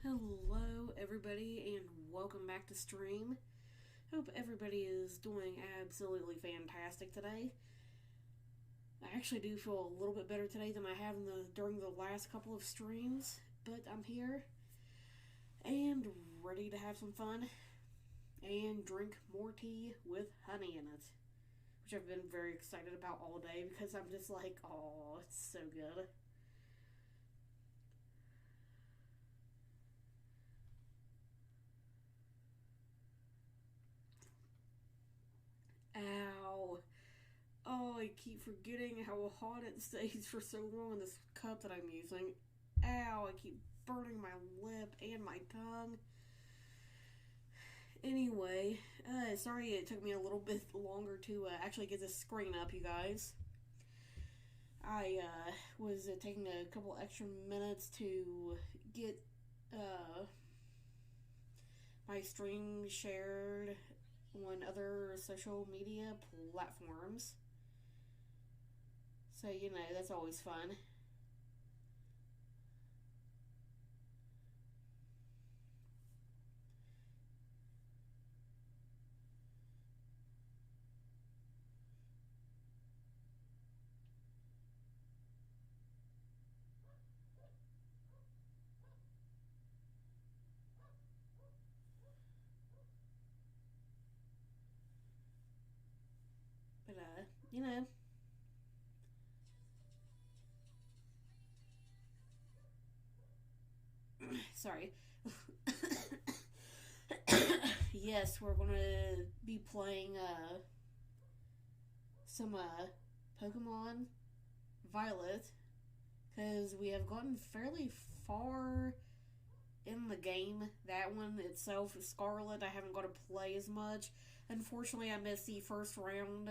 Hello, everybody, and welcome back to stream. Hope everybody is doing absolutely fantastic today. I actually do feel a little bit better today than I have during the last couple of streams, but I'm here and ready to have some fun and drink more tea with honey in it, which I've been very excited about all day because I'm just like, oh, it's so good. Ow. Oh, I keep forgetting how hot it stays for so long in this cup that I'm using. Ow, I keep burning my lip and my tongue. Anyway, sorry it took me a little bit longer to actually get this screen up, you guys. I was taking a couple extra minutes to get uh, my stream shared on other social media platforms. So, that's always fun. But, sorry. Yes, we're gonna be playing some Pokemon Violet because we have gotten fairly far in the game. That one itself, Scarlet, I haven't got to play as much. Unfortunately, I missed the first round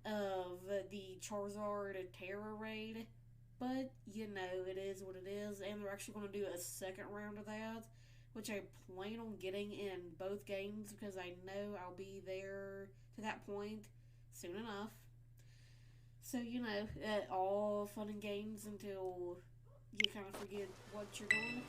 of the Charizard Terra raid, but it is what it is, and they're actually going to do a second round of that, which I plan on getting in both games because I know I'll be there to that point soon enough. So, all fun and games until you kind of forget what you're doing.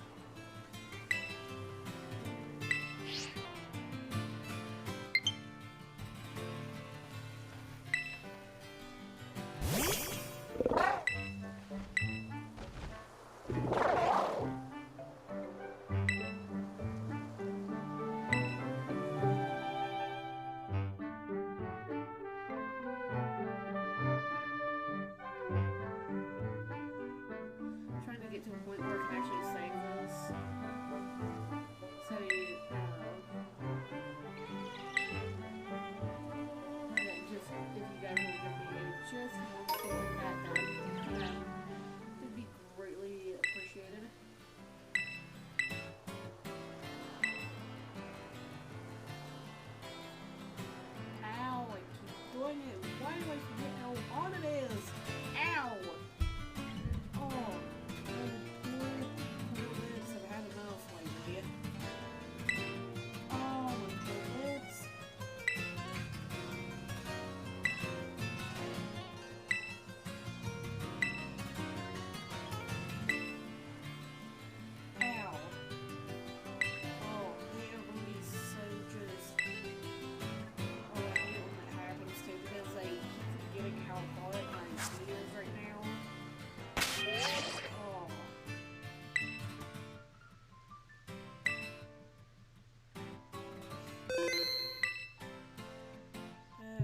I'm trying to get to a point where I can actually save this. So, that just, if you guys will give me just one second that done, it'd be greatly appreciated. Ow, I keep doing it. Why do I forget how hard it is? Ow! Oh, poor lips have had enough lately. Oh, my lips. Ow. Oh, they are going to be so just. Oh, I hate when that happens too because I keep forgetting how hot my skin is right now. Oh.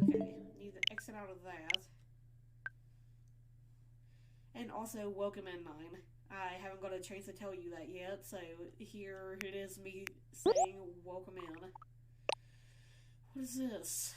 Okay, need to exit out of that. And also, welcome N9. I haven't got a chance to tell you that yet, so here it is me saying welcome in. What is this?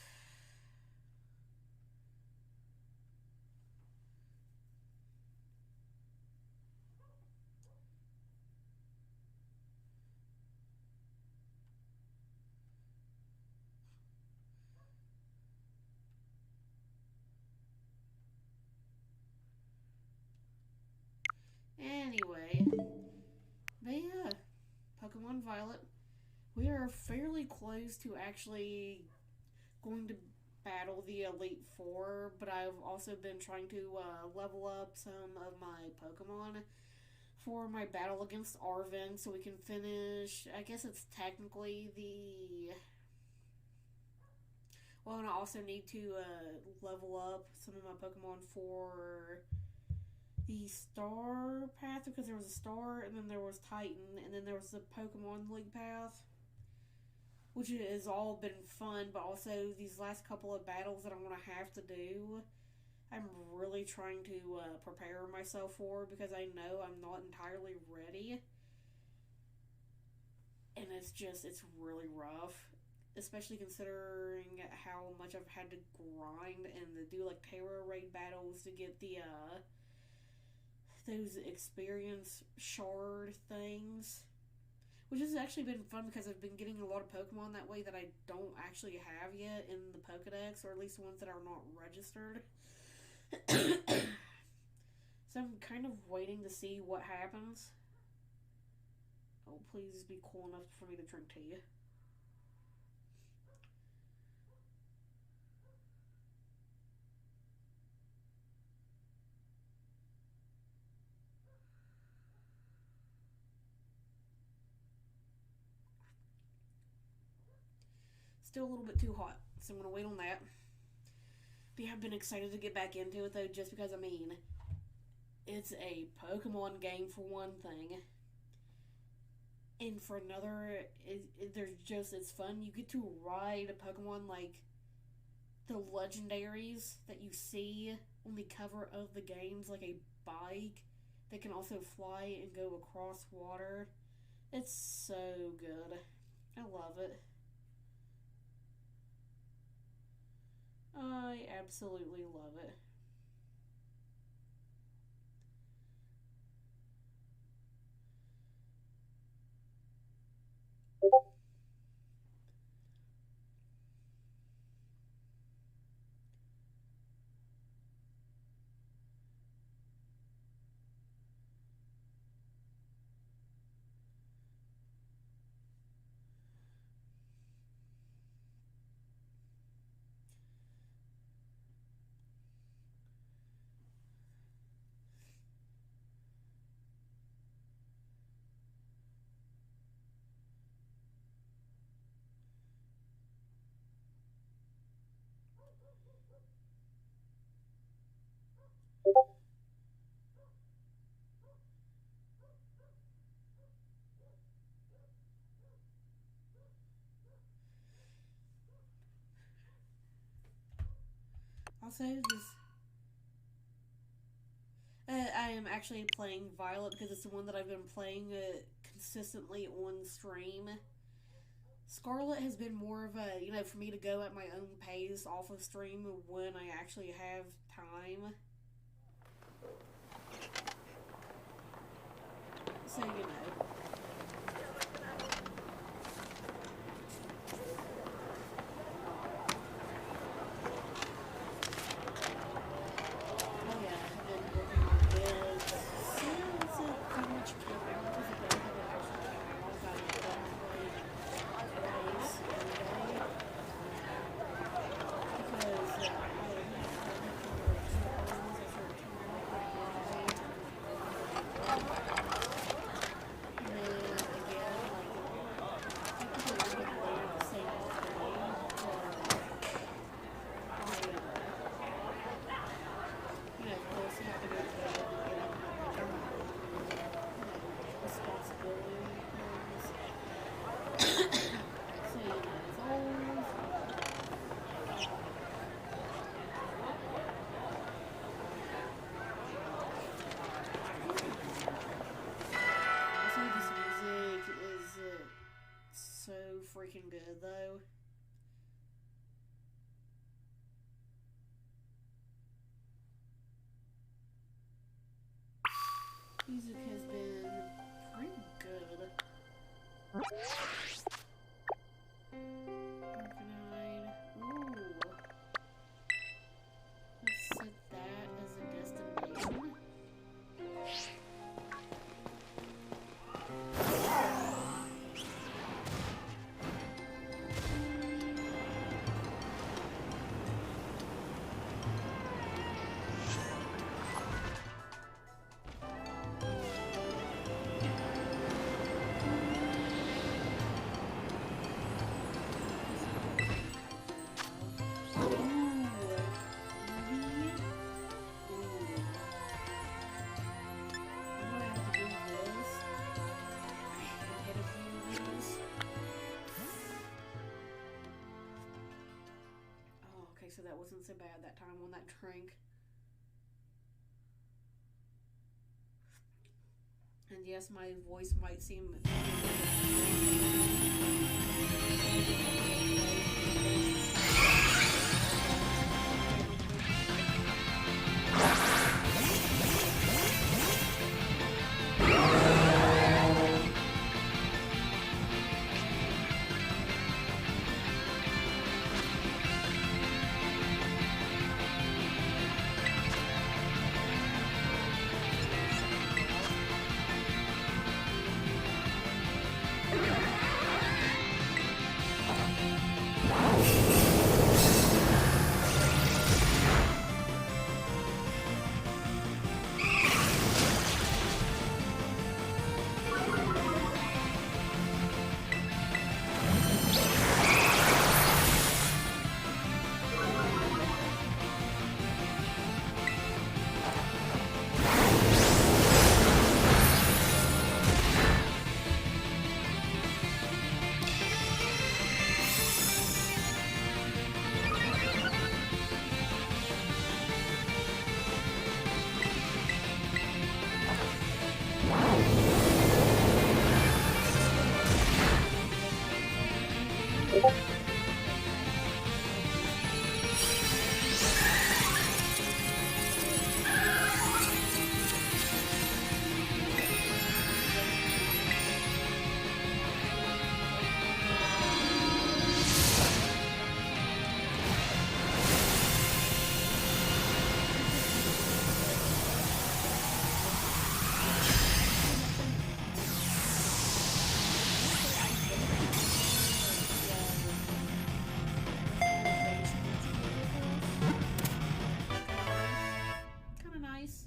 Anyway, but yeah, Pokemon Violet. We are fairly close to actually going to battle the Elite Four, but I've also been trying to level up some of my Pokemon. for my battle against Arven so we can finish. I guess it's technically the. Well, and I also need to level up some of my Pokemon for the Star Path because there was a Star, and then there was Titan, and then there was the Pokemon League Path, which has all been fun, but also these last couple of battles that I'm going to have to do, I'm really trying to prepare myself for because I know I'm not entirely ready. And it's really rough. Especially considering how much I've had to grind and do like Terra raid battles to get the those experience shard things. Which has actually been fun because I've been getting a lot of Pokemon that way that I don't actually have yet in the Pokedex, or at least ones that are not registered. So I'm kind of waiting to see what happens. Oh, please be cool enough for me to drink tea. Still a little bit too hot, so I'm going to wait on that. But yeah, I've been excited to get back into it, though, just because, I mean, it's a Pokemon game for one thing. And for another, it's fun. You get to ride a Pokemon like the legendaries that you see on the cover of the games, like a bike that can also fly and go across water. It's so good. I love it. I absolutely love it. Also, I am actually playing Violet because it's the one that I've been playing consistently on stream. Scarlet has been more of a, for me to go at my own pace off of stream when I actually have time. So, freaking good though. Music has been pretty good. Arcanine. Ooh. Let's set that as a destination. so bad that time on that drink. And yes, my voice might seem kind of nice.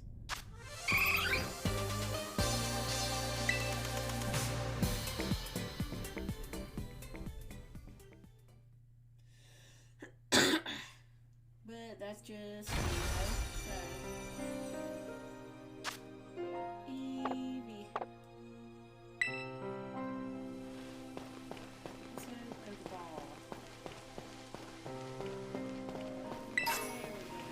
But that's just so Eevee. So a ball. There we go.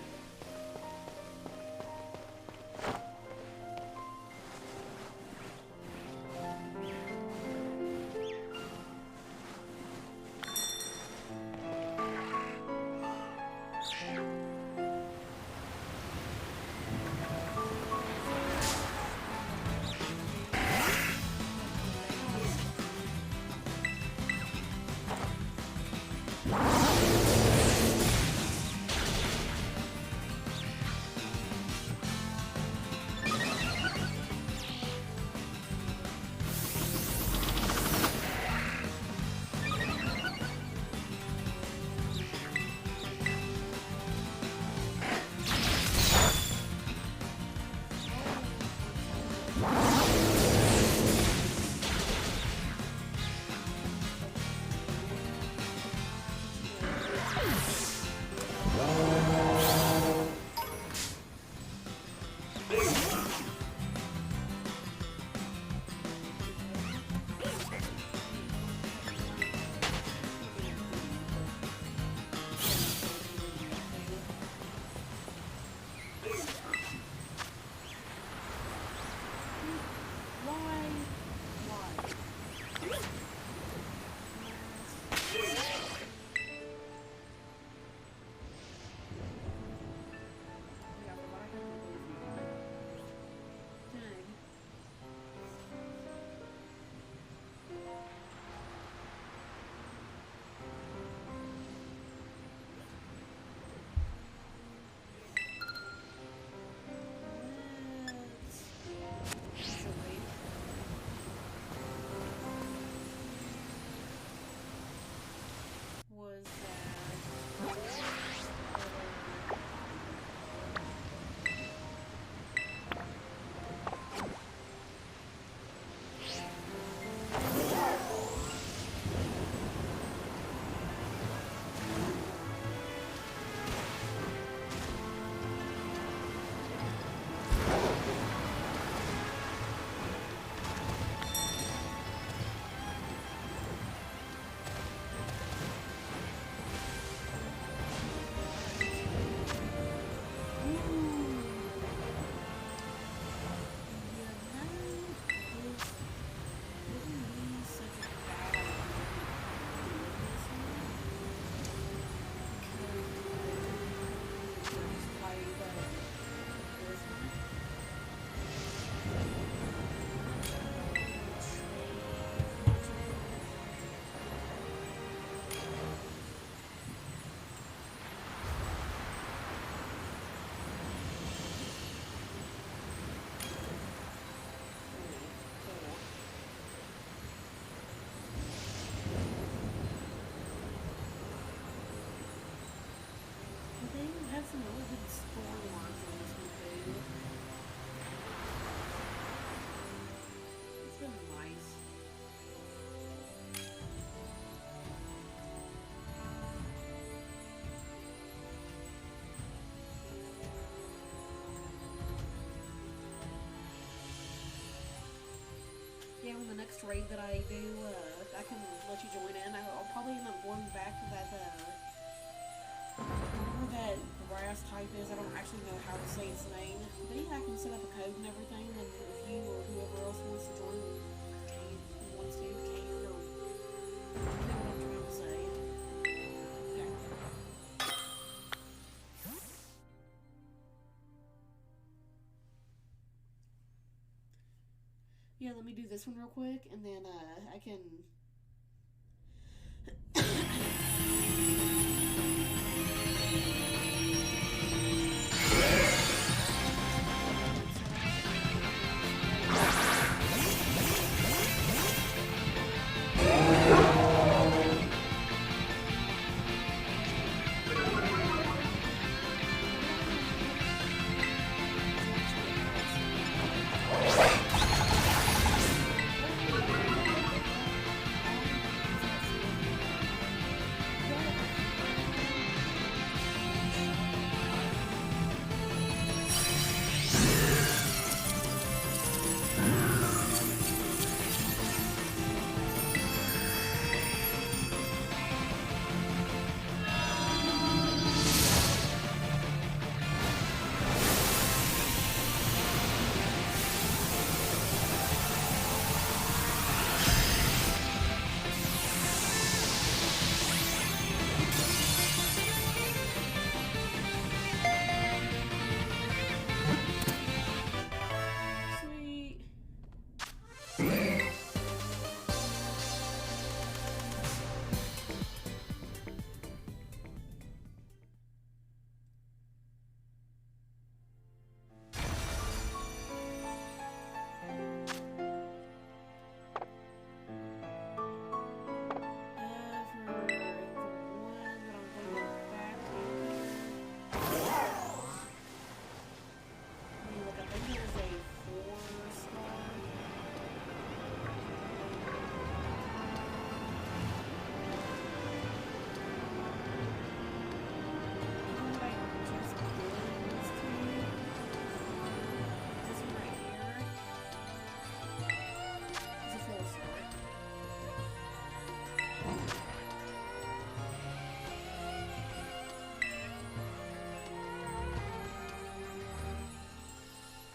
next raid that I do, I can let you join in. I'll probably end up going back to that, whatever that grass type is. I don't actually know how to say its name. But yeah, I can set up a code and everything, and if you or whoever else wants to join, can, wants to, can, or you know what I'm trying to say. Okay. Yeah, let me do this one real quick, and then I can.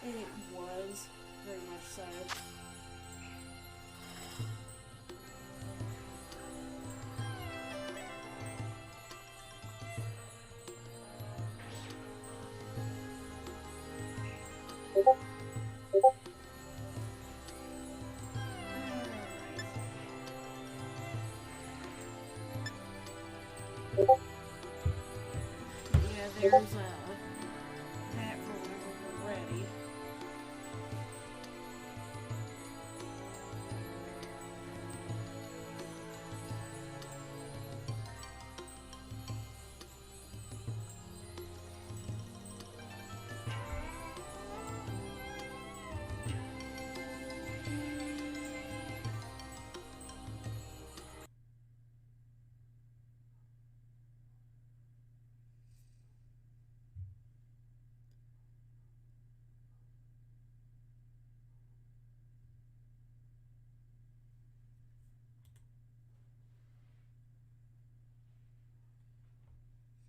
It was very much so. Yeah, there's that for whenever we're ready.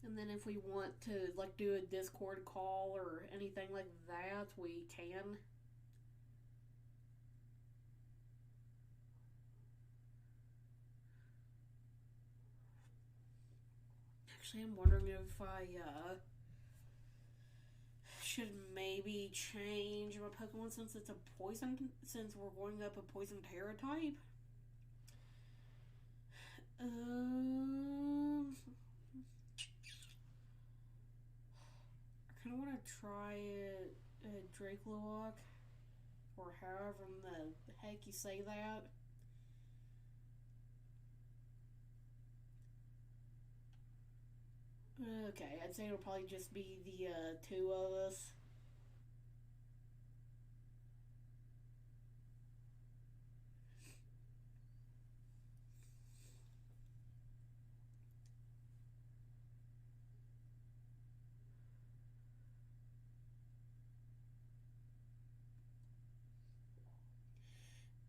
And then if we want to like do a Discord call or anything like that, we can. Actually, I'm wondering if I should maybe change my Pokemon since it's a poison. Since we're going up a poison Terra type. I kind of want to try it, Drakeloak, or however in the heck you say that. Okay, I'd say it'll probably just be the two of us.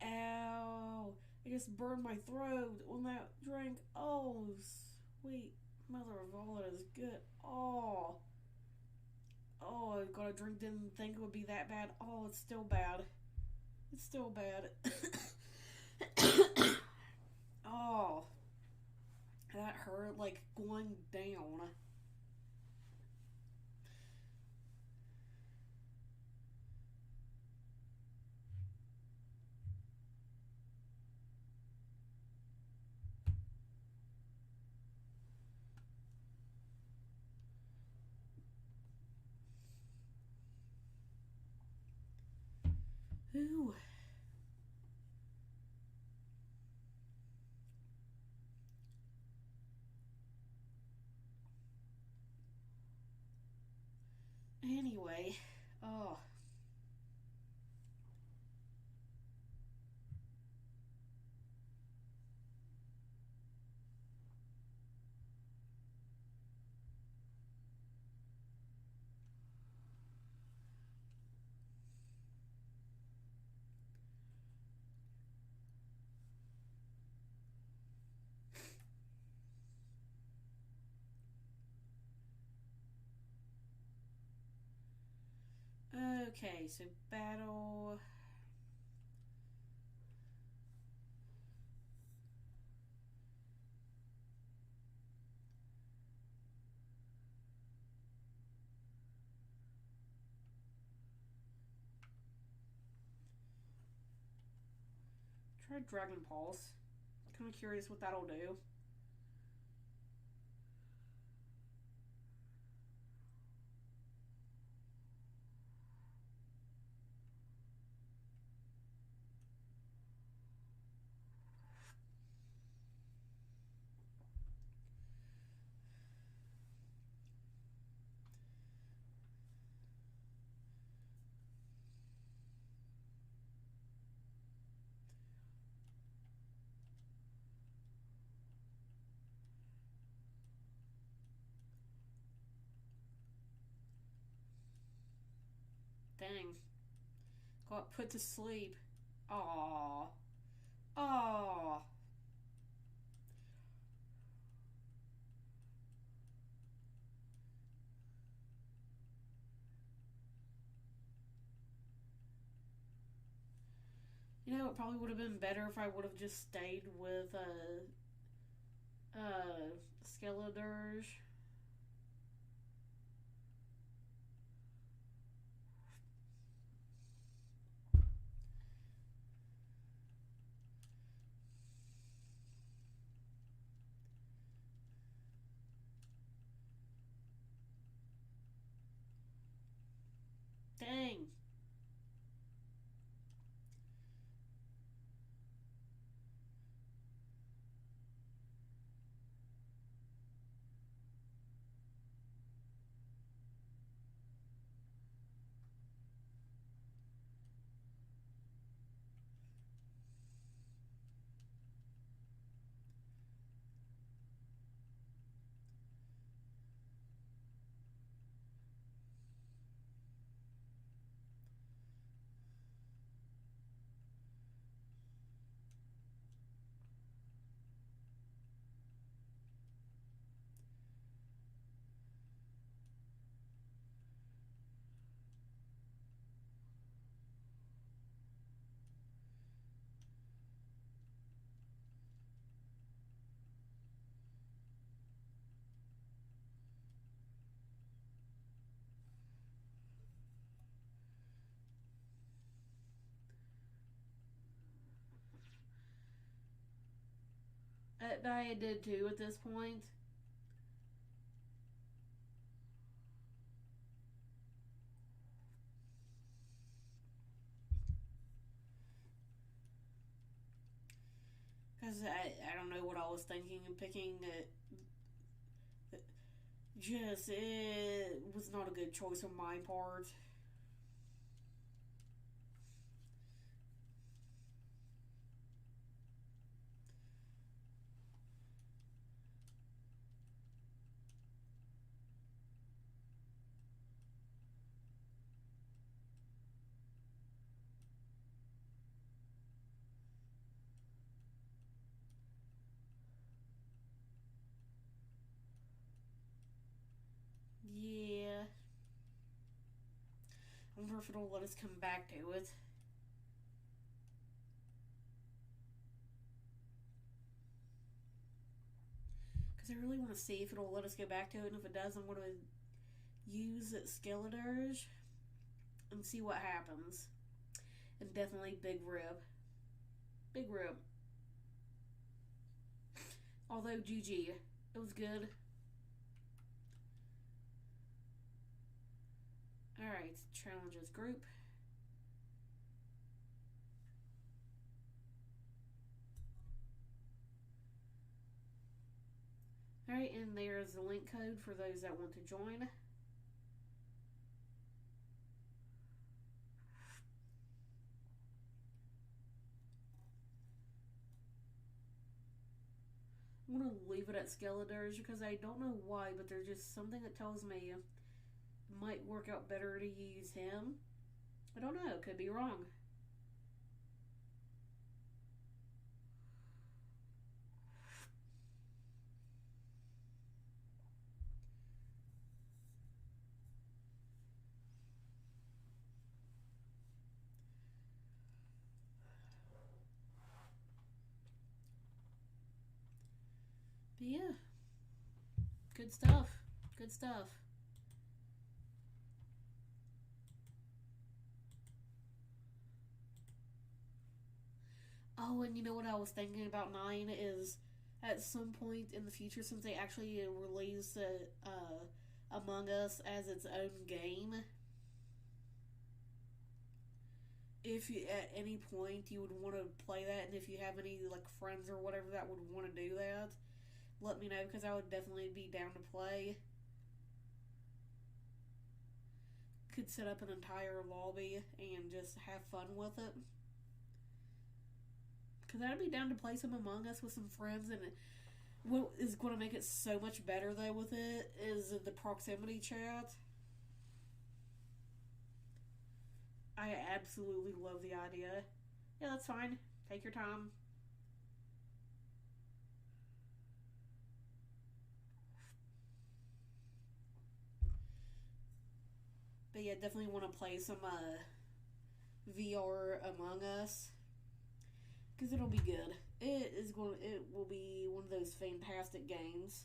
Ow. just burned my throat on that drink. Oh, sweet mother of all that is good. Oh. Oh, I got a drink, didn't think it would be that bad. Oh, it's still bad. It's still bad. Oh, that hurt like going down. Ooh. Anyway, oh. Okay, so battle. Try Dragon Pulse. Kind of curious what that'll do. Dang. Got put to sleep. Aww. Aww. You know, it probably would have been better if I would have just stayed with Skeledirge. Dang. I did too at this point. Because I don't know what I was thinking and picking it. Just, it was not a good choice on my part. sure if it'll let us come back to it. Because I really want to see if it'll let us go back to it, and if it does, I'm going to use Skeletor's and see what happens. And definitely Big Rib. Big Rib. Although, GG. It was good. Alright, challenges group. Alright, and there's the link code for those that want to join. I'm going to leave it at Skeletor's because I don't know why, but there's just something that tells me it might work out better to use him. I don't know, could be wrong. But yeah, good stuff. Good stuff. Oh, and you know what I was thinking about 9 is at some point in the future, since they actually release Among Us as its own game, if you, at any point you would want to play that, and if you have any like friends or whatever that would want to do that, let me know, because I would definitely be down to play. Could set up an entire lobby and just have fun with it. Because I'd be down to play some Among Us with some friends, and what is going to make it so much better, though, with it is the proximity chat. I absolutely love the idea. Yeah, that's fine. Take your time. But yeah, definitely want to play some VR Among Us, because it'll be good. It will be one of those fantastic games.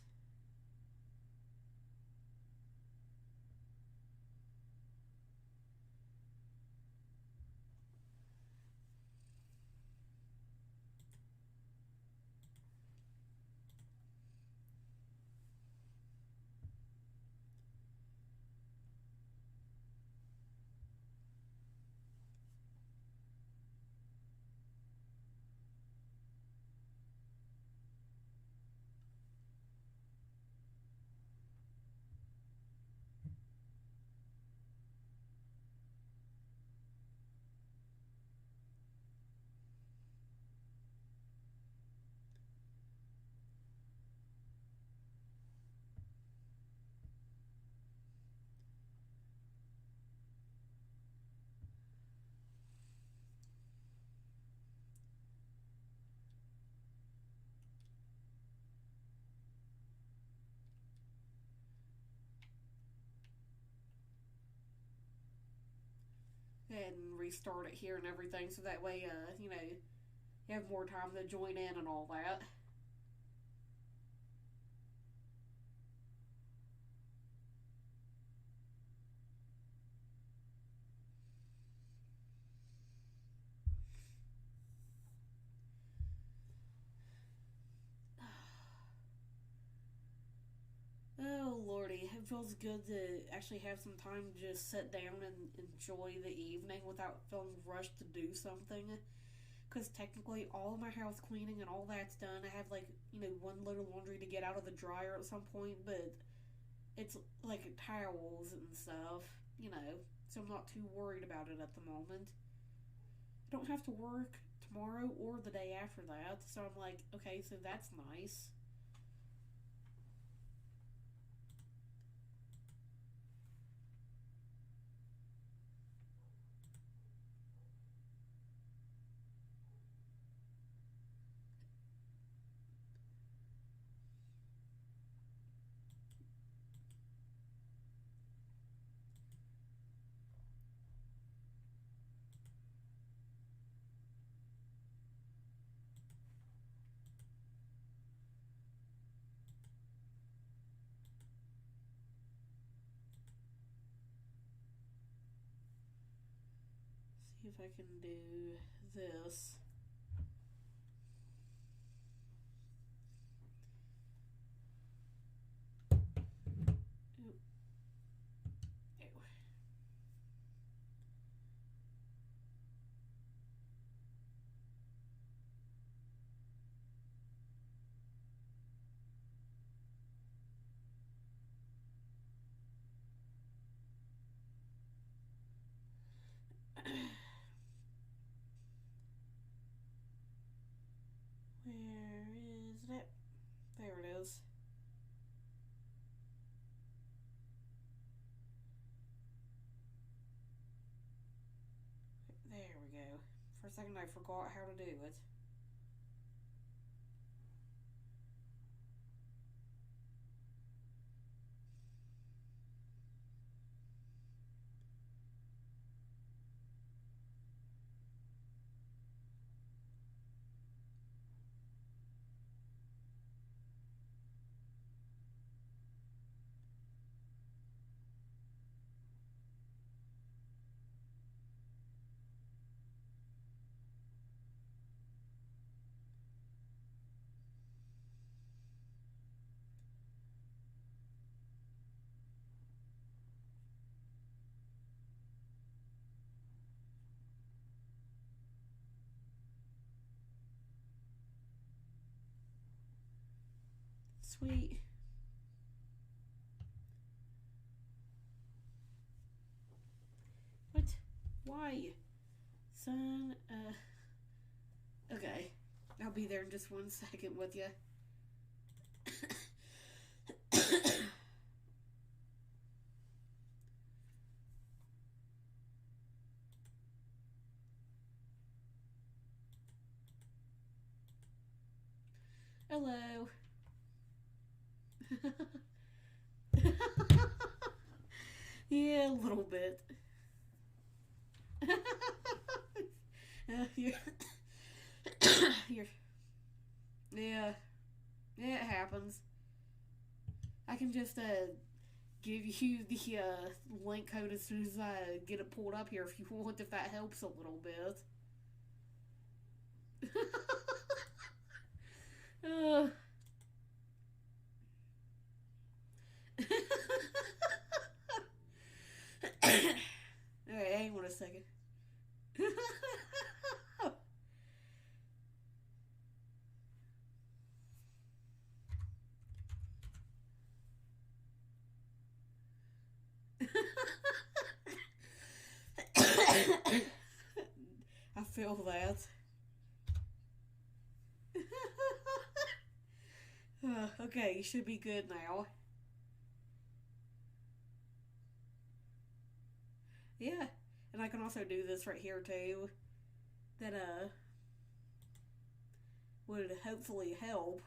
And restart it here and everything, so that way, you know, you have more time to join in and all that. Oh lordy, it feels good to actually have some time to just sit down and enjoy the evening without feeling rushed to do something. Because technically, all of my house cleaning and all that's done. I have, like, you know, one load of laundry to get out of the dryer at some point, but it's like towels and stuff, you know, so I'm not too worried about it at the moment. I don't have to work tomorrow or the day after that, so I'm like, okay, so that's nice. See if I can do this. Ooh. Ew. Where is it? There it is. There we go. For a second I forgot how to do it. Sweet. What? Why? Son, okay. I'll be there in just 1 second with you. Hello. Yeah, a little bit. You're, you're, yeah, it happens. I can just give you the link code as soon as I get it pulled up here if you want, if that helps a little bit. uh. Alright, hang on a second. I feel that. Okay, you should be good now. Yeah, and I can also do this right here too. That would hopefully help.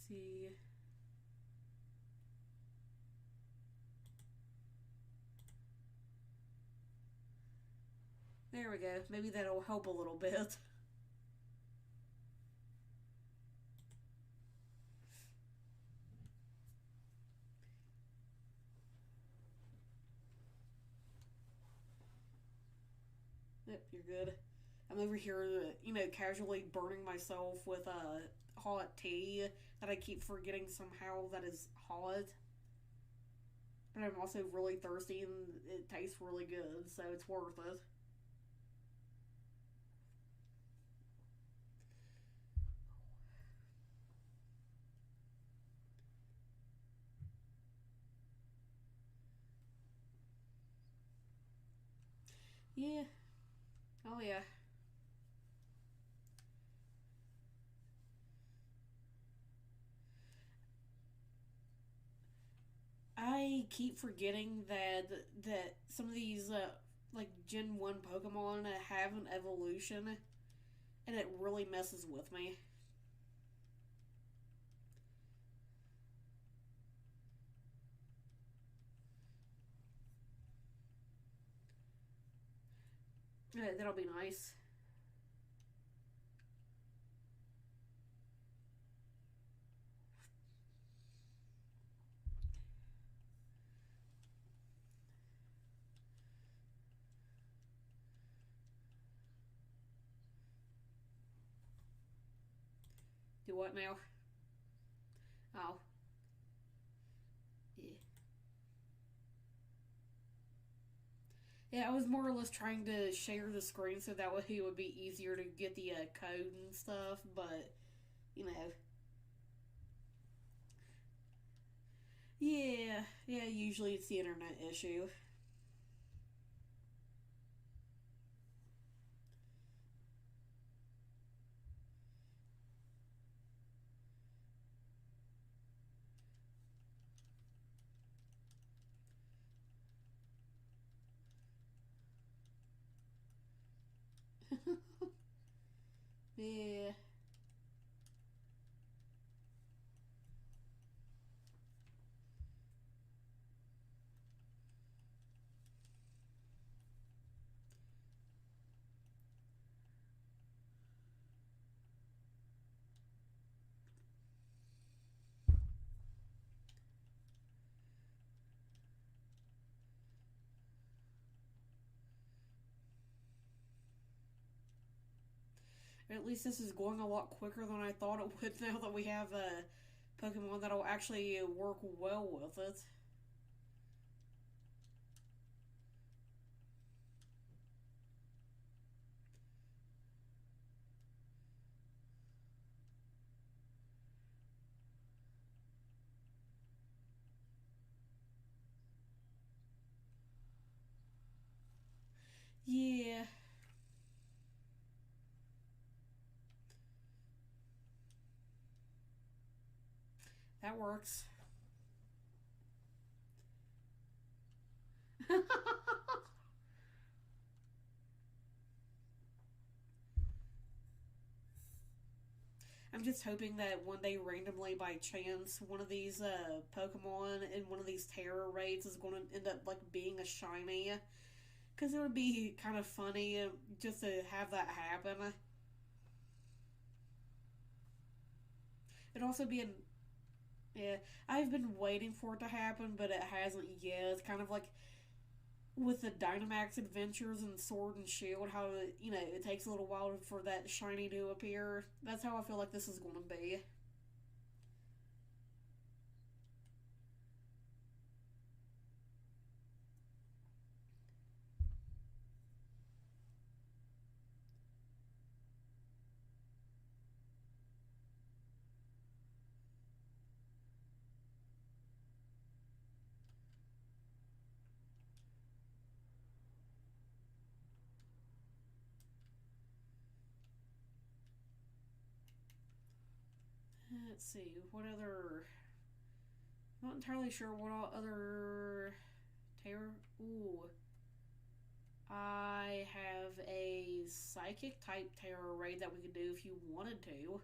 See. There we go. Maybe that'll help a little bit. Yep, you're good. I'm over here, casually burning myself with hot tea that I keep forgetting somehow that is hot. But I'm also really thirsty and it tastes really good, so it's worth it. Yeah. Oh, yeah. I keep forgetting that some of these like Gen 1 Pokemon have an evolution and it really messes with me. That'll be nice. Do what now? Oh. Yeah. Yeah, I was more or less trying to share the screen so that way it would be easier to get the code and stuff, but, you know. Yeah, usually it's the internet issue. Yeah. At least this is going a lot quicker than I thought it would now that we have a Pokemon that'll actually work well with it. Yeah, that works. I'm just hoping that one day, randomly by chance, one of these Pokemon in one of these terror raids is going to end up like being a shiny, because it would be kind of funny just to have that happen. It'd also be an yeah. I've been waiting for it to happen, but it hasn't yet. It's kind of like with the Dynamax Adventures and Sword and Shield, how it takes a little while for that shiny to appear. That's how I feel like this is going to be. Let's see what other. Not entirely sure what all other terror. Ooh, I have a psychic type terror raid that we could do if you wanted to.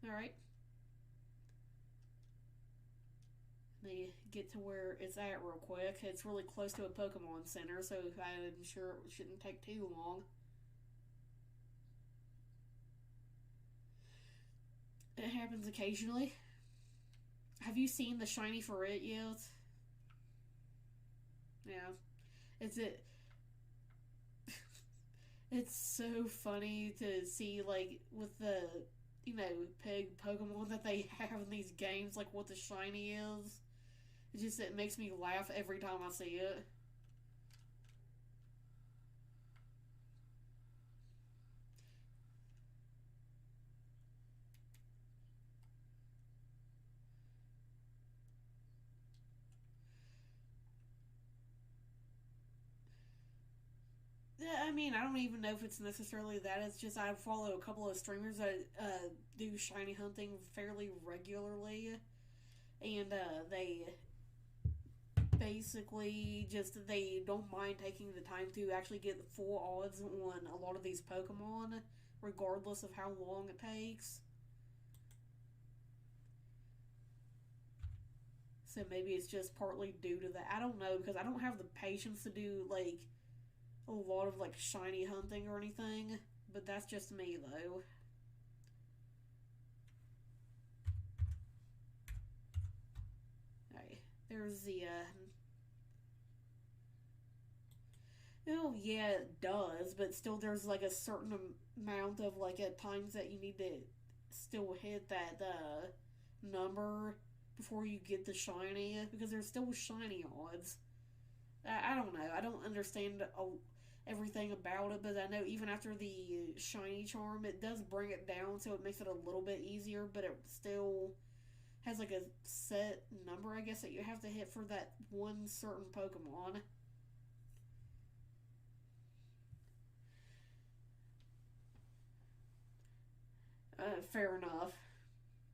All right. Let me get to where it's at real quick. It's really close to a Pokemon Center, so I'm sure it shouldn't take too long. It happens occasionally. Have you seen the shiny for it yet? Yeah, it's it. It's so funny to see like with the pig Pokemon that they have in these games, like what the shiny is. It makes me laugh every time I see it. Yeah, I mean, I don't even know if it's necessarily that. It's just I follow a couple of streamers that do shiny hunting fairly regularly, and they basically just they don't mind taking the time to actually get full odds on a lot of these Pokemon, regardless of how long it takes. So maybe it's just partly due to that. I don't know because I don't have the patience to do like a lot of like shiny hunting or anything. But that's just me though. Alright, there's the Oh, yeah, it does, but still, there's like a certain amount of like at times that you need to still hit that number before you get the shiny because there's still shiny odds. I don't know. I don't understand everything about it, but I know even after the shiny charm, it does bring it down, so it makes it a little bit easier, but it still has like a set number, I guess, that you have to hit for that one certain Pokemon. Fair enough.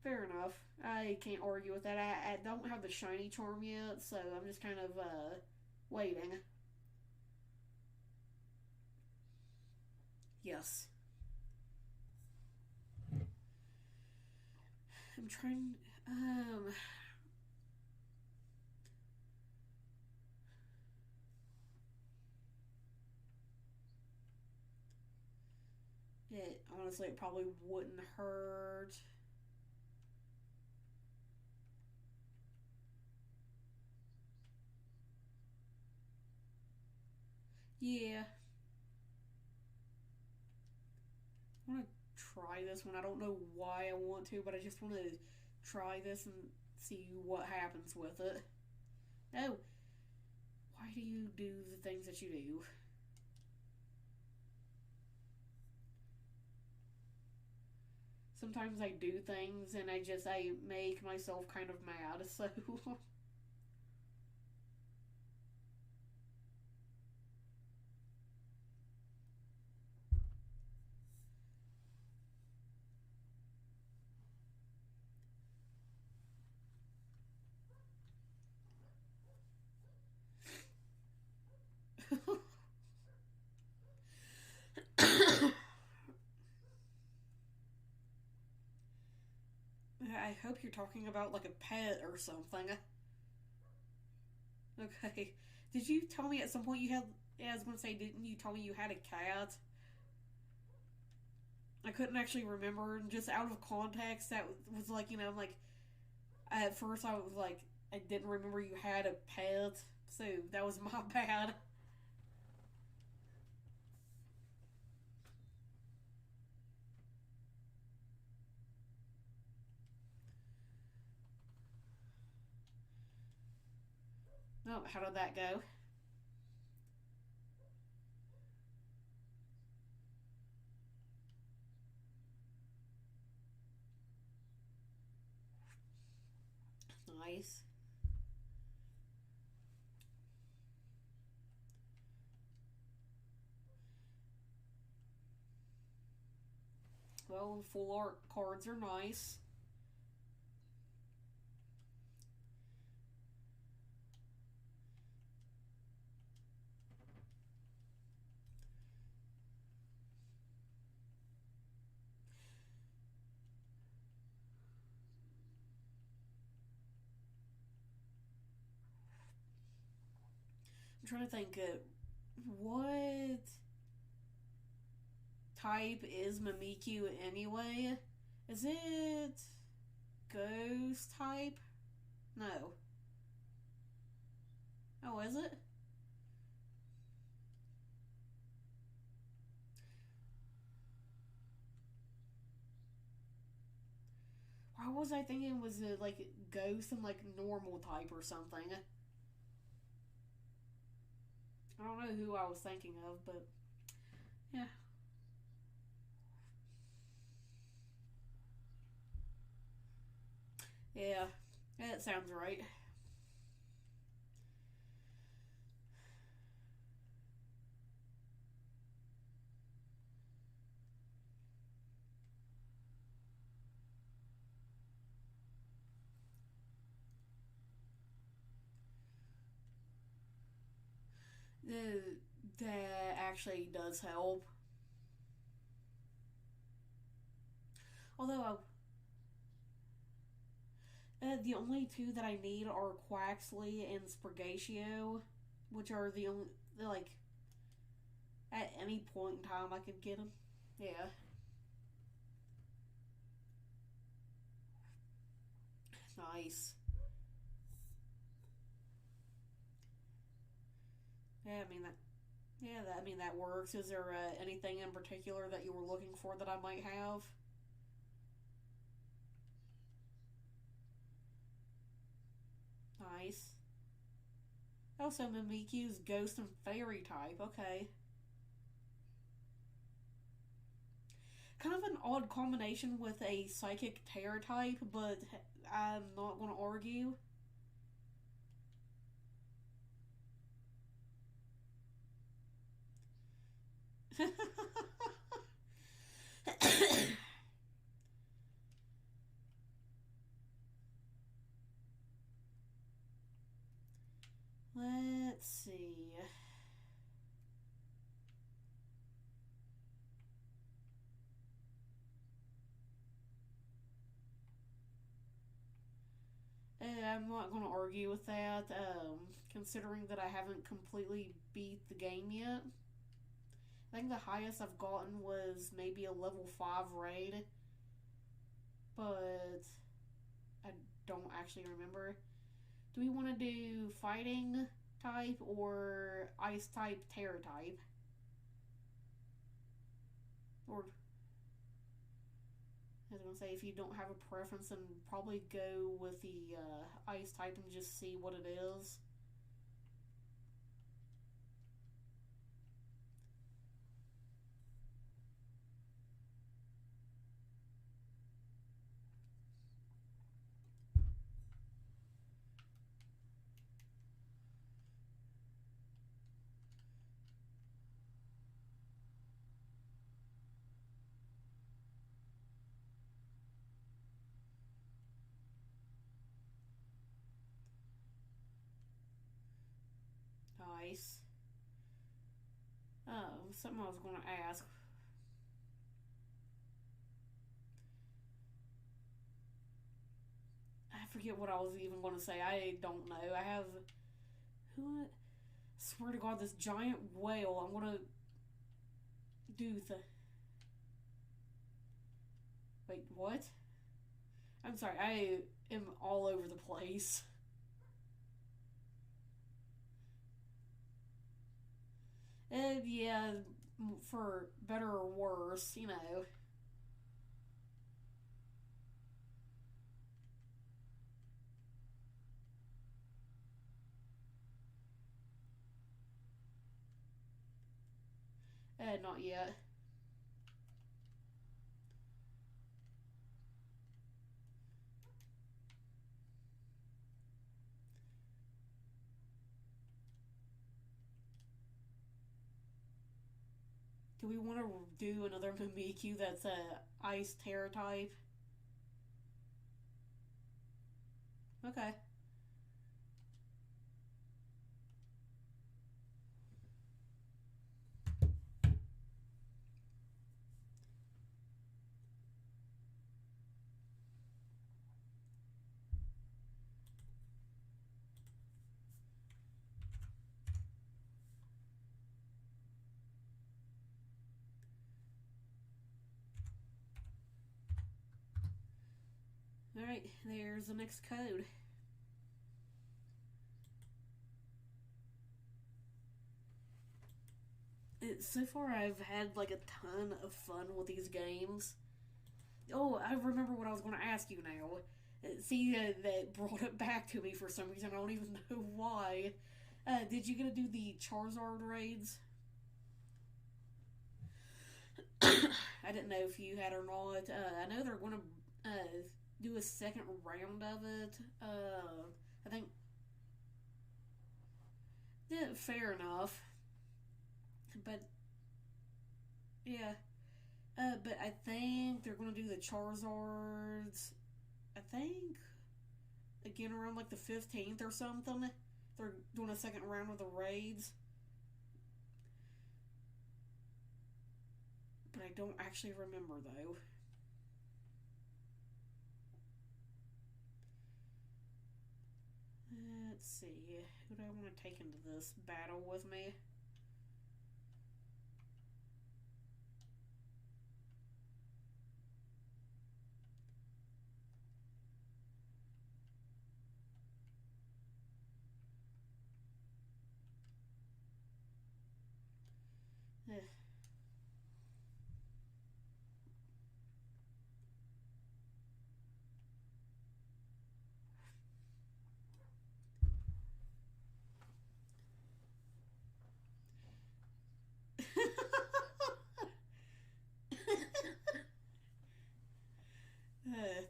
Fair enough. I can't argue with that. I don't have the shiny charm yet, so I'm just kind of waiting. Yes. I'm trying. It honestly, it probably wouldn't hurt. Yeah, I want to try this one. I don't know why I want to, but I just want to try this and see what happens with it. Oh, why do you do the things that you do? Sometimes I do things and I make myself kind of mad. So I hope you're talking about like a pet or something. Okay. Did you tell me at some point you had? Yeah, I was gonna say, didn't you tell me you had a cat? I couldn't actually remember. Just out of context, that was like, I'm like, at first I was like, I didn't remember you had a pet, so that was my bad. Oh, how did that go? Nice. Well, full art cards are nice. I'm trying to think, what type is Mimikyu anyway? Is it ghost type? No. Oh, is it? Why was I thinking it was like ghost and like normal type or something? I don't know who I was thinking of, but yeah. Yeah, that sounds right. The, that actually does help. Although, the only two that I need are Quaxley and Sprigatio, which are the only, like, at any point in time I could get them. Yeah, nice. Yeah, I mean, that Yeah, I mean, that works. Is there anything in particular that you were looking for that I might have? Nice. Oh, so Mimikyu's ghost and fairy type. Okay. Kind of an odd combination with a psychic terror type, but I'm not going to argue. Let's see. I'm not going to argue with that, considering that I haven't completely beat the game yet. I think the highest I've gotten was maybe a level 5 raid, but I don't actually remember. Do we want to do fighting type or ice type, terror type? Or I was gonna say, if you don't have a preference, then probably go with the ice type and just see what it is. Nice. Oh, something I was gonna ask. I forget what I was even gonna say. I don't know. I have who? I swear to God, this giant whale. I'm gonna do the. Wait, what? I'm sorry. I am all over the place. Yeah, for better or worse, you know. Not yet. Do we want to do another Mimikyu that's a ice terror type? Okay. Alright, there's the next code. So far, I've had like a ton of fun with these games. Oh, I remember what I was going to ask you now. See, that brought it back to me for some reason. I don't even know why. Did you get to do the Charizard raids? I didn't know if you had or not. I know they're going to do a second round of it. I think. Yeah, fair enough. But yeah, but I think they're gonna do the Charizards. I think again around like the 15th or something. They're doing a second round of the raids, but I don't actually remember though. Let's see. Who do I want to take into this battle with me?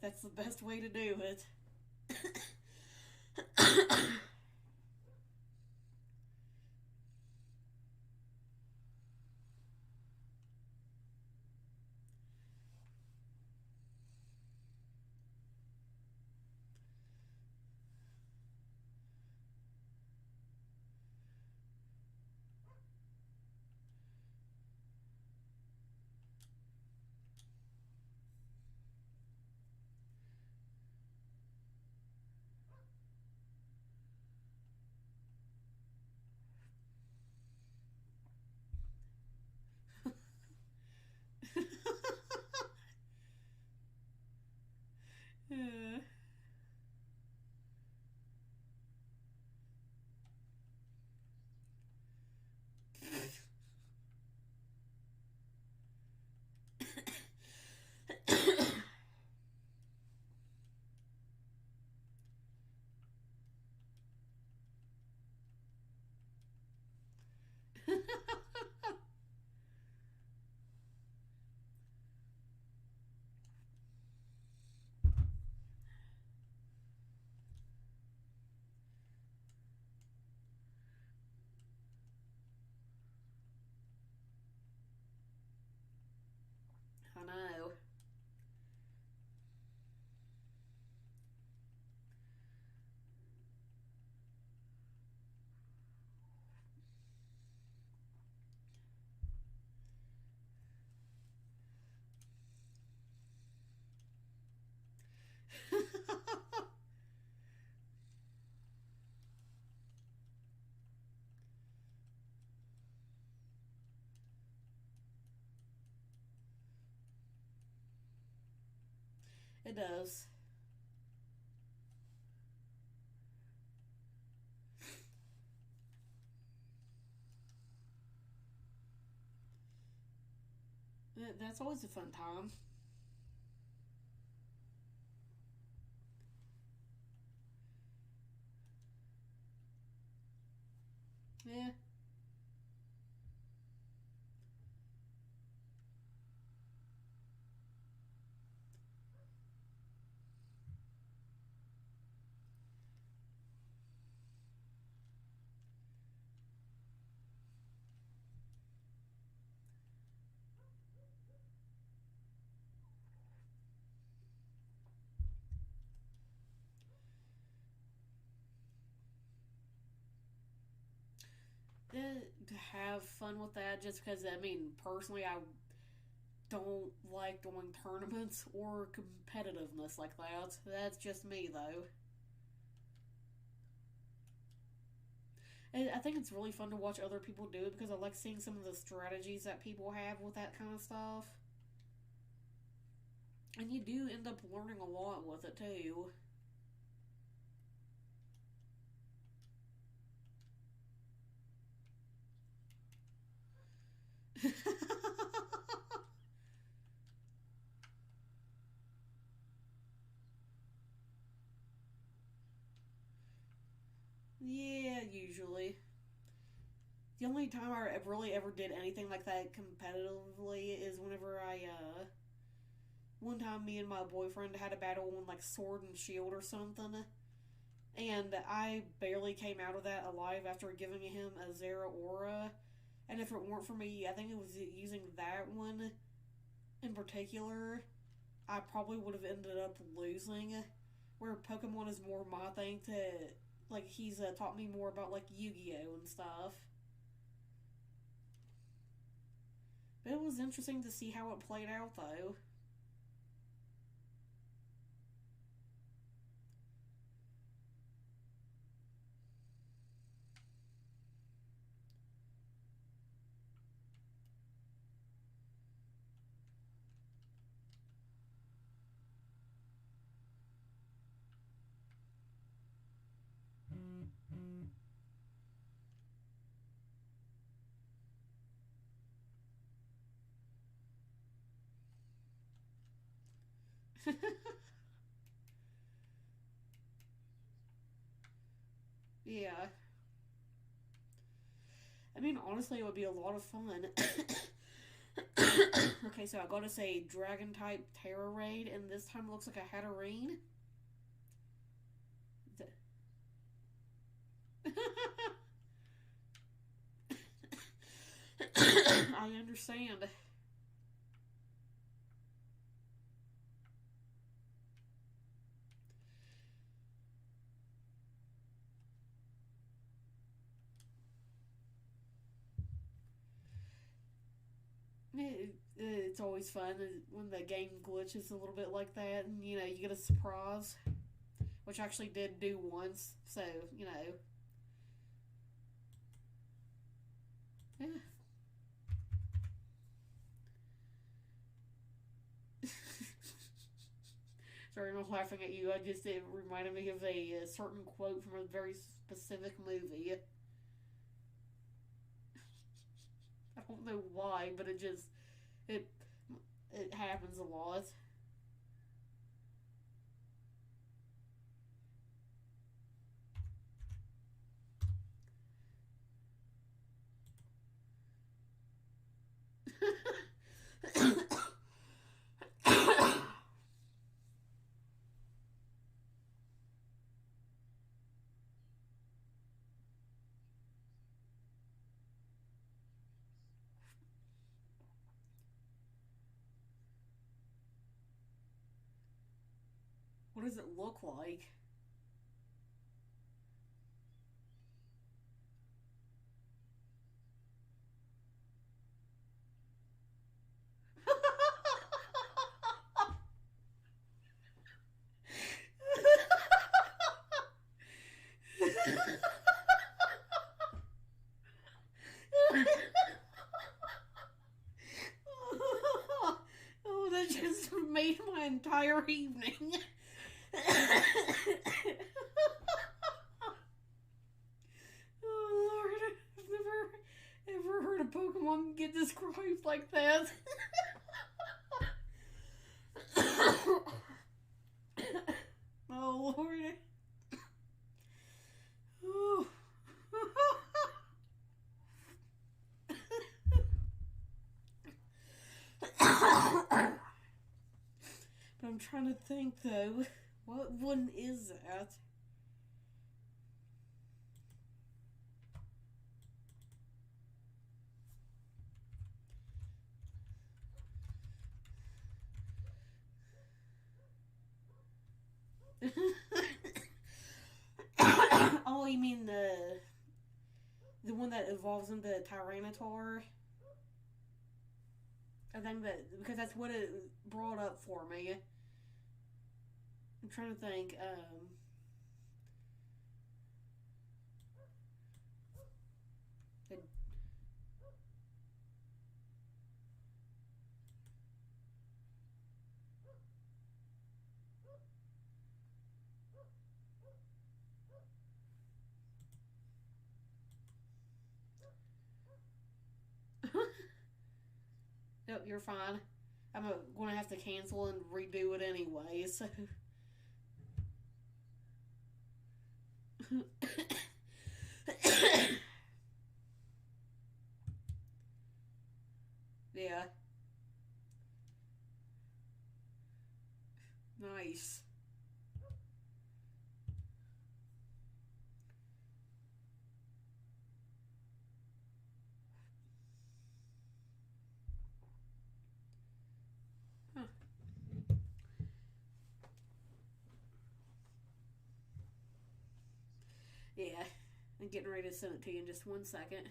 That's the best way to do it. I know. It does. That's always a fun time. Yeah. To have fun with that just because, I mean, personally, I don't like doing tournaments or competitiveness like that. That's just me, though. And I think it's really fun to watch other people do it because I like seeing some of the strategies that people have with that kind of stuff. And you do end up learning a lot with it, too. Yeah, usually. The only time I really ever did anything like that competitively is whenever one time me and my boyfriend had a battle on like Sword and Shield or something, and I barely came out of that alive after giving him a Zera Aura. And if it weren't for me, I think it was using that one in particular, I probably would have ended up losing. Where Pokemon is more my thing to, like, he's taught me more about, like, Yu Gi Oh! And stuff. But it was interesting to see how it played out, though. Yeah. I mean, honestly, it would be a lot of fun. Okay, so I gotta say Dragon type Terra Raid, and this time it looks like a Hatterene. I understand. It's always fun when the game glitches a little bit like that, and you get a surprise, which I actually did do once. So yeah. Sorry, I'm not laughing at you. It reminded me of a certain quote from a very specific movie. I don't know why, but it it happens a lot. What does it look like? Oh, that just made my entire evening. Oh Lord, I've never ever heard a Pokemon get described like that. Oh Lord. Oh. But I'm trying to think though. What one is that? Oh, you mean the one that evolves into Tyranitar? I think that because that's what it brought up for me. I'm trying to think. It, no, you're fine. I'm going to have to cancel and redo it anyway. So. Yeah. Nice. Huh. Yeah. I'm getting ready to send it to you in just 1 second.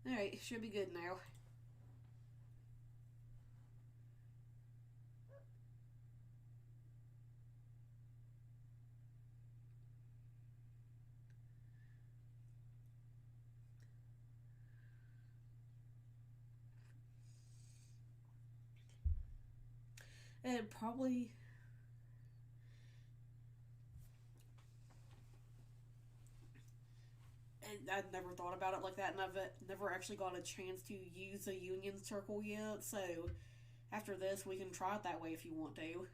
Alright, should be good now. It probably. I've never thought about it like that, and I've never actually got a chance to use a union circle yet. So after this, we can try it that way if you want to.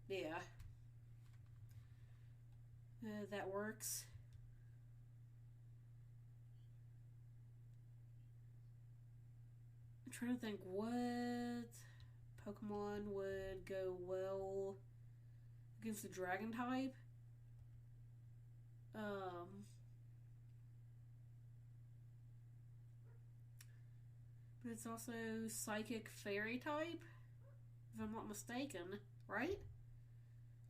Yeah, that works. I'm trying to think what Pokemon would go well against the Dragon type. Um, but it's also Psychic Fairy type, if I'm not mistaken, right?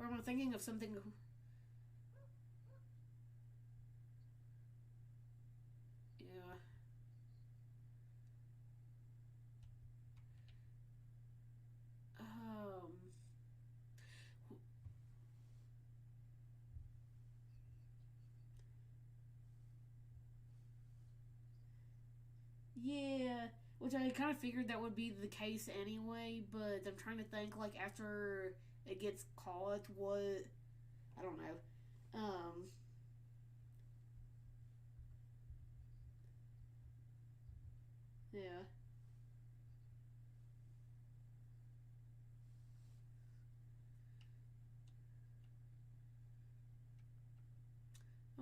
Or am I thinking of something? Yeah. Um. Yeah. Which I kind of figured that would be the case anyway, but I'm trying to think like after it gets caught, what I don't know. Yeah.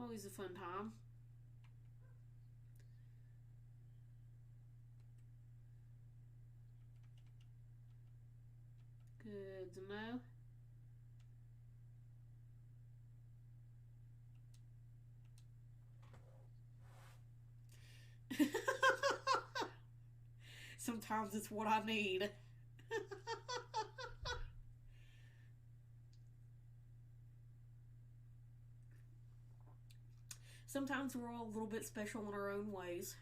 Always a fun time. Good to know. Sometimes it's what I need. Sometimes we're all a little bit special in our own ways.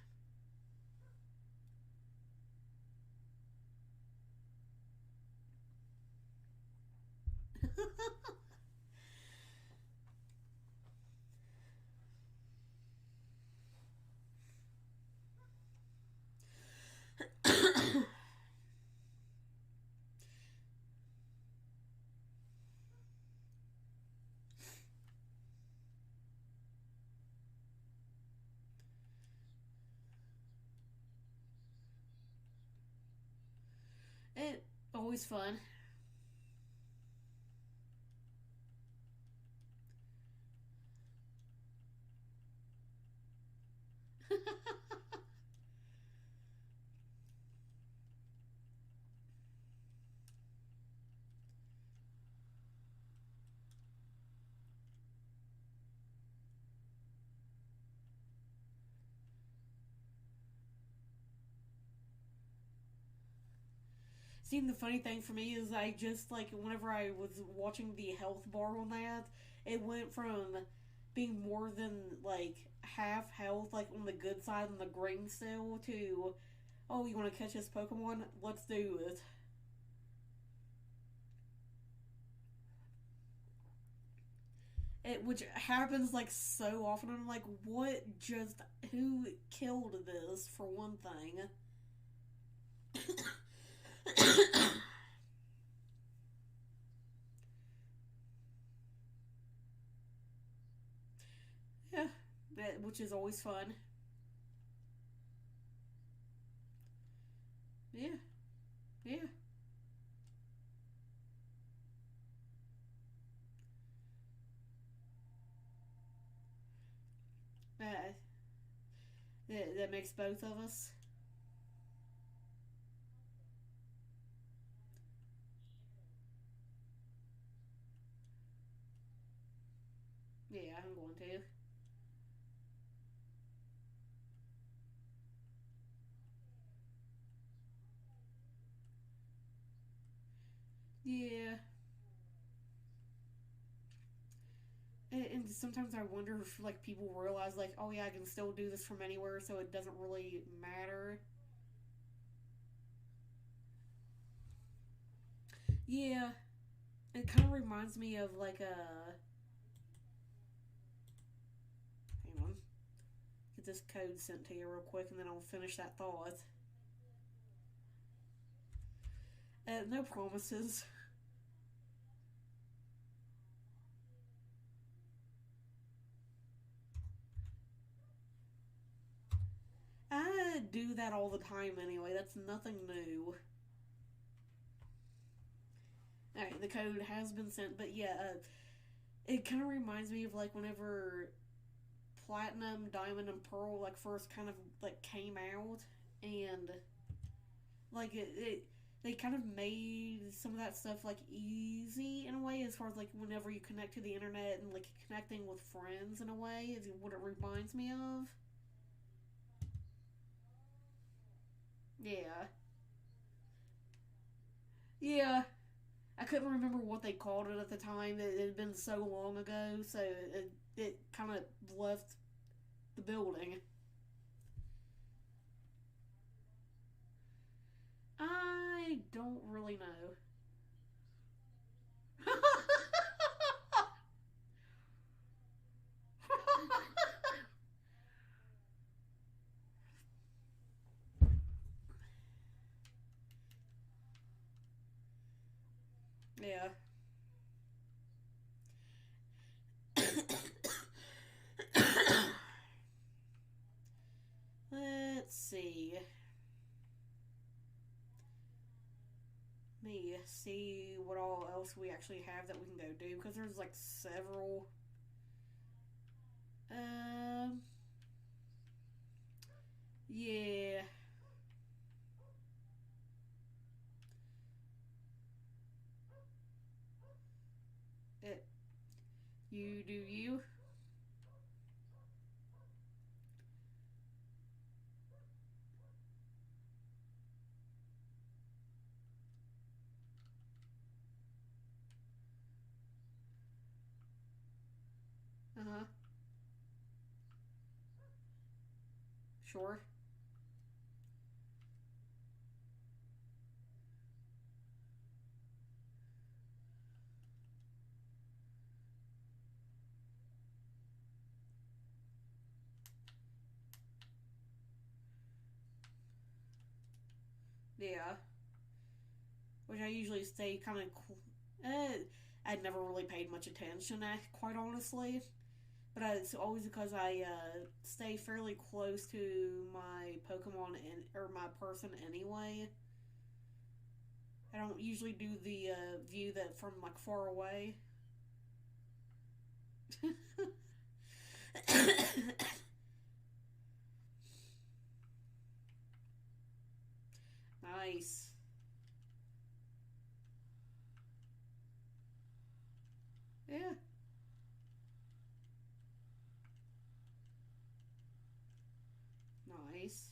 It always fun. See, the funny thing for me is I just like whenever I was watching the health bar on that, it went from being more than like half health, like on the good side on the green still, to oh, you want to catch this Pokemon? Let's do it. It which happens like so often. I'm like, what? Just who killed this for one thing? Yeah, which is always fun. Yeah, yeah. Uh, that makes both of us. Yeah, I'm going to. Yeah, and sometimes I wonder if like people realize like, oh yeah, I can still do this from anywhere, so it doesn't really matter. Yeah, It kind of reminds me of like a. Hang on. Get this code sent to you real quick and then I'll finish that thought. No promises. I do that all the time anyway. That's nothing new. Alright, the code has been sent, but yeah, it kind of reminds me of like whenever Platinum, Diamond, and Pearl like first kind of like came out, and like they kind of made some of that stuff like easy in a way, as far as like whenever you connect to the internet and like connecting with friends in a way is what it reminds me of. Yeah, yeah. I couldn't remember what they called it at the time. It had been so long ago, so it kind of left the building. I don't really know. Yeah. Let's see. Me see what all else we actually have that we can go do, because there's like several. Um. Yeah. It. You do you. Uh huh. Sure. Yeah. Which I usually stay kind of. I'd never really paid much attention at, quite honestly. But it's always because I stay fairly close to my Pokemon or my person anyway. I don't usually do the view that from like far away. Nice. Yeah. Nice.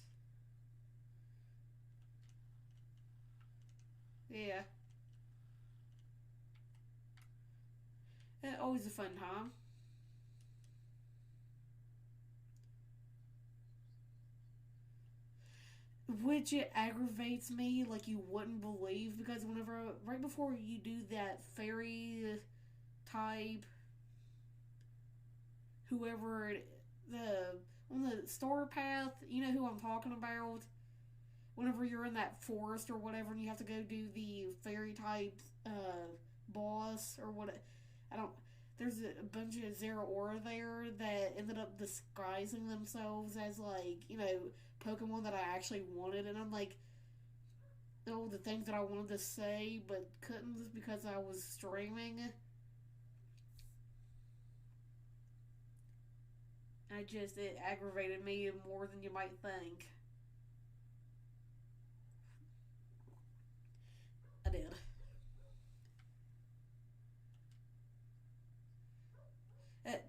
Yeah. Always a fun time. Which it aggravates me like you wouldn't believe, because whenever right before you do that fairy type, whoever the on the star path, you know who I'm talking about. Whenever you're in that forest or whatever, and you have to go do the fairy type boss or what, I don't. There's a bunch of Zeraora there that ended up disguising themselves as like Pokemon that I actually wanted, and I'm like, oh, the things that I wanted to say but couldn't just because I was streaming. It aggravated me more than you might think. I did.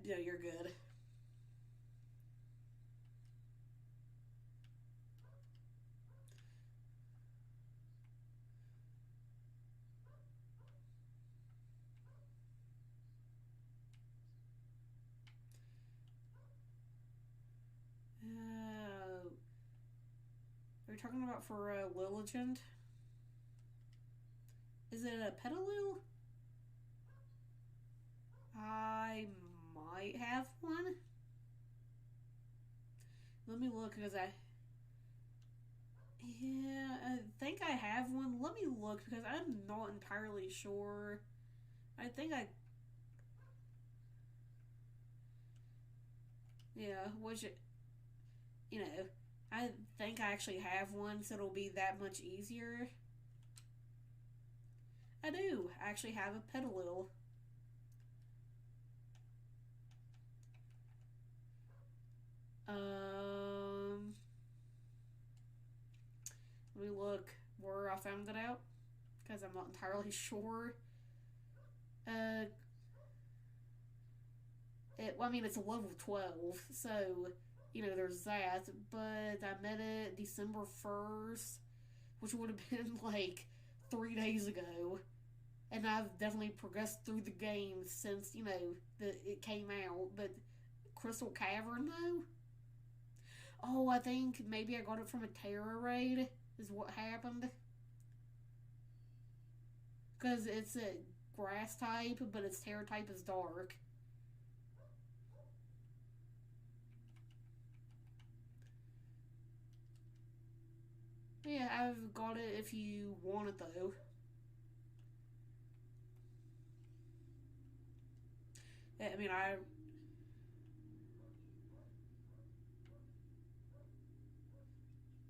No, you're good. Are we talking about for Lilligant? Is it a Petalil? I might have one. Let me look because yeah, I think I have one. Let me look because I'm not entirely sure. I think I, yeah, you know, I think I actually have one, so it'll be that much easier. I do. I actually have a Petilil. Let me look where I found it out because I'm not entirely sure. Uh, well, I mean, it's a level 12, so, there's that. But I met it December 1st, which would have been like 3 days ago. And I've definitely progressed through the game since, it came out. But Crystal Cavern, though? Oh, I think maybe I got it from a Terra raid, is what happened. Because it's a grass type, but its Terra type is dark. Yeah, I've got it if you want it, though. I mean,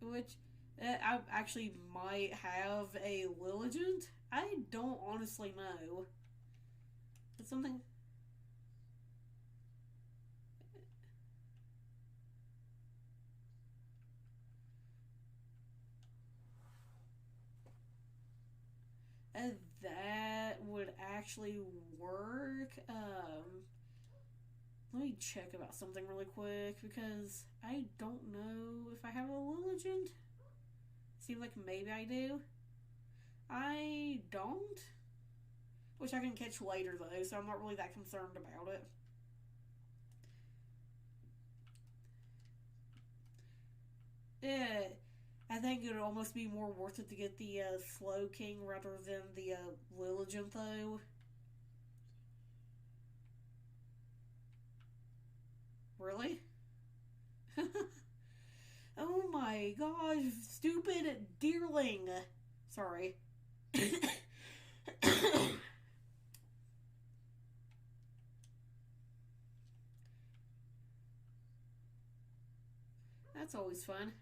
which I actually might have a Lilligant. I don't honestly know. It's something. That would actually work. Let me check about something really quick because I don't know if I have a Lilligant. Seems like maybe I do. I don't. Which I can catch later though, so I'm not really that concerned about it. Yeah, I think it would almost be more worth it to get the Slowking rather than the Lilligant though. Really? Oh my gosh, stupid deerling. Sorry. That's always fun.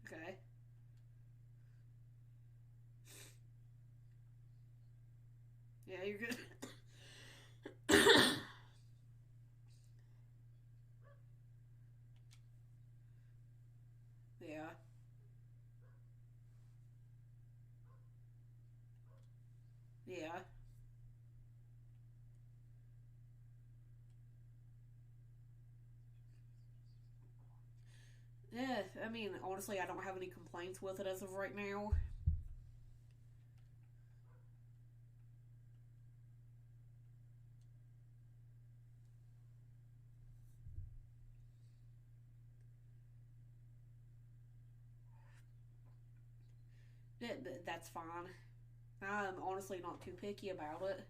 Okay. Yeah, you're good. Yeah. Yeah. Yeah, I mean, honestly, I don't have any complaints with it as of right now. That's fine. I'm honestly not too picky about it.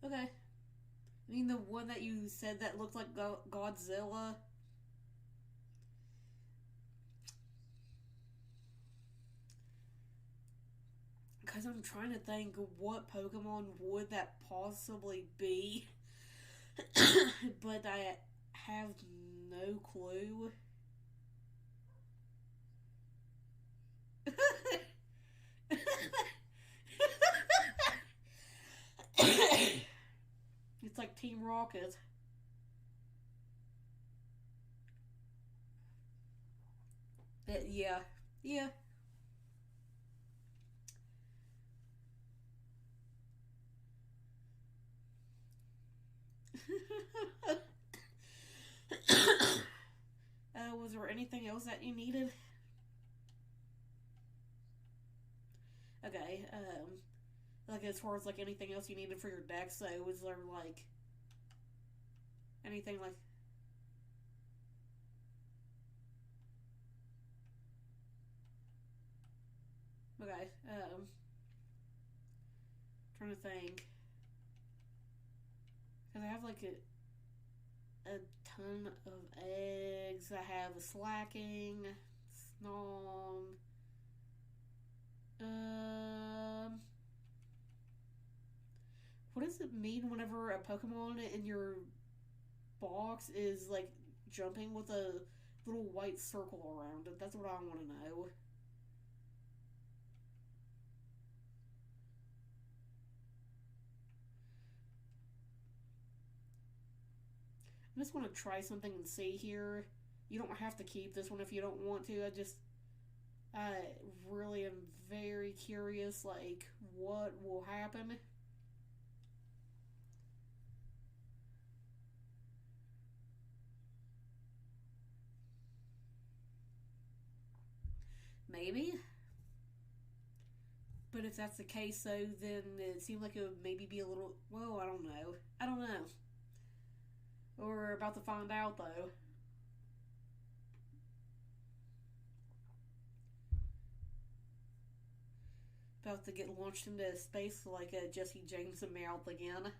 Okay. I mean, the one that you said that looked like Godzilla. Because I'm trying to think what Pokemon would that possibly be. But I have no clue. It's like Team Rocket. Yeah. Yeah. Was there anything else that you needed? Okay, like as far as like anything else you needed for your deck, so was there like anything like okay, trying to think. Because I have like a ton of eggs. I have a slacking, snom. Um, what does it mean whenever a Pokemon in your box is like jumping with a little white circle around it? That's what I want to know. I just want to try something and see here. You don't have to keep this one if you don't want to. I really am very curious, like, what will happen. Maybe. But if that's the case, though, then it seemed like it would maybe be a little. Well, I don't know. I don't know. We're about to find out, though. About to get launched into space like a Jesse Jameson mouth again.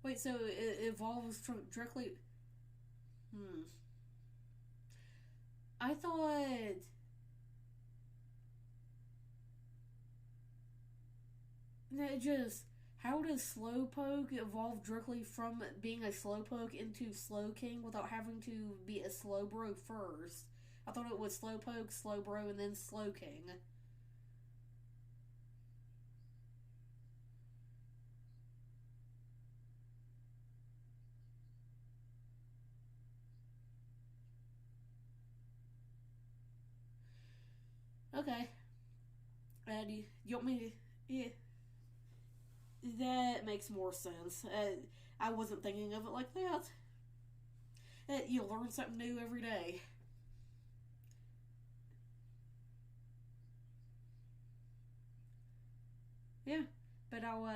Wait, so it evolves from directly. Hmm. I thought. It just. How does Slowpoke evolve directly from being a Slowpoke into Slowking without having to be a Slowbro first? I thought it was Slowpoke, Slowbro, and then Slowking. Okay. You want me to. Yeah. That makes more sense. I wasn't thinking of it like that. You learn something new every day. Yeah, but I'll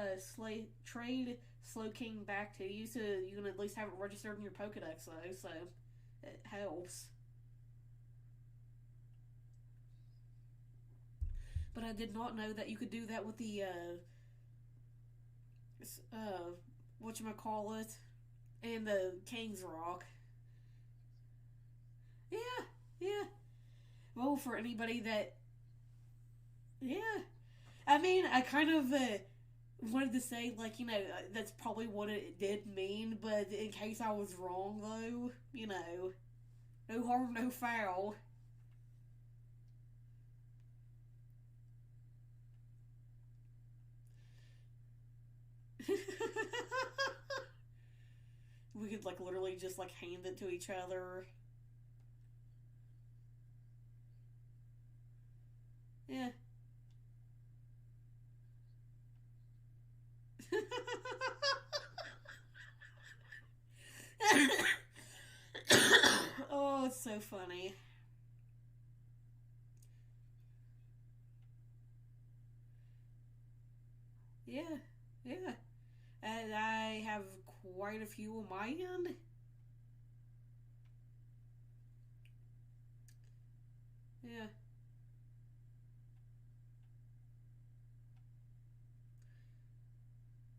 trade Slowking back to you so you can at least have it registered in your Pokedex, though, so it helps. But I did not know that you could do that with the, whatchamacallit, and the King's Rock. Yeah, yeah. Well, for anybody that. Yeah. I mean, I kind of wanted to say, like, that's probably what it did mean, but in case I was wrong, though, no harm, no foul. We could, like, literally just, like, hand it to each other. Yeah. Oh, it's so funny. Yeah, yeah. And I have quite a few on my end. Yeah.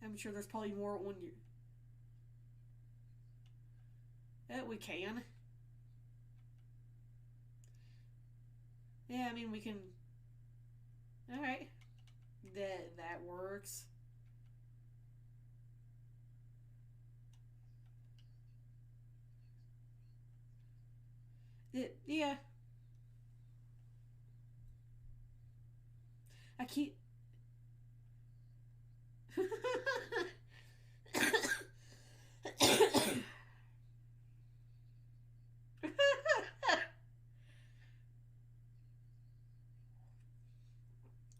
I'm sure there's probably more on you. We can. Yeah, I mean, we can. Alright. That works. Yeah. I keep.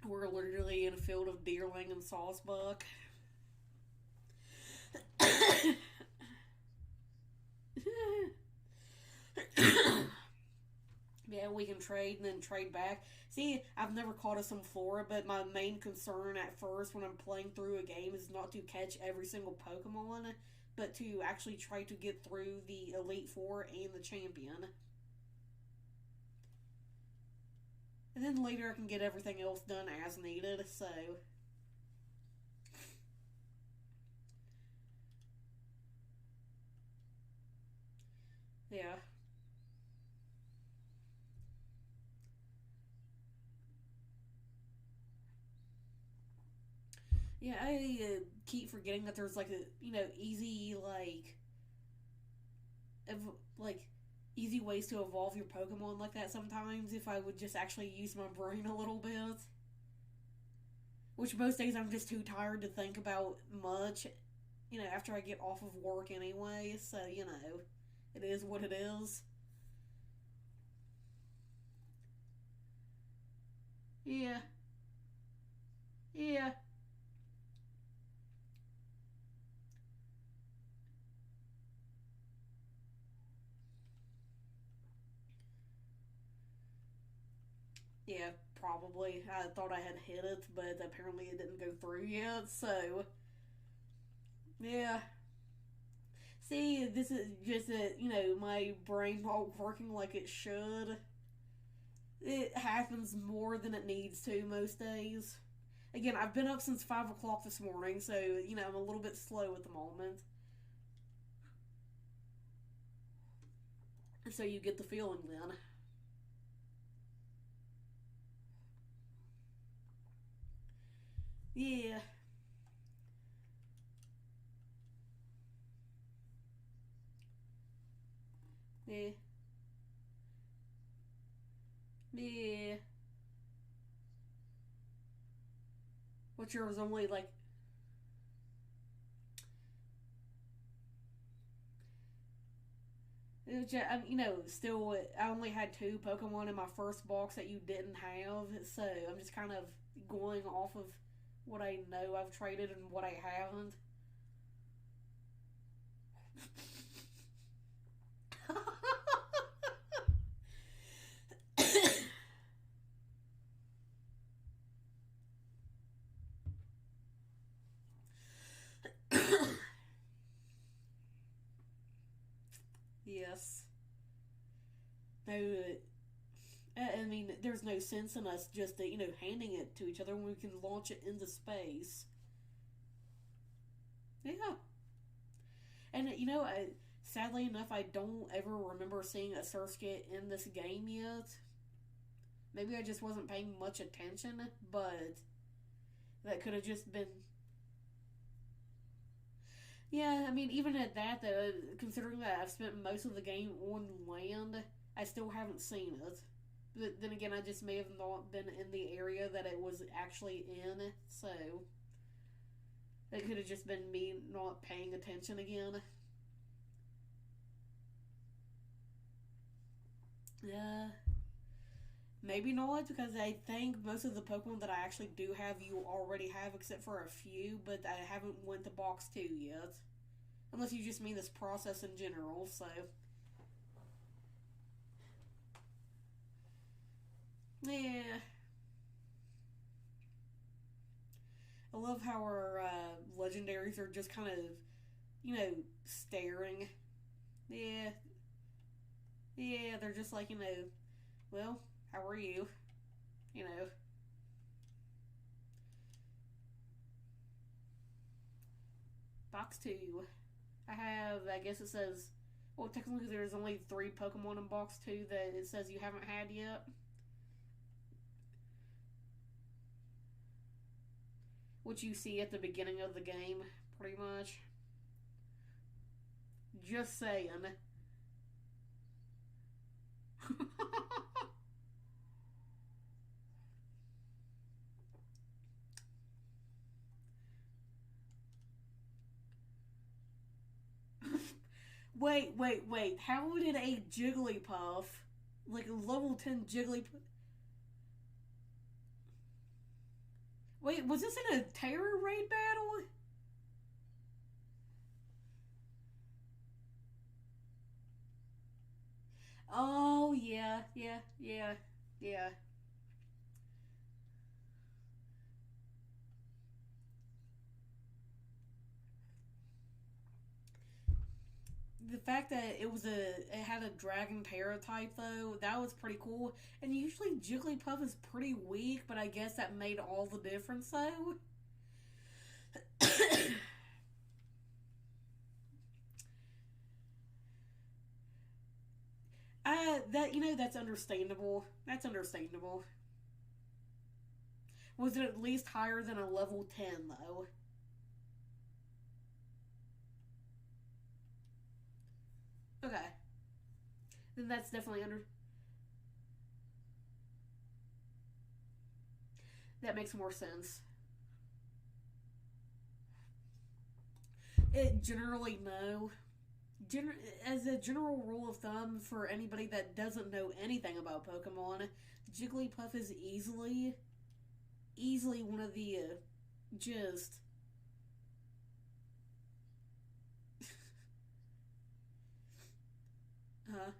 We're literally in a field of deerling and saucebuck. Yeah, we can trade and then trade back. See, I've never caught a Symflora, but my main concern at first when I'm playing through a game is not to catch every single Pokemon, but to actually try to get through the Elite Four and the Champion. And then later I can get everything else done as needed, so. Yeah. Yeah, I keep forgetting that there's like a, easy, like, easy ways to evolve your Pokemon like that sometimes if I would just actually use my brain a little bit. Which most days I'm just too tired to think about much, after I get off of work anyway, so, it is what it is. Yeah, yeah, yeah, probably. I thought I had hit it, but apparently it didn't go through yet, so, yeah. See, this is just that, my brain not working like it should. It happens more than it needs to most days. Again, I've been up since 5 o'clock this morning, so, I'm a little bit slow at the moment. So you get the feeling then. Yeah. Yeah. Yeah. What's yours only like. It was just, still, I only had two Pokemon in my first box that you didn't have, so I'm just kind of going off of what I know I've traded and what I haven't. Yes. No, I mean, there's no sense in us just, handing it to each other when we can launch it into space. Yeah. And, sadly enough, I don't ever remember seeing a Surskit in this game yet. Maybe I just wasn't paying much attention, but that could have just been. Yeah, I mean, even at that, though, considering that I've spent most of the game on land, I still haven't seen it. But then again, I just may have not been in the area that it was actually in, so it could have just been me not paying attention again. Yeah, maybe not, because I think most of the Pokemon that I actually do have, you already have, except for a few, but I haven't went to box 2 yet. Unless you just mean this process in general, so. Yeah. I love how our legendaries are just kind of, staring. Yeah. Yeah, they're just like, well, how are you? You know. Box 2. I have, I guess it says, well, technically there's only 3 Pokemon in box 2 that it says you haven't had yet. Which you see at the beginning of the game, pretty much. Just saying. Wait. How did a Jigglypuff, like a level 10 Jigglypuff. Wait, was this in a Terror Raid battle? Oh, yeah. The fact that it had a Dragon Terra type though, that was pretty cool. And usually Jigglypuff is pretty weak, but I guess that made all the difference though. That's understandable. That's understandable. Was it at least higher than a level 10 though? Okay. Then that's definitely under. That makes more sense. It generally no. As a general rule of thumb for anybody that doesn't know anything about Pokemon, Jigglypuff is easily one of the just uh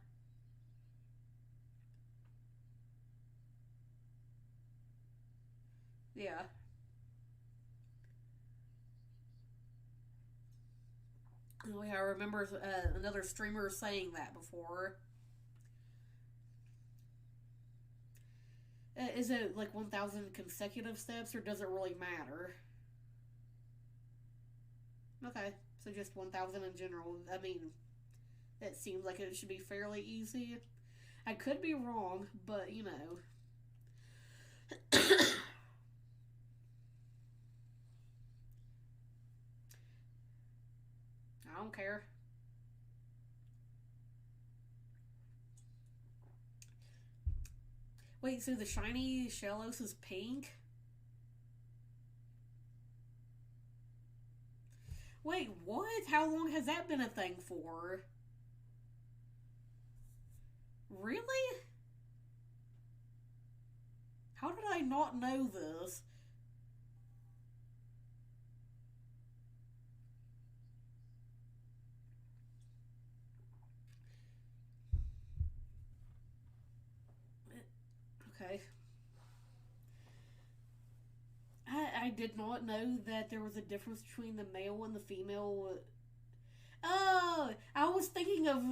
yeah. Oh yeah, I remember another streamer saying that before. Is it like 1,000 consecutive steps, or does it really matter? Okay, so just 1,000 in general. I mean, it seems like it should be fairly easy. I could be wrong, but you know. I don't care. Wait, so the shiny Shellos is pink? Wait, what? How long has that been a thing for? Really? How did I not know this? Okay. I did not know that there was a difference between the male and the female. Oh, I was thinking of.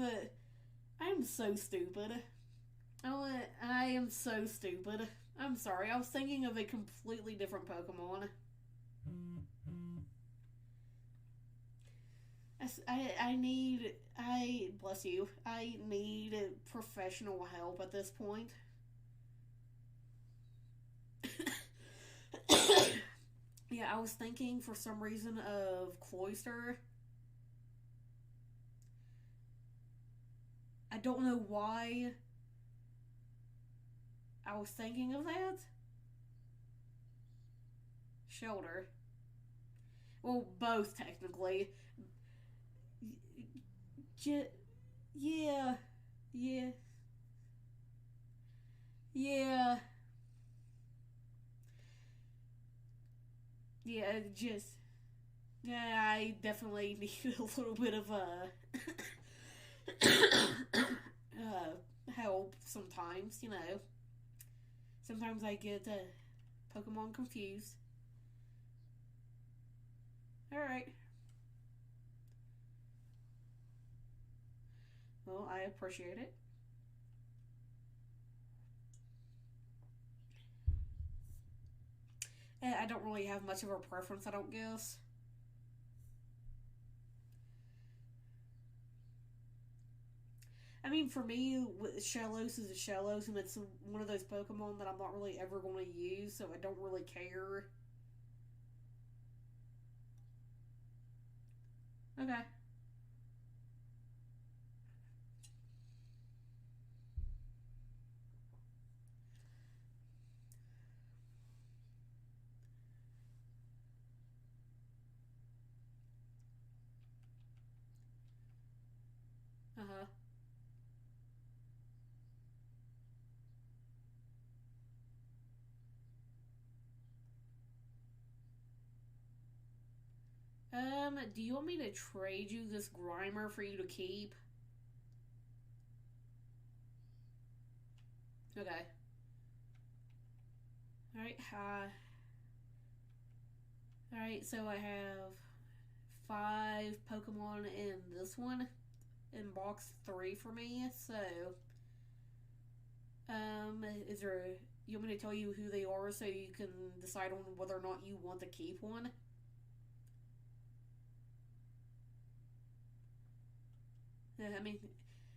I'm so stupid. Oh, I am so stupid. I'm sorry. I was thinking of a completely different Pokemon. I need. I. Bless you. I need professional help at this point. Yeah, I was thinking for some reason of Cloyster. I don't know why I was thinking of that. Shelter. Well, both technically. J- yeah, yeah, yeah, yeah. Just yeah, I definitely need a little bit of help sometimes. Sometimes I get Pokemon confused. All right. Well, I appreciate it. I don't really have much of a preference. I don't guess. I mean, for me, Shellos is a Shellos, and it's one of those Pokemon that I'm not really ever going to use, so I don't really care. Okay. Uh-huh. Do you want me to trade you this Grimer for you to keep? Okay. Alright, alright, so I have 5 Pokemon in this one. In box 3 for me, so... is there... You want me to tell you who they are so you can decide on whether or not you want to keep one? I mean,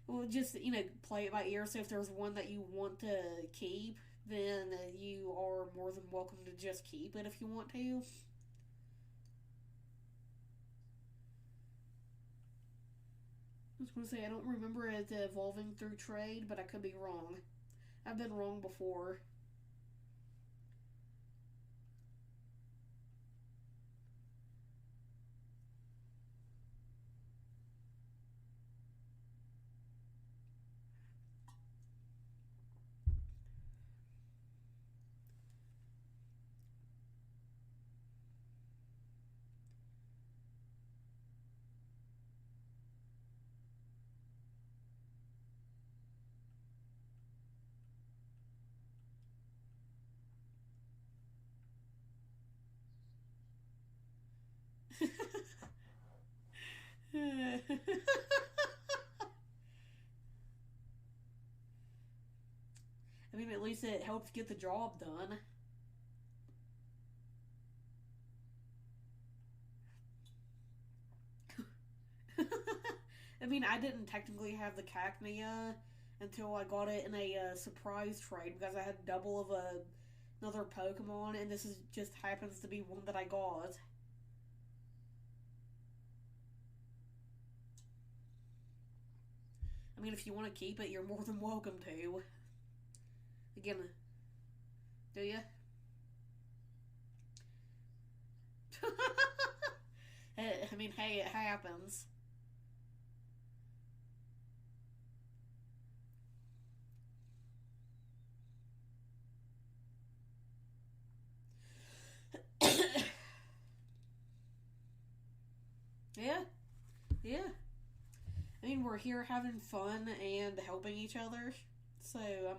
well, just, play it by ear. So if there's one that you want to keep, then you are more than welcome to just keep it if you want to. I was going to say, I don't remember it evolving through trade, but I could be wrong. I've been wrong before. I mean, at least it helps get the job done. I mean, I didn't technically have the Cacnea until I got it in a surprise trade because I had double of another Pokemon, and this is just happens to be one that I got. I mean, if you want to keep it, you're more than welcome to. Again, do you? I mean, hey, it happens. Yeah, yeah. I mean, we're here having fun and helping each other. So, I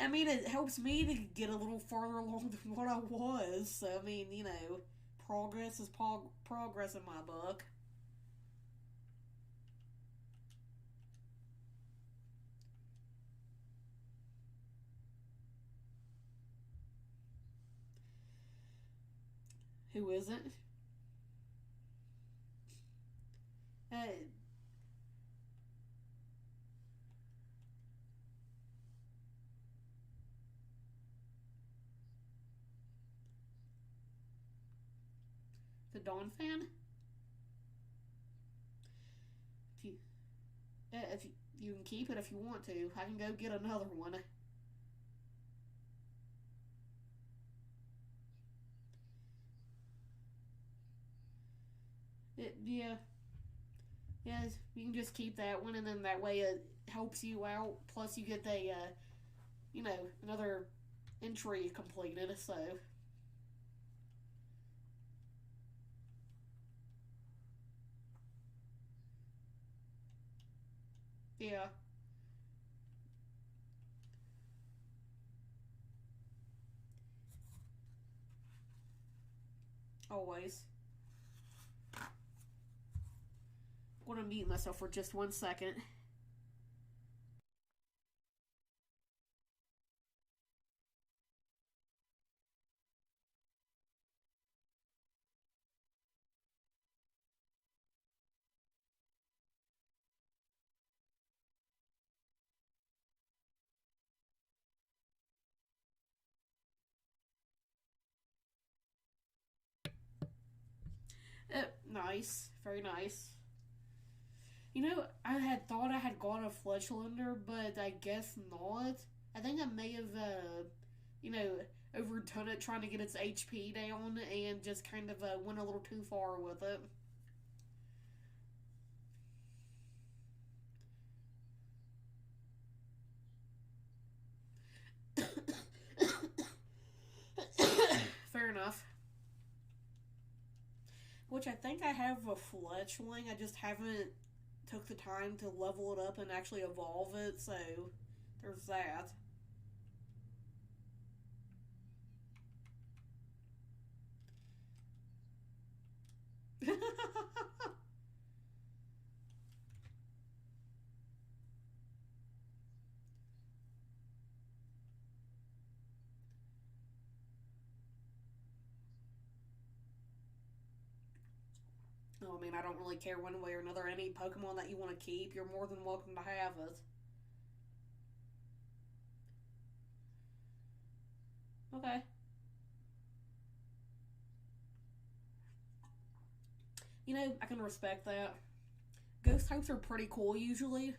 mean, it helps me to get a little farther along than what I was. So, I mean, progress is progress in my book. Who isn't? Uh, the Dawn fan? If you can keep it if you want to. I can go get another one. Yeah. Yeah, you can just keep that one, and then that way it helps you out. Plus, you get another entry completed. So, yeah, always. I'm gonna mute myself for just 1 second. Nice, very nice. I had thought I had got a Fletchlander, but I guess not. I think I may have, you know, overdone it trying to get its HP down and just kind of went a little too far with it. enough. Which I think I have a Fletchling. I just haven't took the time to level it up and actually evolve it, so there's that. I mean, I don't really care one way or another. Any Pokemon that you want to keep, you're more than welcome to have it. Okay. You know, I can respect that. Ghost types are pretty cool usually.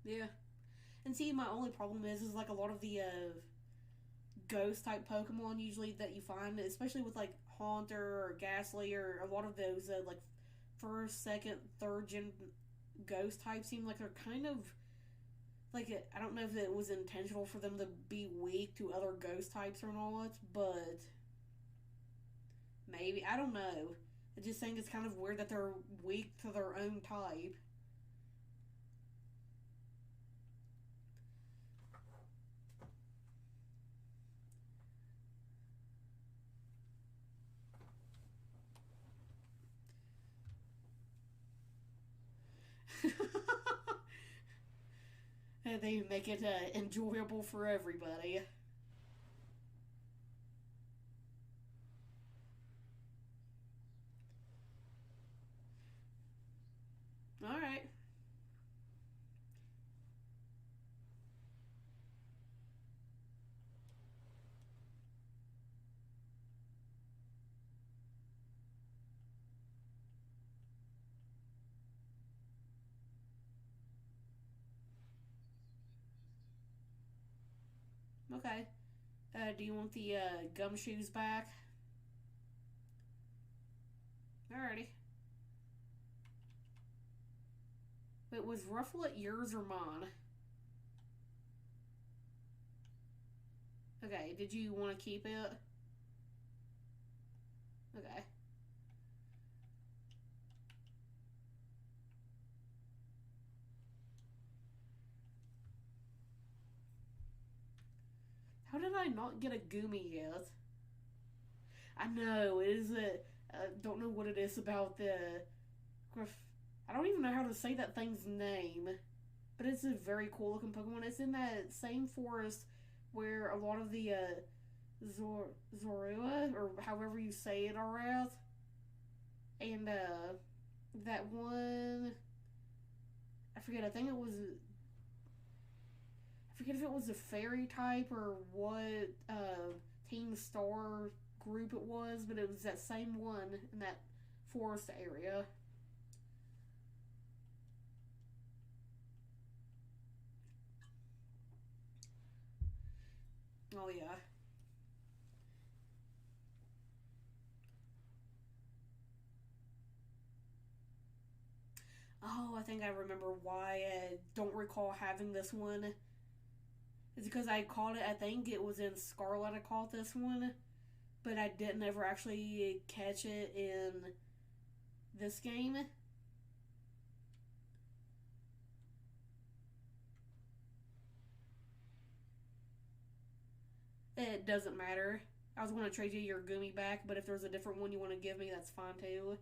Yeah. And see, my only problem is like a lot of the ghost type Pokemon usually that you find, especially with like Haunter or Ghastly or a lot of those like first, second, third gen ghost types seem like they're kind of like I don't know if it was intentional for them to be weak to other ghost types or not, but maybe I don't know. I just think it's kind of weird that they're weak to their own type. They make it enjoyable for everybody. All right. Okay. Do you want the gumshoes back? Alrighty. Wait, was Rufflet yours or mine? Okay, did you want to keep it? Okay. How did I not get a Goomy yet? I know, it is a... I don't know what it is about the... I don't even know how to say that thing's name. But it's a very cool looking Pokemon. It's in that same forest where a lot of the Zorua, or however you say it, are at. And that one... I forget, I think it was... I forget if it was a fairy type or what Team Star group it was, but it was that same one in that forest area. Oh, yeah. Oh, I think I remember why I don't recall having this one. It's because I caught it, I think it was in Scarlet I caught this one, but I didn't ever actually catch it in this game. It doesn't matter. I was going to trade you your Goomy back, but if there's a different one you want to give me, that's fine too.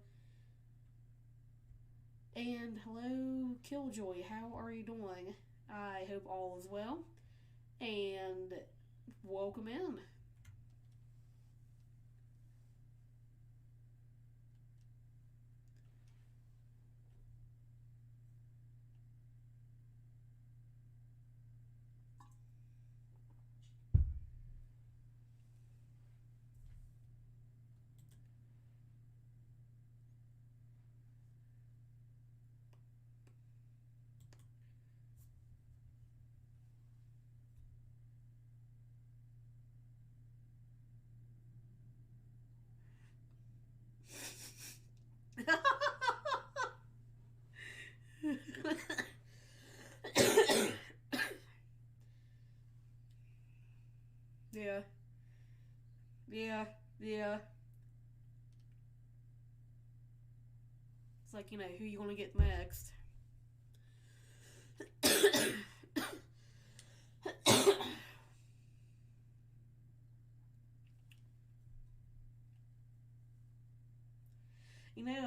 And hello, Killjoy. How are you doing? I hope all is well. And welcome in. Yeah, yeah. It's like, who you want to get next.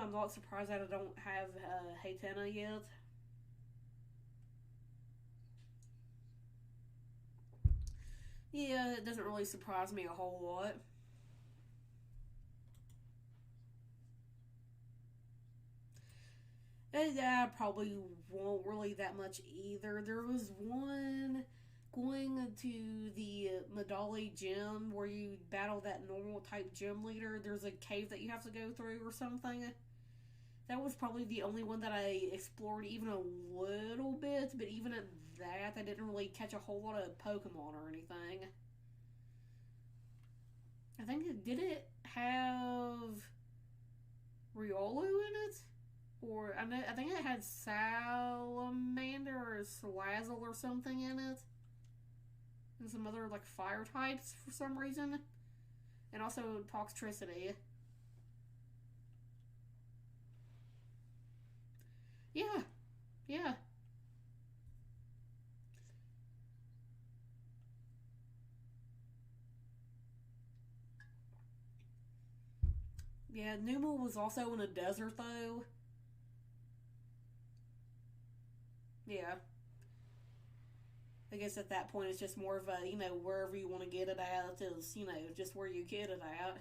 I'm not surprised that I don't have Haytena yet. Yeah, it doesn't really surprise me a whole lot. I probably won't really that much either. There was one going to the Medali gym where you battle that normal type gym leader. There's a cave that you have to go through or something. That was probably the only one that I explored even a little bit, but even at that, I didn't really catch a whole lot of Pokemon or anything. I think did it have Riolu in it? Or I think it had Salamander or Salazzle or something in it. And some other like fire types for some reason. And also Toxtricity. Yeah. Yeah. Yeah, Numel was also in a desert though. Yeah. I guess at that point it's just more of a, wherever you want to get it at is, just where you get it at.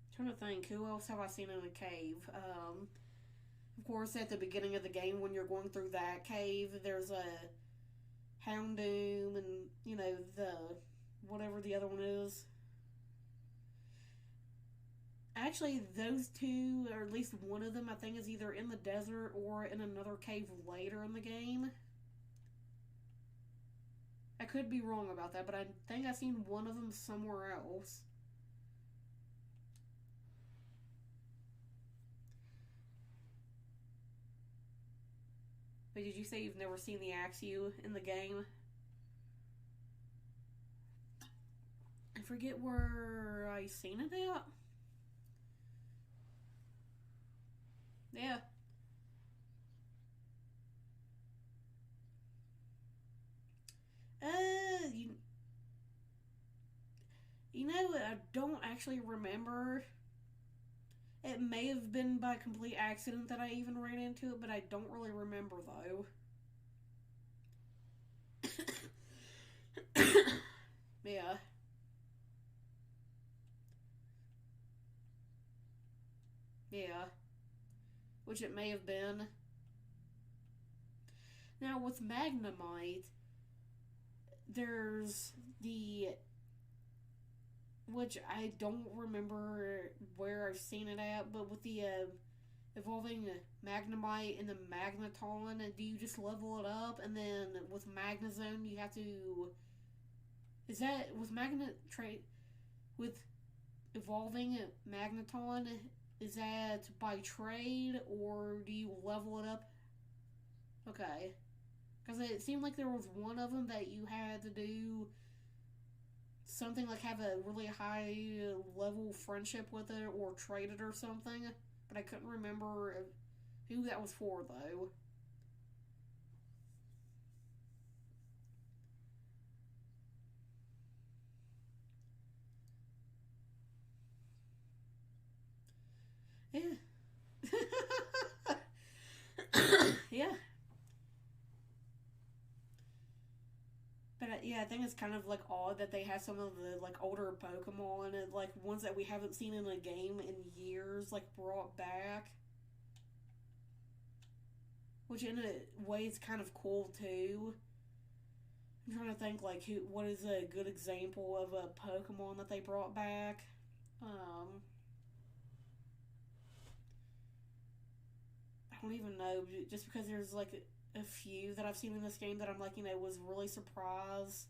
I'm trying to think, who else have I seen in a cave? Of course, at the beginning of the game when you're going through that cave, there's a Houndoom and, the whatever the other one is. Actually, those two, or at least one of them, I think is either in the desert or in another cave later in the game. I could be wrong about that, but I think I've seen one of them somewhere else. But did you say you've never seen the Axew in the game? I forget where I seen it at. Yeah. You, I don't actually remember. It may have been by complete accident that I even ran into it, but I don't really remember though. Yeah. Yeah. Which it may have been. Now, with Magnemite, there's the. Which I don't remember where I've seen it at, but with the evolving Magnemite and the Magneton, do you just level it up? And then with Magnezone, you have to. Is that. With Magnet. With evolving Magneton, is that by trade or do you level it up? Okay. Because it seemed like there was one of them that you had to do something like have a really high level friendship with it or trade it or something. But I couldn't remember who that was for though. Yeah. Yeah. But yeah, I think it's kind of like odd that they have some of the like older Pokemon and like ones that we haven't seen in a game in years like brought back. Which in a way is kind of cool too. I'm trying to think like what is a good example of a Pokemon that they brought back. Um, I don't even know. Just because there's like a few that I've seen in this game that I'm like was really surprised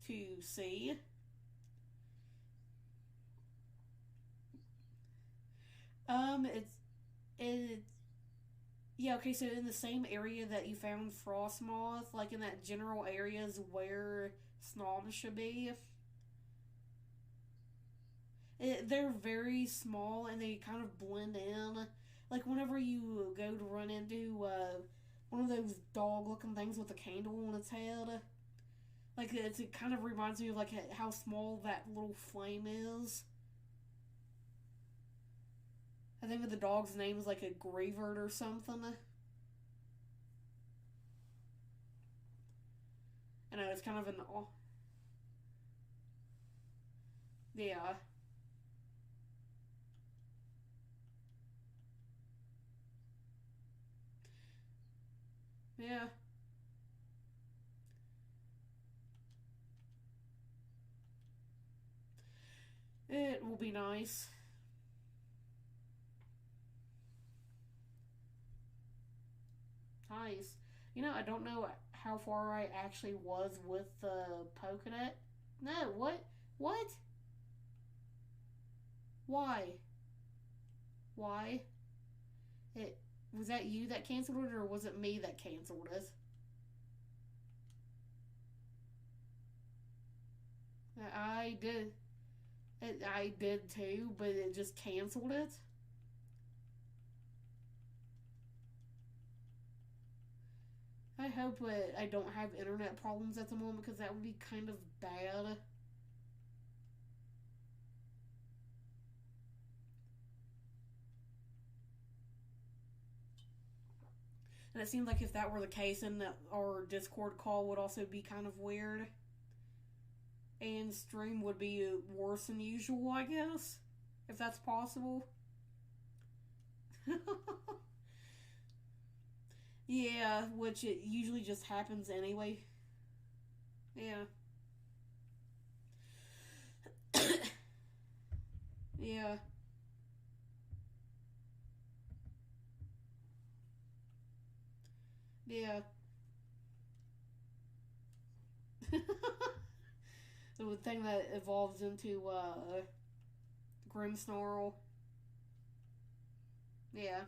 to see. It's it Yeah, okay, so in the same area that you found Frostmoth, like in that general areas where Snom should be, they're very small and they kind of blend in. Like whenever you go to run into one of those dog-looking things with a candle on its head, like it kind of reminds me of like how small that little flame is. I think the dog's name is like a Gravert or something. I know it's kind of an yeah, yeah. It will be nice. Nice. You know, I don't know how far I actually was with the Pokenet. No, what? What? Why? Why? It was that you that canceled it, or was it me that canceled it? I did. I did too, but it just canceled it. I hope I don't have internet problems at the moment because that would be kind of bad. And it seems like if that were the case, then our Discord call would also be kind of weird. And stream would be worse than usual, I guess. If that's possible. Yeah, which it usually just happens anyway. Yeah. Yeah. Yeah. The thing that evolves into Grimmsnarl. Yeah.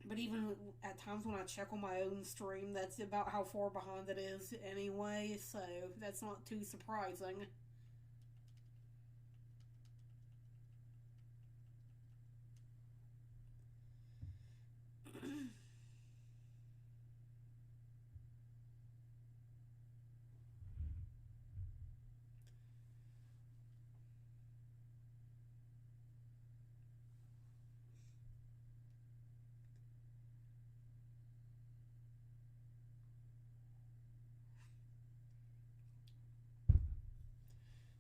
But even at times when I check on my own stream, that's about how far behind it is anyway, so that's not too surprising.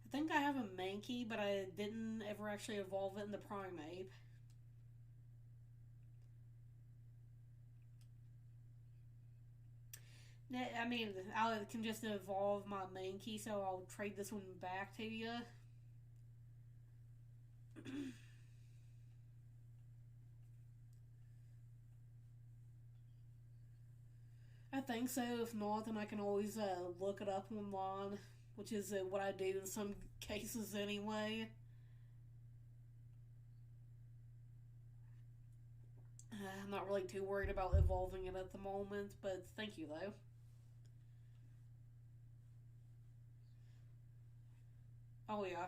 I think I have a Mankey, but I didn't ever actually evolve it in the Primeape. I mean, I can just evolve my Mankey, so I'll trade this one back to you. I think so. If not, then I can always look it up online, which is what I do in some cases anyway. I'm not really too worried about evolving it at the moment, but thank you though. Oh yeah.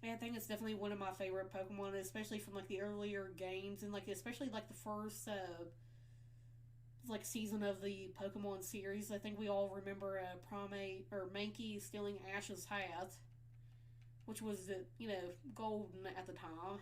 Yeah, I think it's definitely one of my favorite Pokemon, especially from like the earlier games and like especially like the first like season of the Pokemon series. I think we all remember Primate or Mankey stealing Ash's hat, which was golden at the time.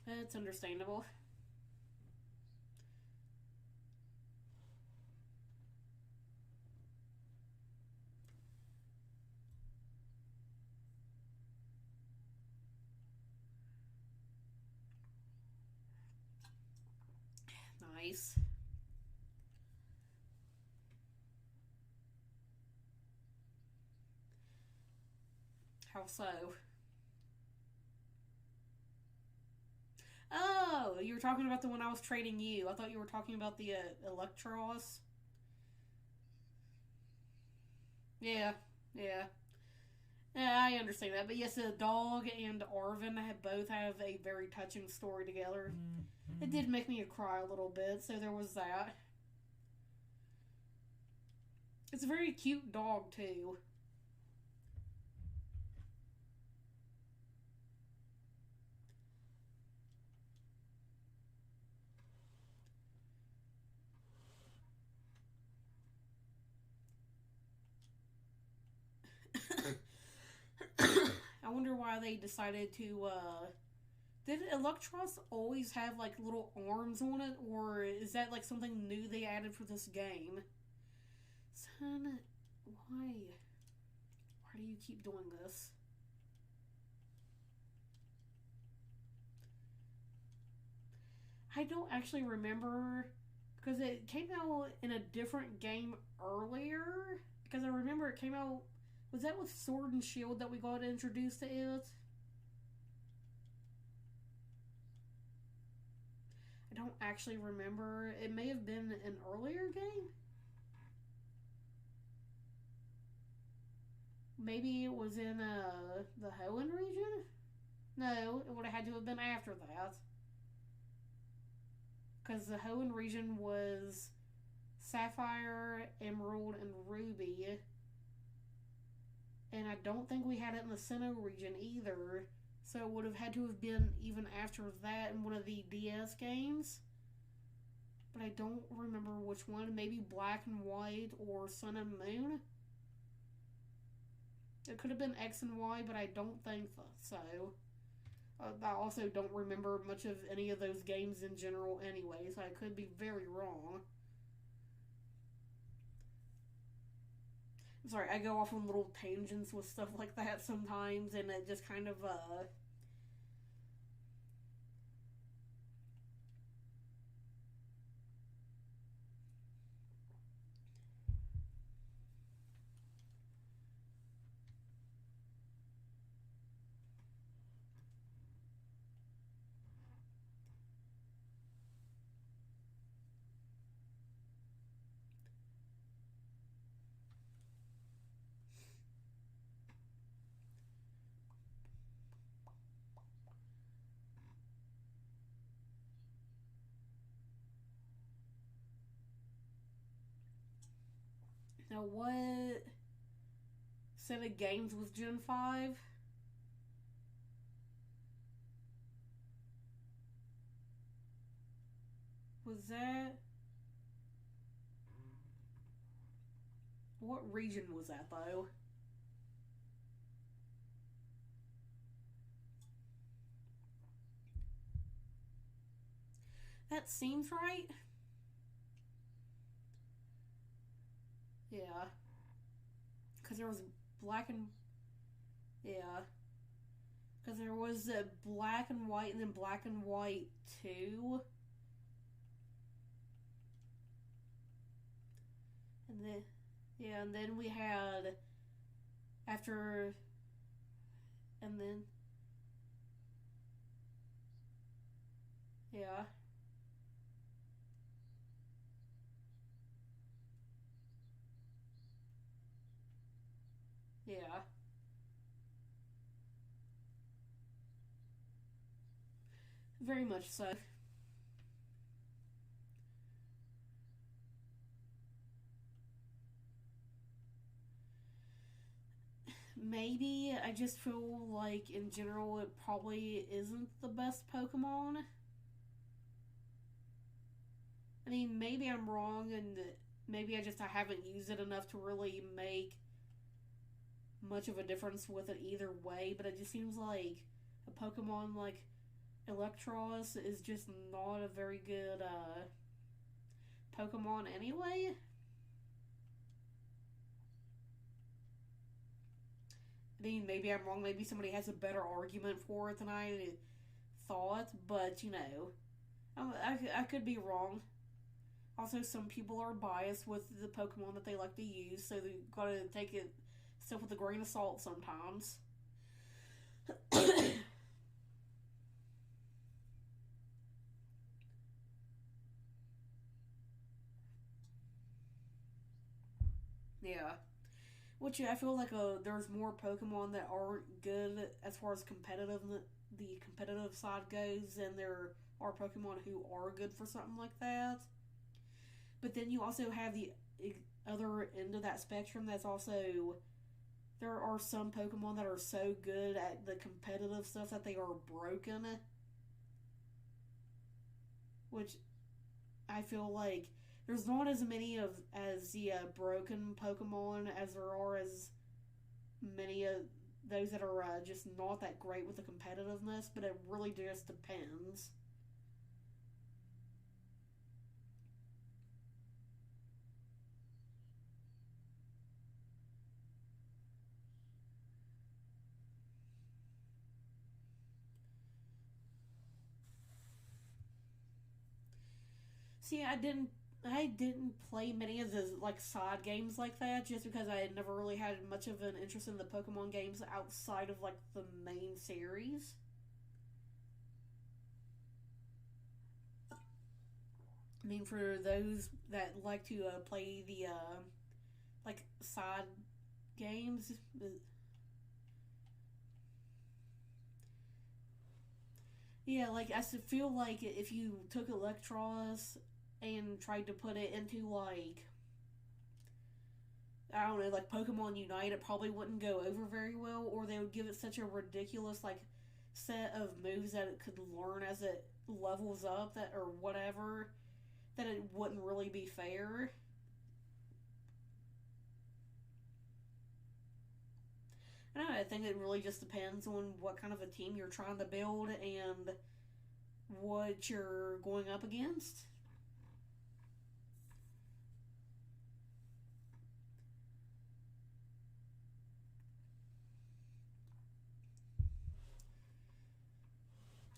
It's understandable. Nice. How so? Oh, you were talking about the one I was trading you. I thought you were talking about the Electros. Yeah, yeah. Yeah, I understand that. But yes, the dog and Arvin have both have a very touching story together. It did make me cry a little bit, so there was that. It's a very cute dog, too. I wonder why they decided to, Did Electros always have, like, little arms on it, or is that, like, something new they added for this game? Son, why? Why do you keep doing this? I don't actually remember because it came out in a different game earlier. Because I remember it came out. Was that with Sword and Shield that we got introduced to it? I don't actually remember. It may have been an earlier game. Maybe it was in the Hoenn region? No, it would have had to have been after that. Because the Hoenn region was Sapphire, Emerald, and Ruby. And I don't think we had it in the Sinnoh region either. So it would have had to have been even after that in one of the DS games. But I don't remember which one. Maybe Black and White or Sun and Moon. It could have been X and Y, but I don't think so. I also don't remember much of any of those games in general anyway, so I could be very wrong. I'm sorry, I go off on little tangents with stuff like that sometimes, and it just kind of, Now, what set of games was Gen 5? Was that. What region was that, though? That seems right. Yeah. Because there was black and. Yeah. Because there was black and white and then black and white 2. And then. Yeah, and then we had. After. And then. Yeah. Yeah. Very much so. Maybe I just feel like in general it probably isn't the best Pokemon. I mean, maybe I'm wrong, and maybe I haven't used it enough to really make much of a difference with it either way. But it just seems like a Pokemon like Electros is just not a very good Pokemon anyway. I mean, maybe I'm wrong. Maybe somebody has a better argument for it than I thought, but you know, I could be wrong. Also, some people are biased with the Pokemon that they like to use, so they gotta take it stuff with a grain of salt sometimes. Yeah. Which I feel like there's more Pokemon that aren't good as far as the competitive side goes, and there are Pokemon who are good for something like that. But then you also have the other end of that spectrum. That's also there are some Pokemon that are so good at the competitive stuff that they are broken, which I feel like there's not as many of as the broken Pokemon as there are as many of those that are just not that great with the competitiveness, but it really just depends. See, I didn't play many of the like side games like that just because I had never really had much of an interest in the Pokemon games outside of like the main series. I mean, for those that like to play the like side games, yeah, like I feel like if you took Electros and tried to put it into like I don't know, like Pokemon Unite, it probably wouldn't go over very well, or they would give it such a ridiculous like set of moves that it could learn as it levels up that or whatever that it wouldn't really be fair. I don't know, I think it really just depends on what kind of a team you're trying to build and what you're going up against.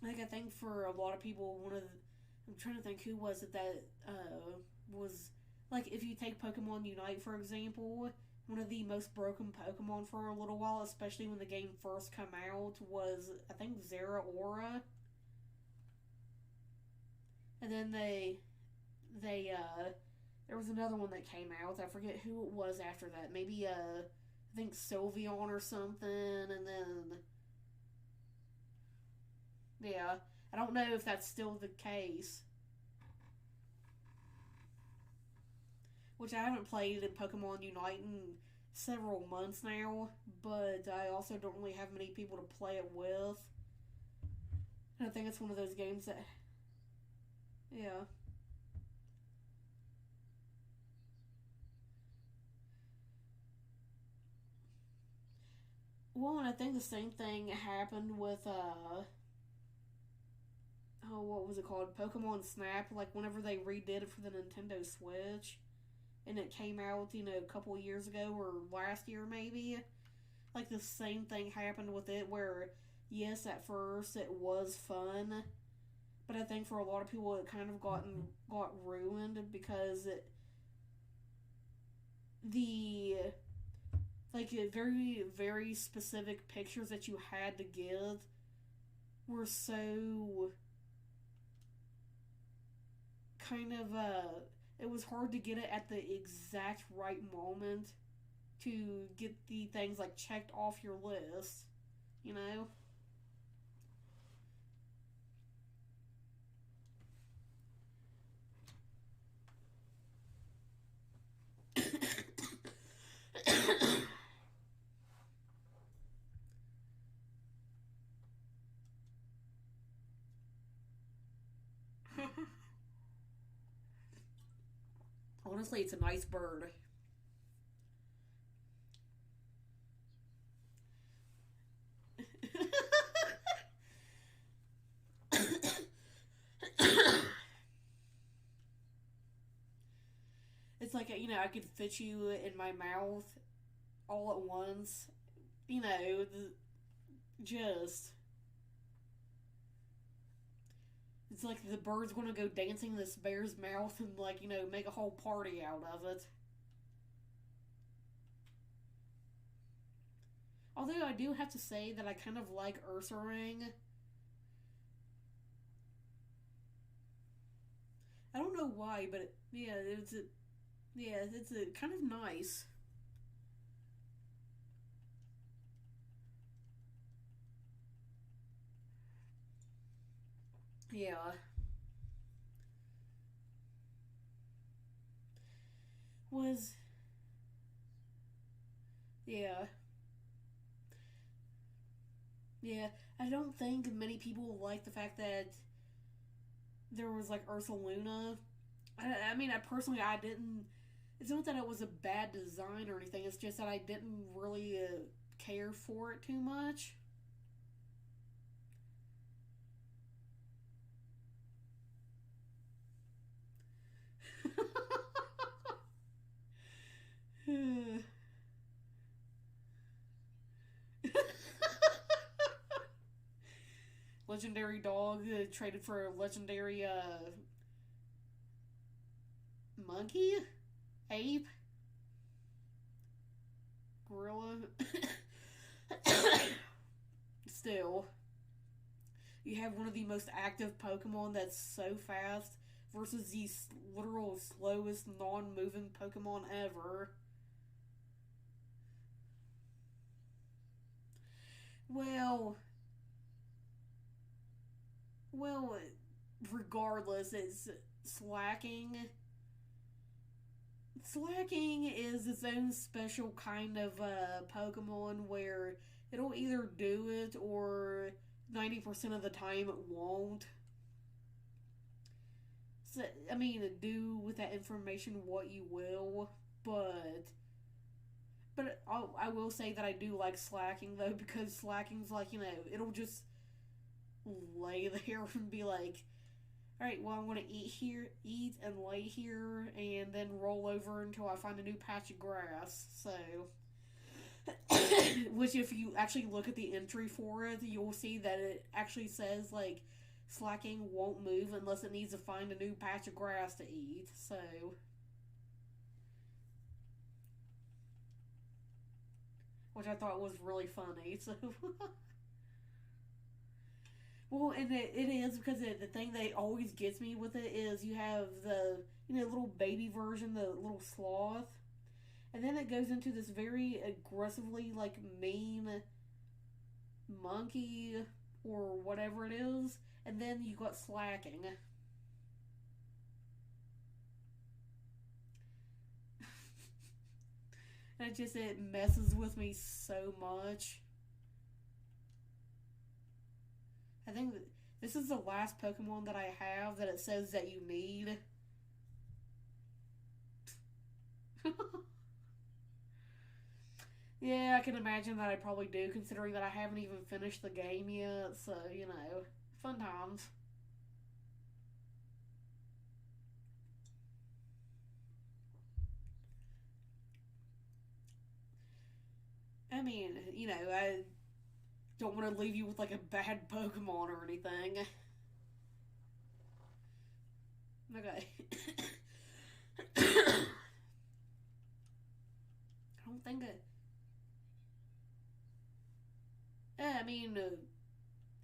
Like I think for a lot of people, I'm trying to think who was it that was like if you take Pokemon Unite for example, one of the most broken Pokemon for a little while, especially when the game first came out, was I think Zeraora, and then they there was another one that came out. I forget who it was after that. Maybe I think Sylveon or something, and then yeah, I don't know if that's still the case. Which I haven't played in Pokemon Unite in several months now, but I also don't really have many people to play it with. And I think it's one of those games that, yeah. Well, and I think the same thing happened with, oh, what was it called? Pokemon Snap. Like, whenever they redid it for the Nintendo Switch, and it came out, a couple of years ago, or last year maybe. Like, the same thing happened with it, where, yes, at first it was fun, but I think for a lot of people it kind of got ruined because the like very very specific pictures that you had to give were so kind of it was hard to get it at the exact right moment to get the things like checked off your list, you know. Honestly, it's a nice bird. It's like I could fit you in my mouth all at once. You know, just it's like the bird's gonna go dancing in this bear's mouth and like make a whole party out of it. Although I do have to say that I kind of like Ursaring. I don't know why, but yeah, it's a kind of nice. Yeah, was yeah, yeah. I don't think many people like the fact that there was like Ursaluna. I mean, I personally I didn't. It's not that it was a bad design or anything. It's just that I didn't really care for it too much. Legendary dog traded for a legendary monkey, ape, gorilla. Still, you have one of the most active Pokemon that's so fast versus the literal slowest non-moving Pokemon ever. Well, well, regardless, it's slacking. Slacking is its own special kind of Pokemon where it'll either do it or 90% of the time it won't. So, I mean, do with that information what you will, but I will say that I do like slacking though because slacking's like it'll just lay there and be like, all right, well, I'm going to eat and lay here, and then roll over until I find a new patch of grass. So, which if you actually look at the entry for it, you'll see that it actually says like slacking won't move unless it needs to find a new patch of grass to eat. So, which I thought was really funny. So. Well, and it is because the thing that always gets me with it is you have the little baby version, the little sloth, and then it goes into this very aggressively like mean monkey or whatever it is, and then you got slacking. And it messes with me so much. I think this is the last Pokemon that I have that it says that you need. Yeah, I can imagine that I probably do, considering that I haven't even finished the game yet. So, fun times. I mean, I don't want to leave you with like a bad Pokemon or anything. Okay. I don't think it. I mean,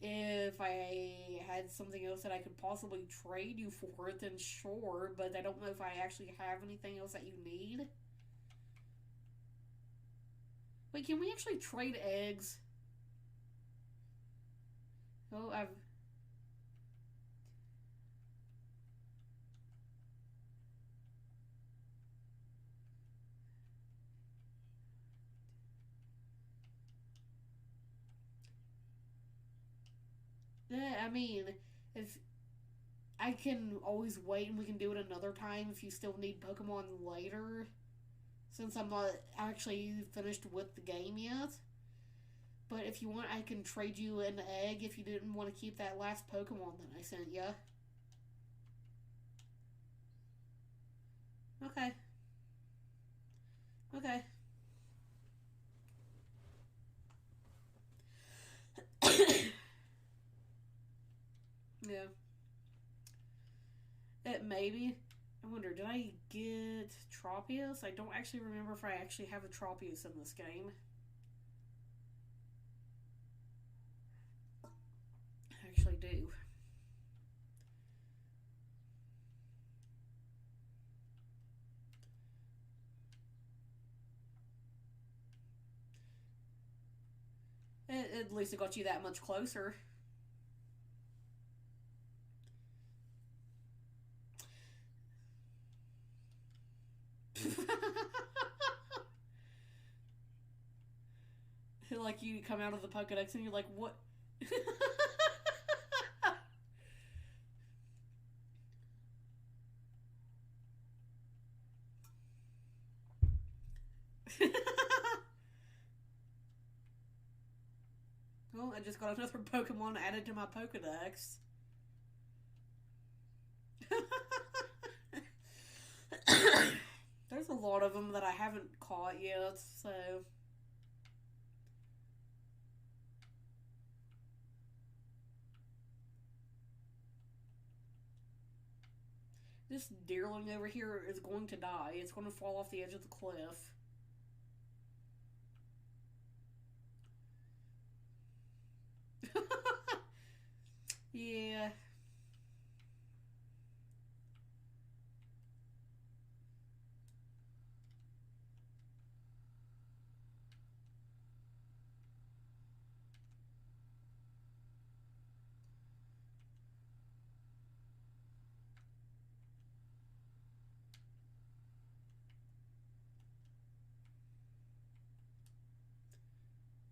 if I had something else that I could possibly trade you for it, then sure, but I don't know if I actually have anything else that you need. Wait, can we actually trade eggs? Oh, yeah, I mean, if I can always wait and we can do it another time if you still need Pokemon later, since I'm not actually finished with the game yet. But if you want, I can trade you an egg if you didn't want to keep that last Pokemon that I sent you. Okay. Okay. Yeah. It maybe. I wonder, did I get Tropius? I don't actually remember if I actually have a Tropius in this game. really do. At least it got you that much closer. Like you come out of the Pokedex and you're like, what? Well, I just got another Pokemon added to my Pokedex. There's a lot of them that I haven't caught yet, so... This deerling over here is going to die. It's going to fall off the edge of the cliff. Yeah.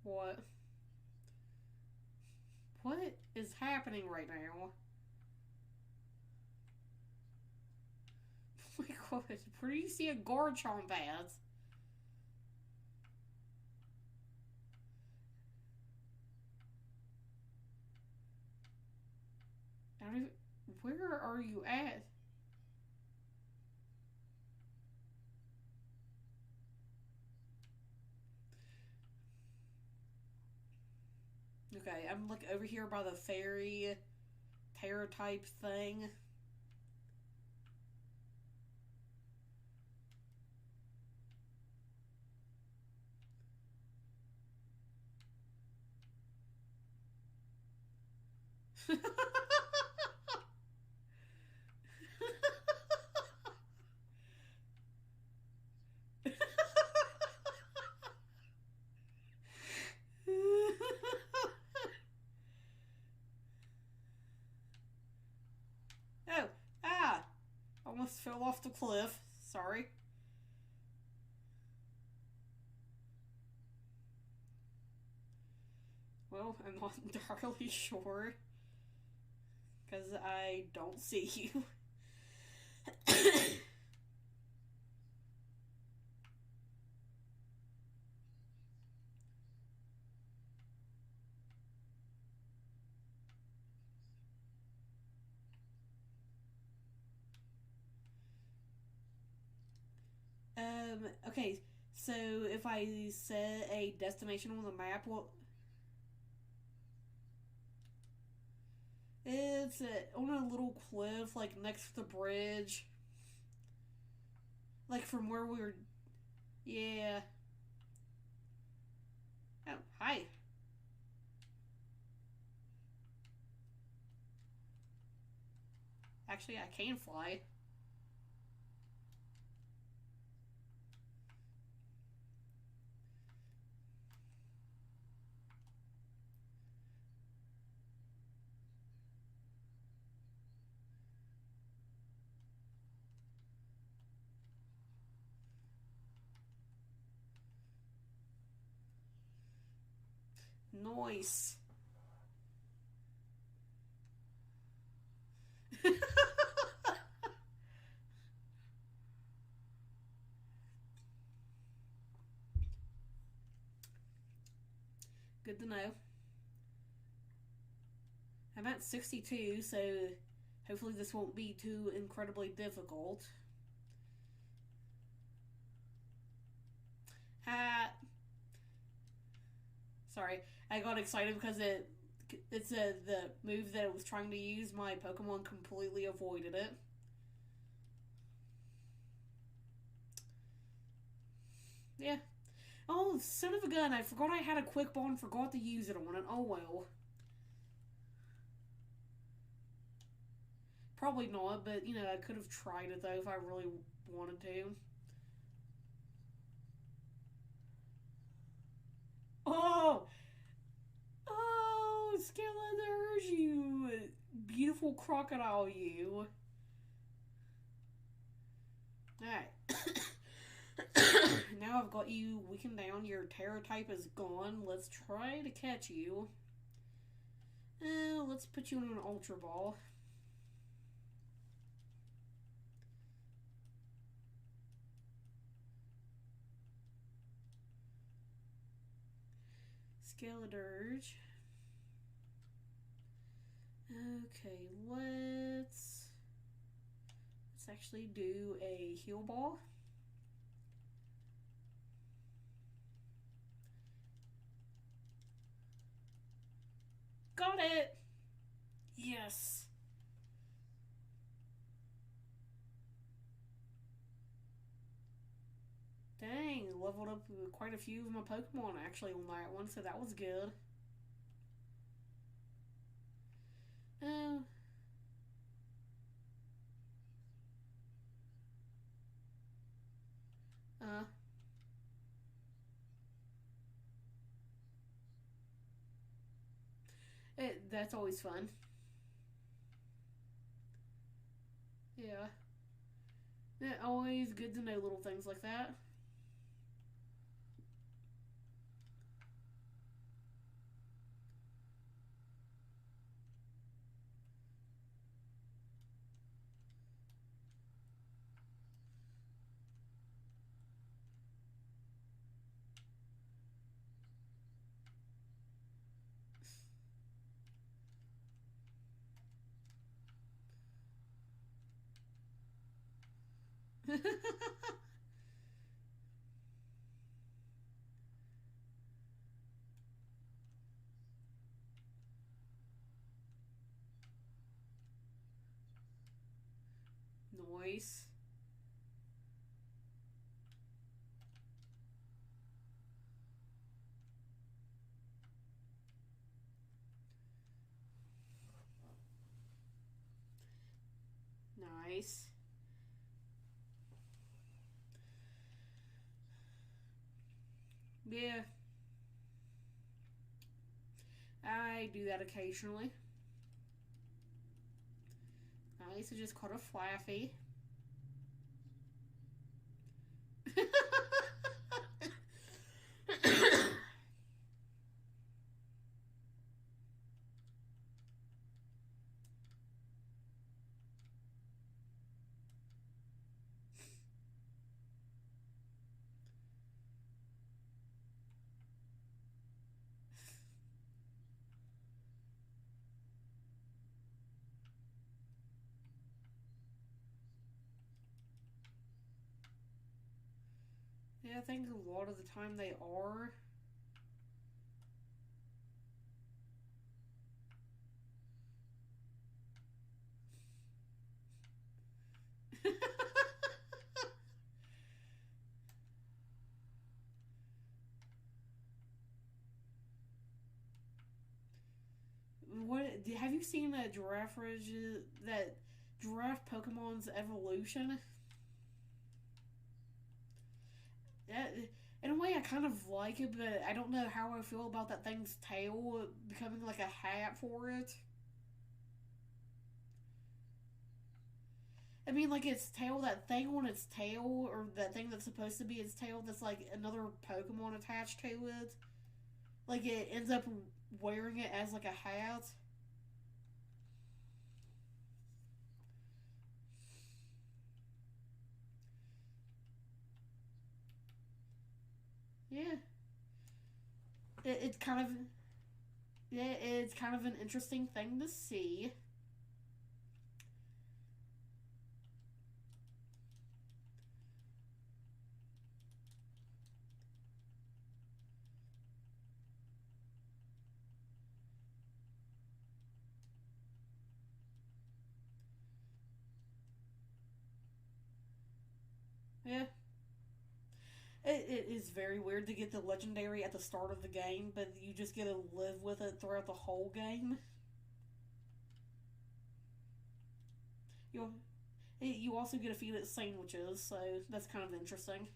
What? What is happening right now? Oh my god, where do you see a Garchomp at? I don't even, where are you at? Okay, I'm like over here by the fairy terror type thing. Oh, ah! Almost fell off the cliff. Sorry. Well, I'm not entirely sure. Because I don't see you. Okay, so if I set a destination on the map, well, it's on a little cliff, like next to the bridge. Like from where we were. Yeah. Oh, hi. Actually, I can fly. Nice. Good to know. I'm at 62, so hopefully this won't be too incredibly difficult. Sorry, I got excited because it's the move that it was trying to use. My Pokemon completely avoided it. Yeah. Oh, son of a gun! I forgot I had a Quick Ball and forgot to use it on it. Oh well. Probably not, but you know, I could have tried it though if I really wanted to. Oh! Oh, Skeletors, you beautiful crocodile, you. Alright. Now I've got you weakened down. Your terror type is gone. Let's try to catch you. Let's put you in an Ultra Ball. Skeledirge. Okay, let's actually do a heal ball. Got it! Yes! Dang, leveled up quite a few of my Pokemon actually on that one, so that was good. Oh. Uh. That's always fun. Yeah. Always good to know little things like that. Noise. Nice. Yeah. I do that occasionally. Nice, I just caught a Flaffy. Yeah, I think a lot of the time they are. What have you seen that that giraffe Pokemon's evolution? That, in a way, I kind of like it, but I don't know how I feel about that thing's tail becoming like a hat for it. I mean, like its tail, that thing on its tail, or that thing that's supposed to be its tail, that's like another Pokemon attached to it. Like it ends up wearing it as like a hat. Yeah, it's kind of it's kind of an interesting thing to see. Yeah, it is very weird to get the legendary at the start of the game, but you just get to live with it throughout the whole game. You you also get to feed it sandwiches, so that's kind of interesting.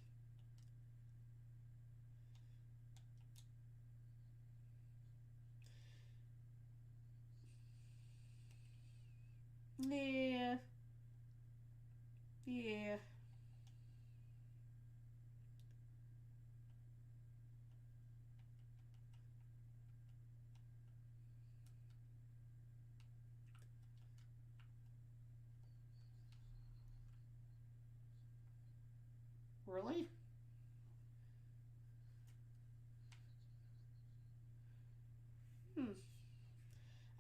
Yeah, yeah. Really? Hmm.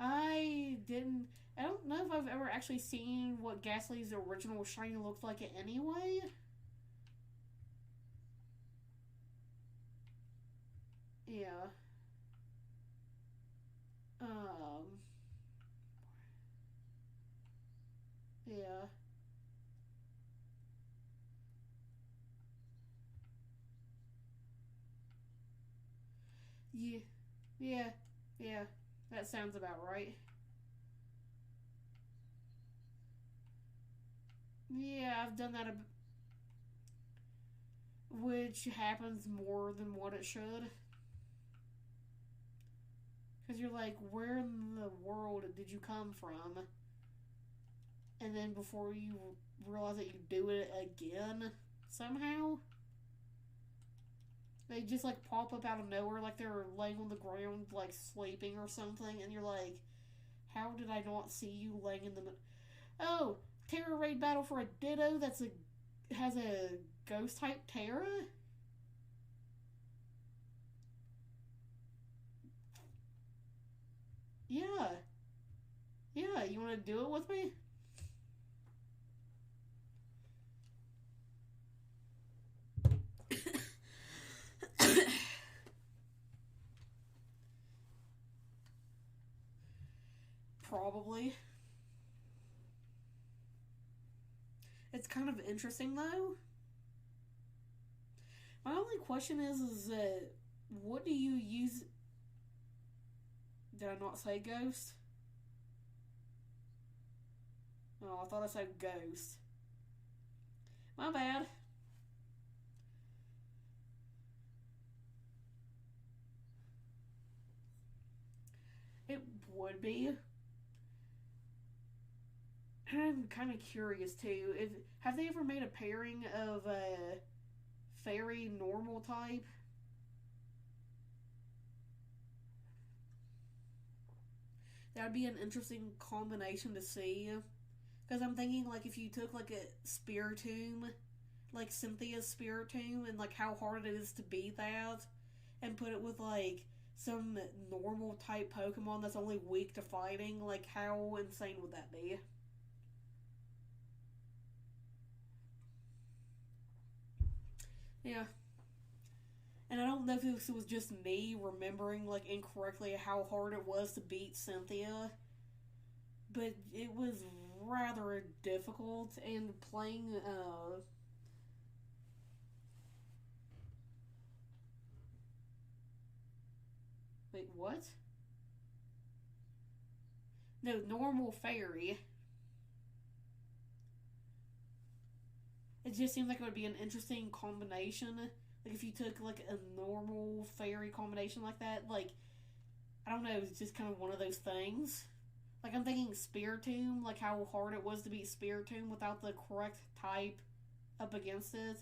I didn't. I don't know if I've ever actually seen what Ghastly's original shiny looked like anyway. Yeah. Um. Yeah. Yeah. Yeah. Yeah. That sounds about right. Yeah, I've done that, which happens more than what it should. Because you're like, where in the world did you come from? And then before you realize that you do it again somehow, they just like pop up out of nowhere, like they're laying on the ground, like sleeping or something, and you're like, how did I not see you laying in the. Oh, Terra Raid battle for a Ditto that's a has a ghost type Terra? Yeah. Yeah, you want to do it with me? Probably. It's kind of interesting though. My only question is what do you use? Did I not say ghost? Oh, I thought I said ghost. My bad. It would be. I'm kind of curious too. If have they ever made a pairing of a fairy normal type? That'd be an interesting combination to see. Because I'm thinking like if you took like a Spiritomb, like Cynthia's Spiritomb, and like how hard it is to beat that, and put it with like some normal type Pokemon that's only weak to fighting, like how insane would that be? Yeah. And I don't know if this was just me remembering like incorrectly how hard it was to beat Cynthia, but it was rather difficult. And playing, wait, what? No, normal fairy. It just seemed like it would be an interesting combination. Like if you took like a normal fairy combination like that, like I don't know, it's just kind of one of those things. Like I'm thinking Spiritomb, like how hard it was to beat Spiritomb without the correct type up against it,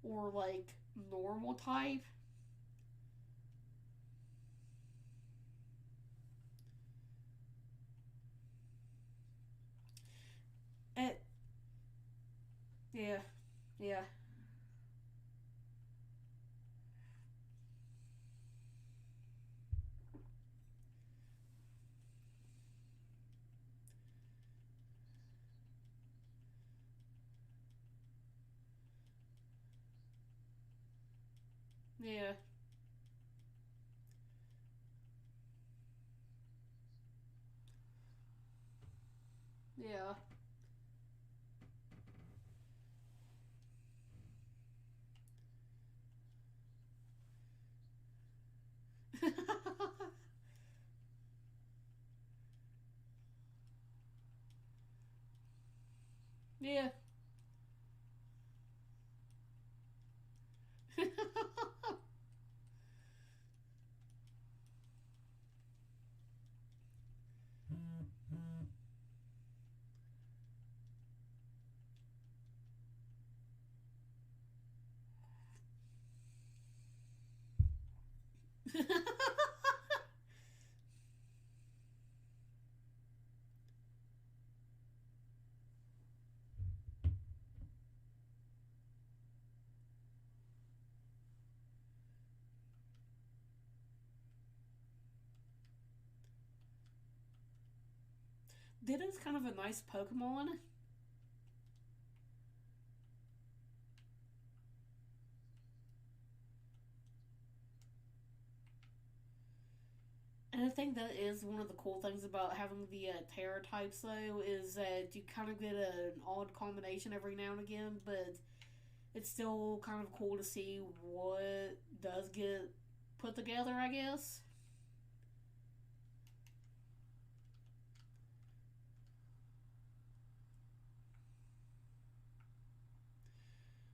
or like normal type. It, yeah, yeah, yeah, yeah. Yeah. Ditto's kind of a nice Pokemon. And I think that is one of the cool things about having the Terra types, though, is that you kind of get an odd combination every now and again, but it's still kind of cool to see what does get put together, I guess.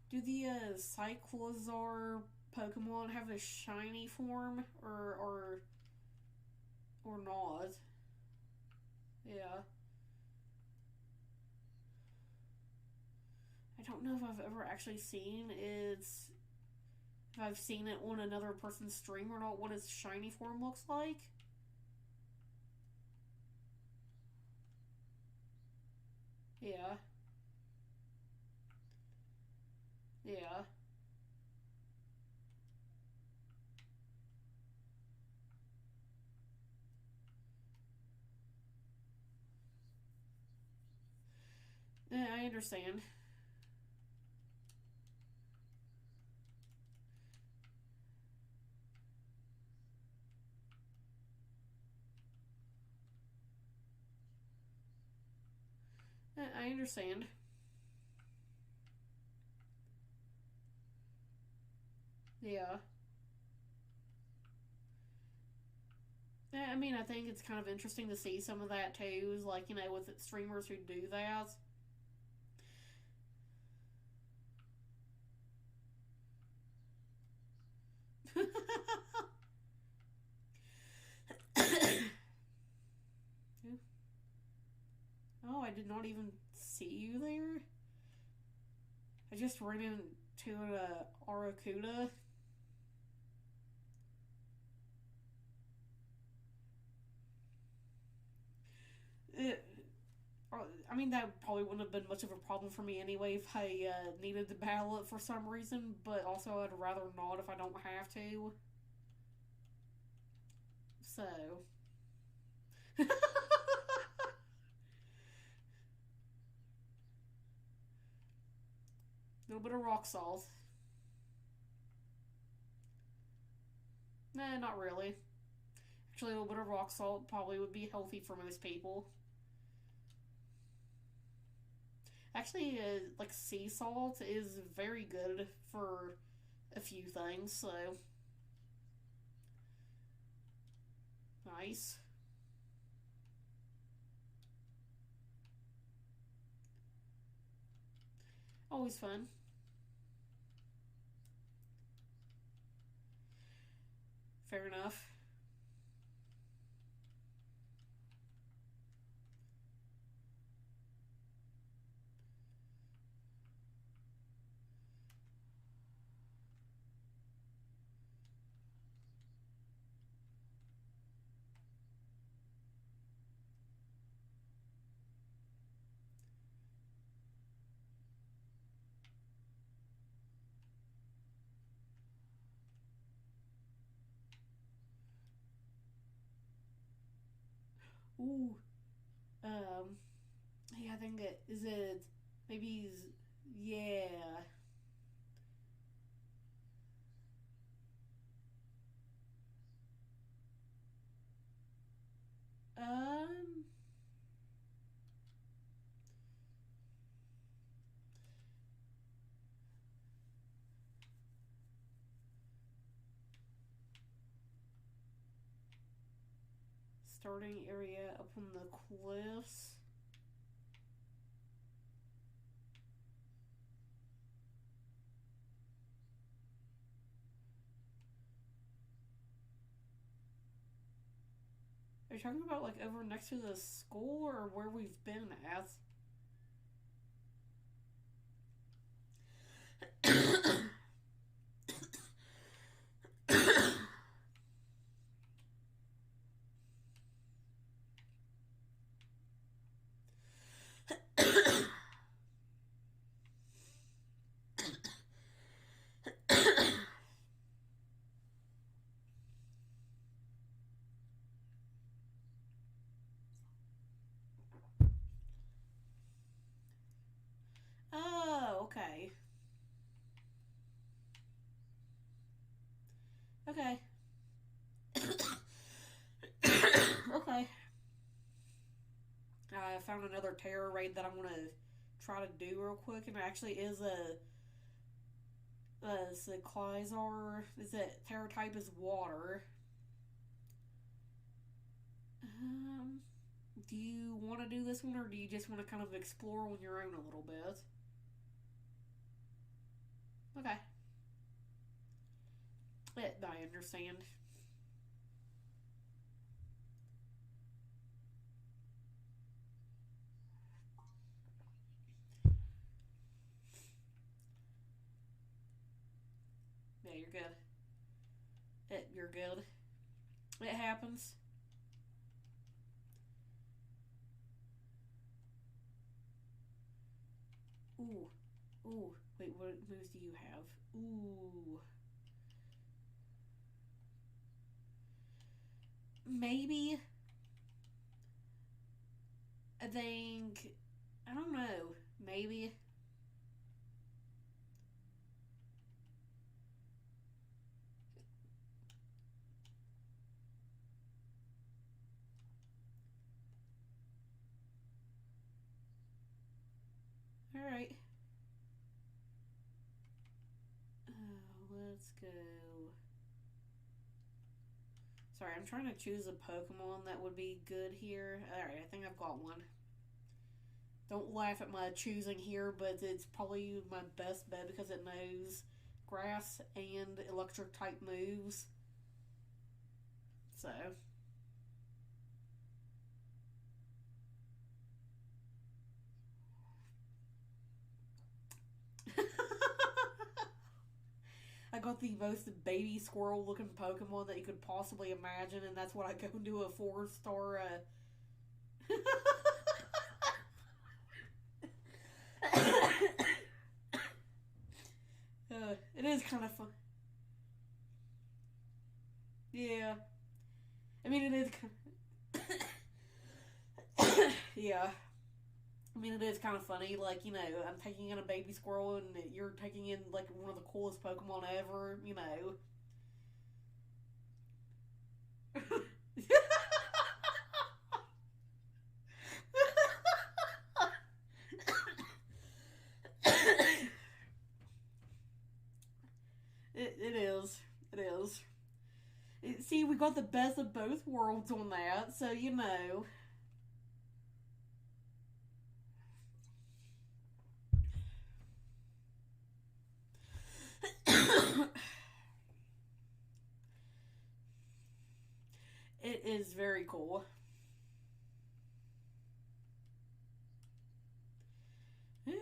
Do the Cyclozar Pokemon have a shiny form, or not? Yeah. I don't know if I've ever actually seen its. If I've seen it on another person's stream or not, what its shiny form looks like. Yeah. Yeah. Yeah, I understand. Yeah, I understand. Yeah. Yeah, I mean, I think it's kind of interesting to see some of that too, is like, with streamers who do that. Oh, I did not even see you there. I just ran into Aracuda. It, I mean, that probably wouldn't have been much of a problem for me anyway if I needed to battle it for some reason, but also I'd rather not if I don't have to. So. A little bit of rock salt. Nah, not really. Actually, a little bit of rock salt probably would be healthy for most people. Actually, like sea salt is very good for a few things, so nice. Always fun. Fair enough. Ooh, um, yeah, I think it is it. Maybe, yeah. Um, Starting area up on the cliffs. Are you talking about like over next to the school or where we've been at? Oh, okay. Okay. Okay. I found another terror raid that I'm gonna try to do real quick, and it actually is the Clysar. Is it terror type is water? Um, do you want to do this one, or do you just want to kind of explore on your own a little bit? Okay. I understand. Yeah, you're good. You're good. It happens. Ooh. Ooh. Wait, what moves do you have? Ooh. Maybe. I think. I don't know. Maybe. Alright. Let's go. Sorry, I'm trying to choose a Pokemon that would be good here. Alright, I think I've got one. Don't laugh at my choosing here, but it's probably my best bet because it knows grass and electric type moves. So. I got the most baby squirrel looking Pokemon that you could possibly imagine, and that's what I go into a 4-star. It is kind of fun. Yeah. I mean, it is. Yeah. I mean, it is kind of funny. Like, I'm taking in a baby squirrel, and you're taking in, like, one of the coolest Pokemon ever. It is. It is. See, we got the best of both worlds on that, so. It is very cool. Yeah.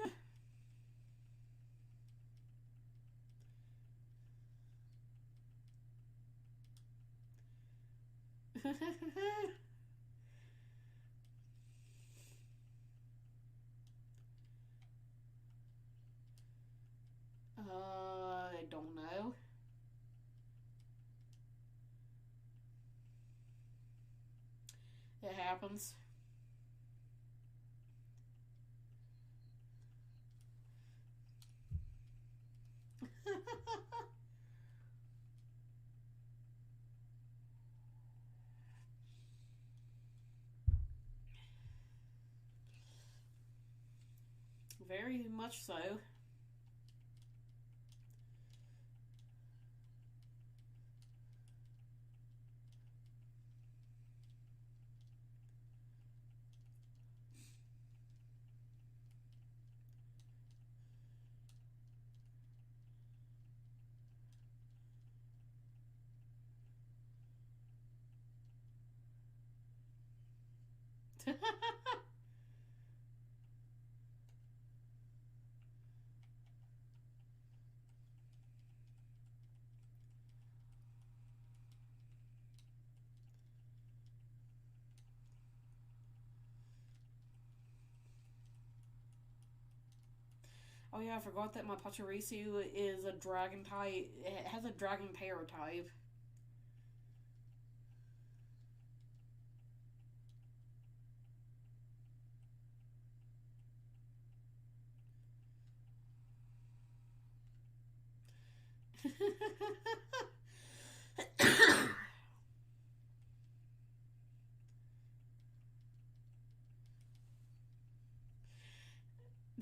I don't know. It happens. Very much so. Oh yeah, I forgot that my Pachirisu is a dragon type. It has a dragon paratype.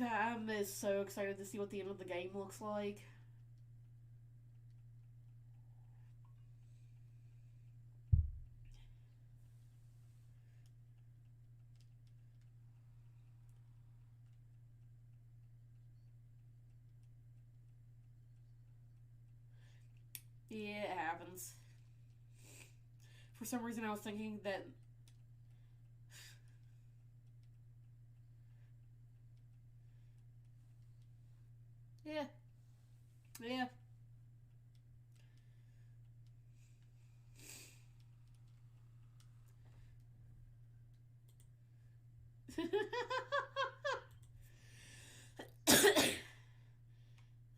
I'm so excited to see what the end of the game looks like. Yeah, it happens. For some reason, I was thinking that. Yeah, yeah.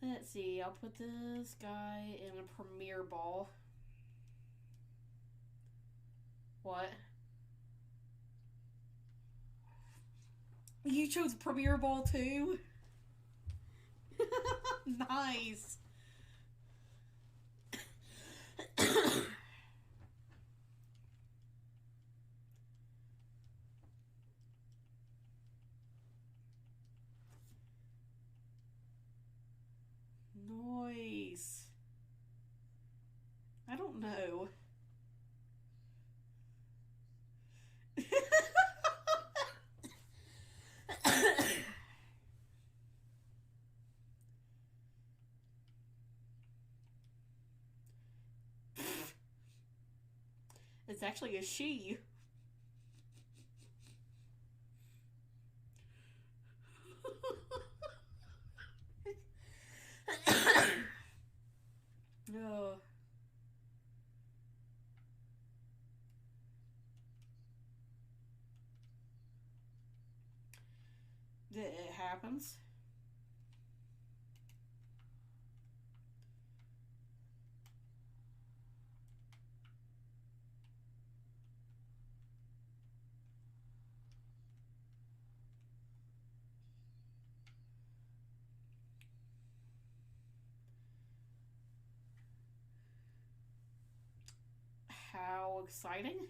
Let's see, I'll put this guy in a Premier Ball. What? You chose Premier Ball too? Nice. Nice. I don't know. It's actually a she. Oh. It happens. How exciting.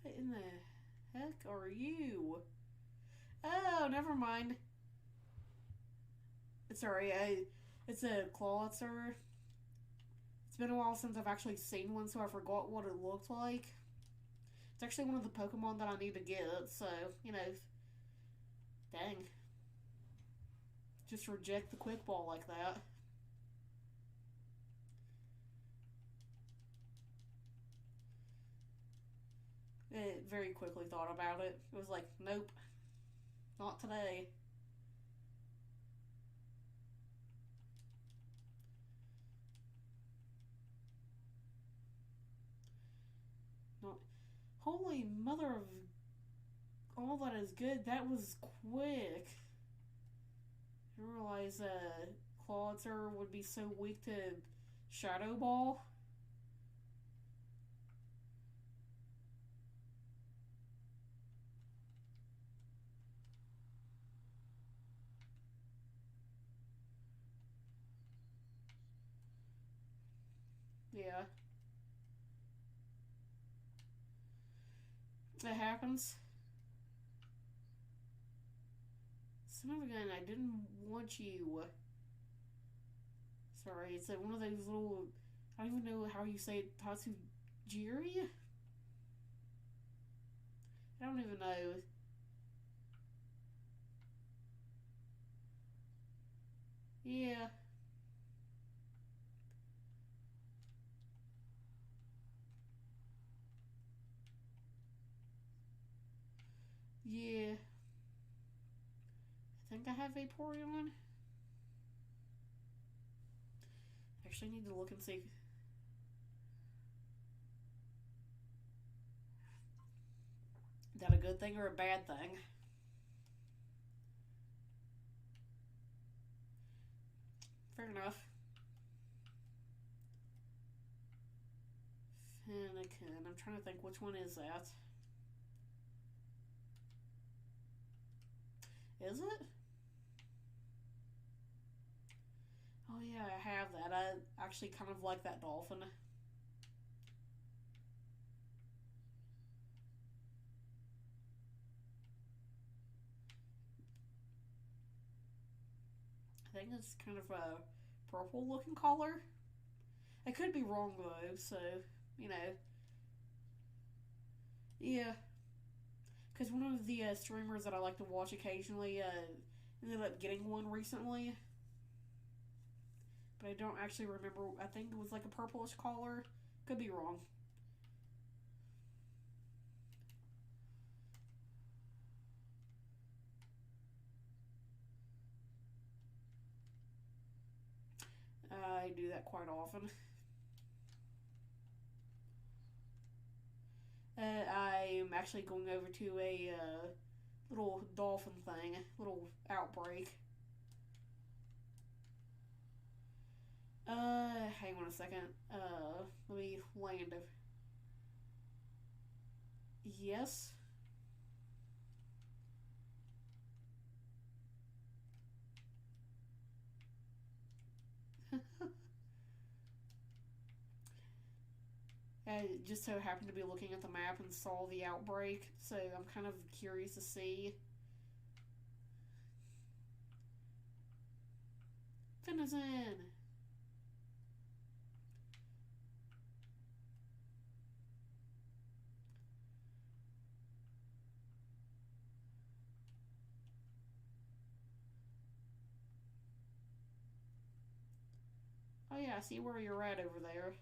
What in the heck are you? Oh, never mind. Sorry, it's a Clawitzer. It's been a while since I've actually seen one, so I forgot what it looked like. It's actually one of the Pokemon that I need to get, so, you know, dang. Just reject the Quick Ball like that. It very quickly thought about it. It was like, nope, not today. Not. Holy mother of all that is good, that was quick. I didn't realize Clawitzer would be so weak to Shadow Ball. Yeah. It happens. Son of a gun, I didn't want you. Sorry, it's one of those little. I don't even know how you say it. Tatsujiri? I don't even know. Yeah. Yeah. I think I have Vaporeon. actually need to look and see. Is that a good thing or a bad thing? Fair enough. Fennekin. I'm trying to think, which one is that? Is it? Oh yeah, I have that. I actually kind of like that dolphin. I think it's kind of a purple looking color. I could be wrong though, so, you know. Yeah. Because one of the streamers that I like to watch occasionally ended up getting one recently. But I don't actually remember. I think it was like a purplish color. Could be wrong. I do that quite often. I'm actually going over to a little dolphin thing, little outbreak. Hang on a second. Let me land. Yes. I just so happened to be looking at the map and saw the outbreak, so I'm kind of curious to see. Venison! Oh yeah, I see where you're at over there.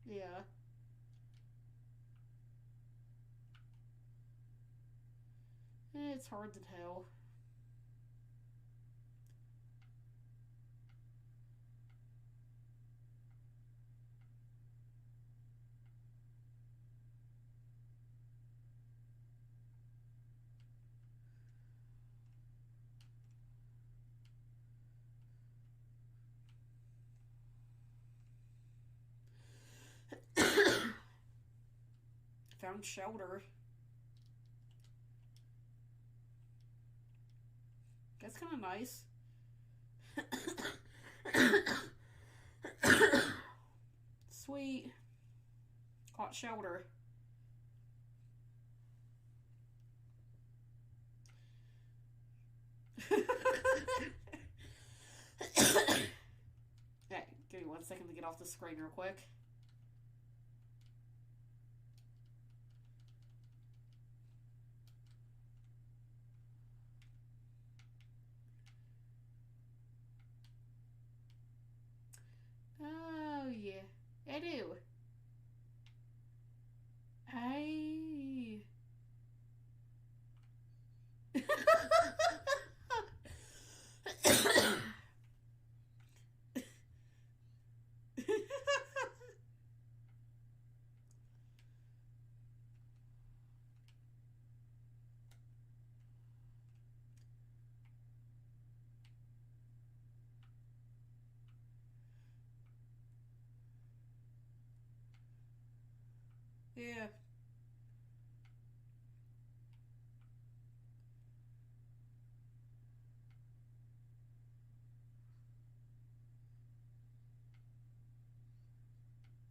Yeah. It's hard to tell. Found shelter. That's kind of nice. Sweet. Caught shelter. Hey, give me 1 second to get off the screen real quick. Oh, yeah. I do. I. Yeah.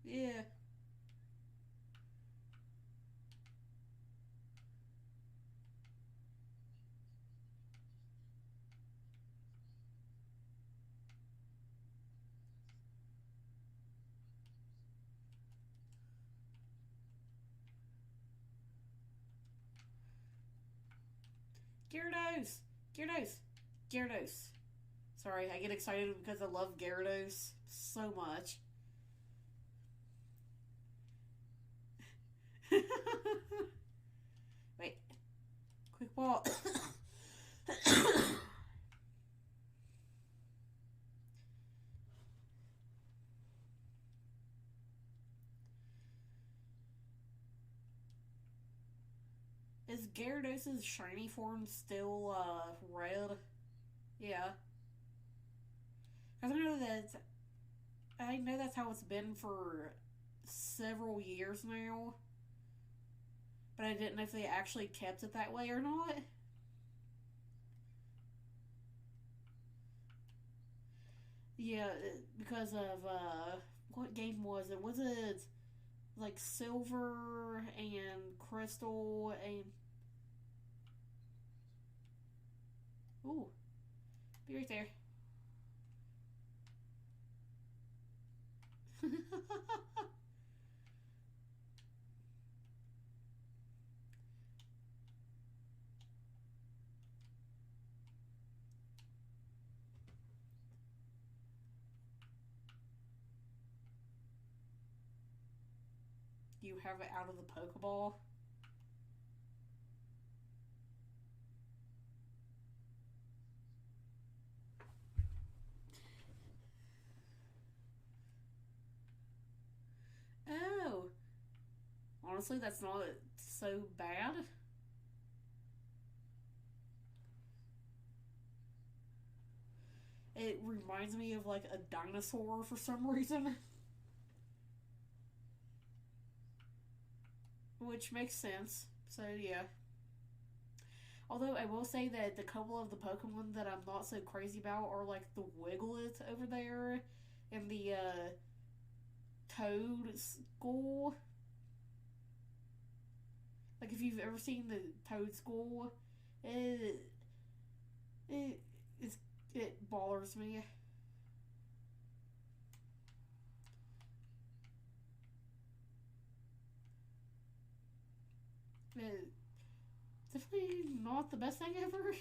Yeah. Gyarados! Gyarados! Gyarados. Sorry, I get excited because I love Gyarados so much. Is Gyarados' shiny form still, red? Yeah. Because I know that's how it's been for several years now. But I didn't know if they actually kept it that way or not. Yeah, because of, what game was it? Was it, like, Silver and Crystal and... Ooh, be right there. You have it out of the Pokeball. Oh. Honestly, that's not so bad. It reminds me of, like, a dinosaur for some reason. Which makes sense. So, yeah. Although, I will say that the couple of the Pokemon that I'm not so crazy about are, like, the Wiglet over there and the, Toad School. Like, if you've ever seen the Toad School, it, it, it bothers me. It, definitely not the best thing ever.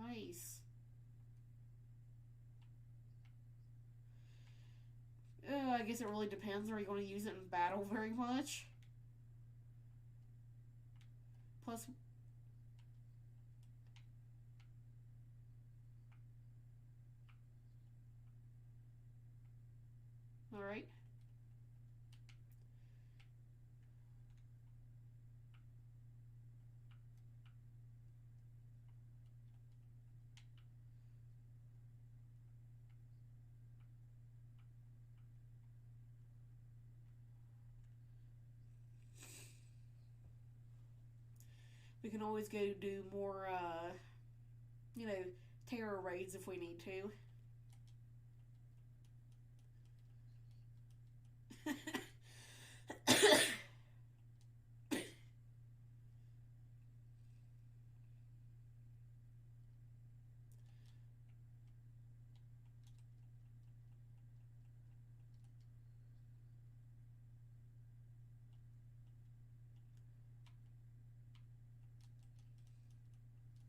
Nice. I guess it really depends. Are you going to use it in battle very much? Plus, alright. We can always go do more, you know, terror raids if we need to.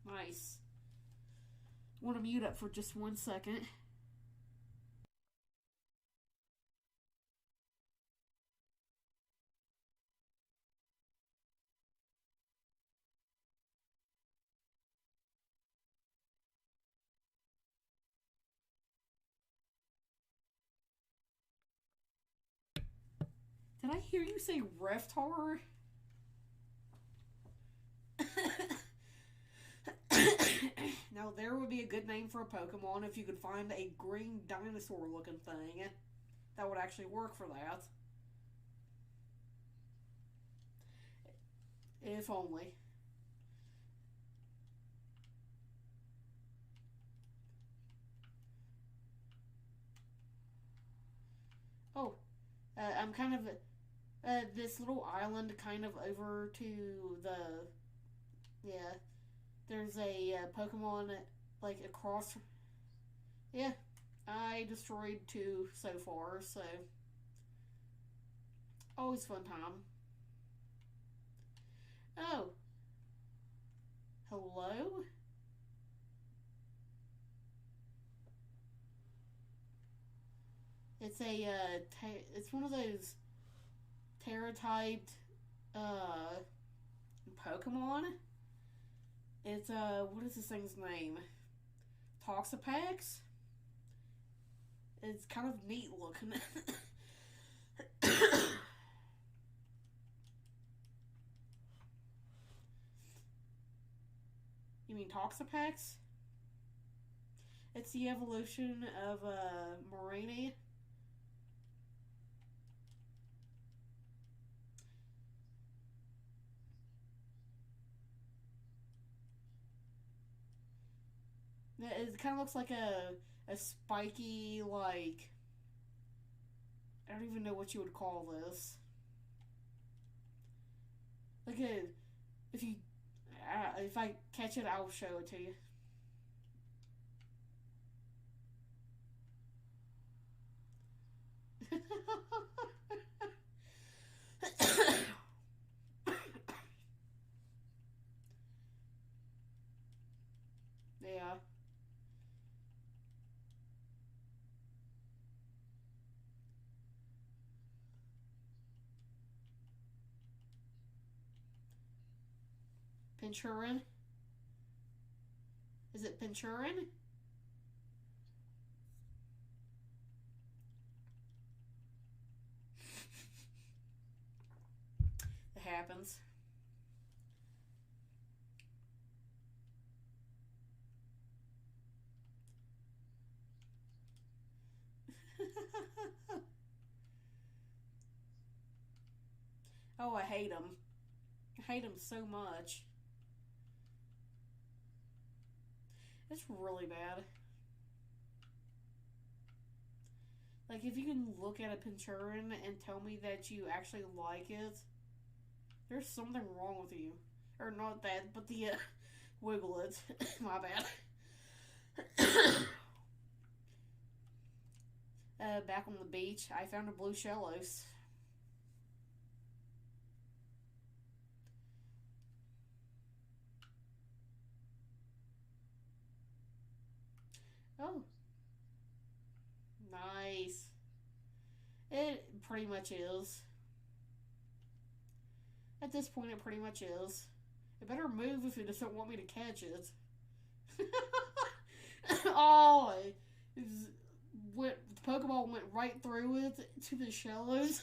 Nice. Want to mute up for just 1 second. Did I hear you say Reftar? Now, there would be a good name for a Pokemon if you could find a green dinosaur looking thing that would actually work for that. If only. Oh, I'm kind of this little island kind of over to the, yeah, there's a Pokemon like across, yeah, I destroyed two so far, so always fun time. Oh, hello? It's a, it's one of those Terra-typed, uh, Pokemon. It's, what is this thing's name? Toxapex? It's kind of neat looking. You mean Toxapex? It's the evolution of Moraine. It kind of looks like a spiky, like, I don't even know what you would call this. Like a, if you, if I catch it, I'll show it to you. Yeah. Pinchurin? Is it Pinchurin? It happens. Oh, I hate him. I hate him so much. It's really bad. Like, if you can look at a Pinchurin and tell me that you actually like it, there's something wrong with you. Or not that, but the Wigglets. My bad. Back on the beach, I found a blue Shellos. Oh, nice. It pretty much is. At this point, it pretty much is. It better move if it doesn't want me to catch it. Oh, the Pokeball went right through it to the shallows,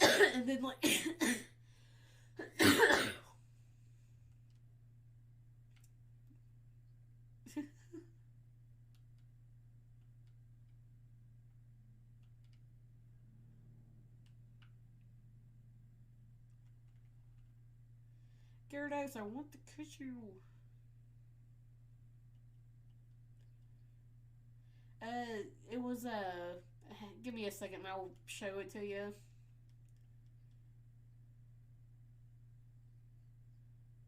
and then like, Gyarados, I want to catch you. It was give me a second, and I'll show it to you.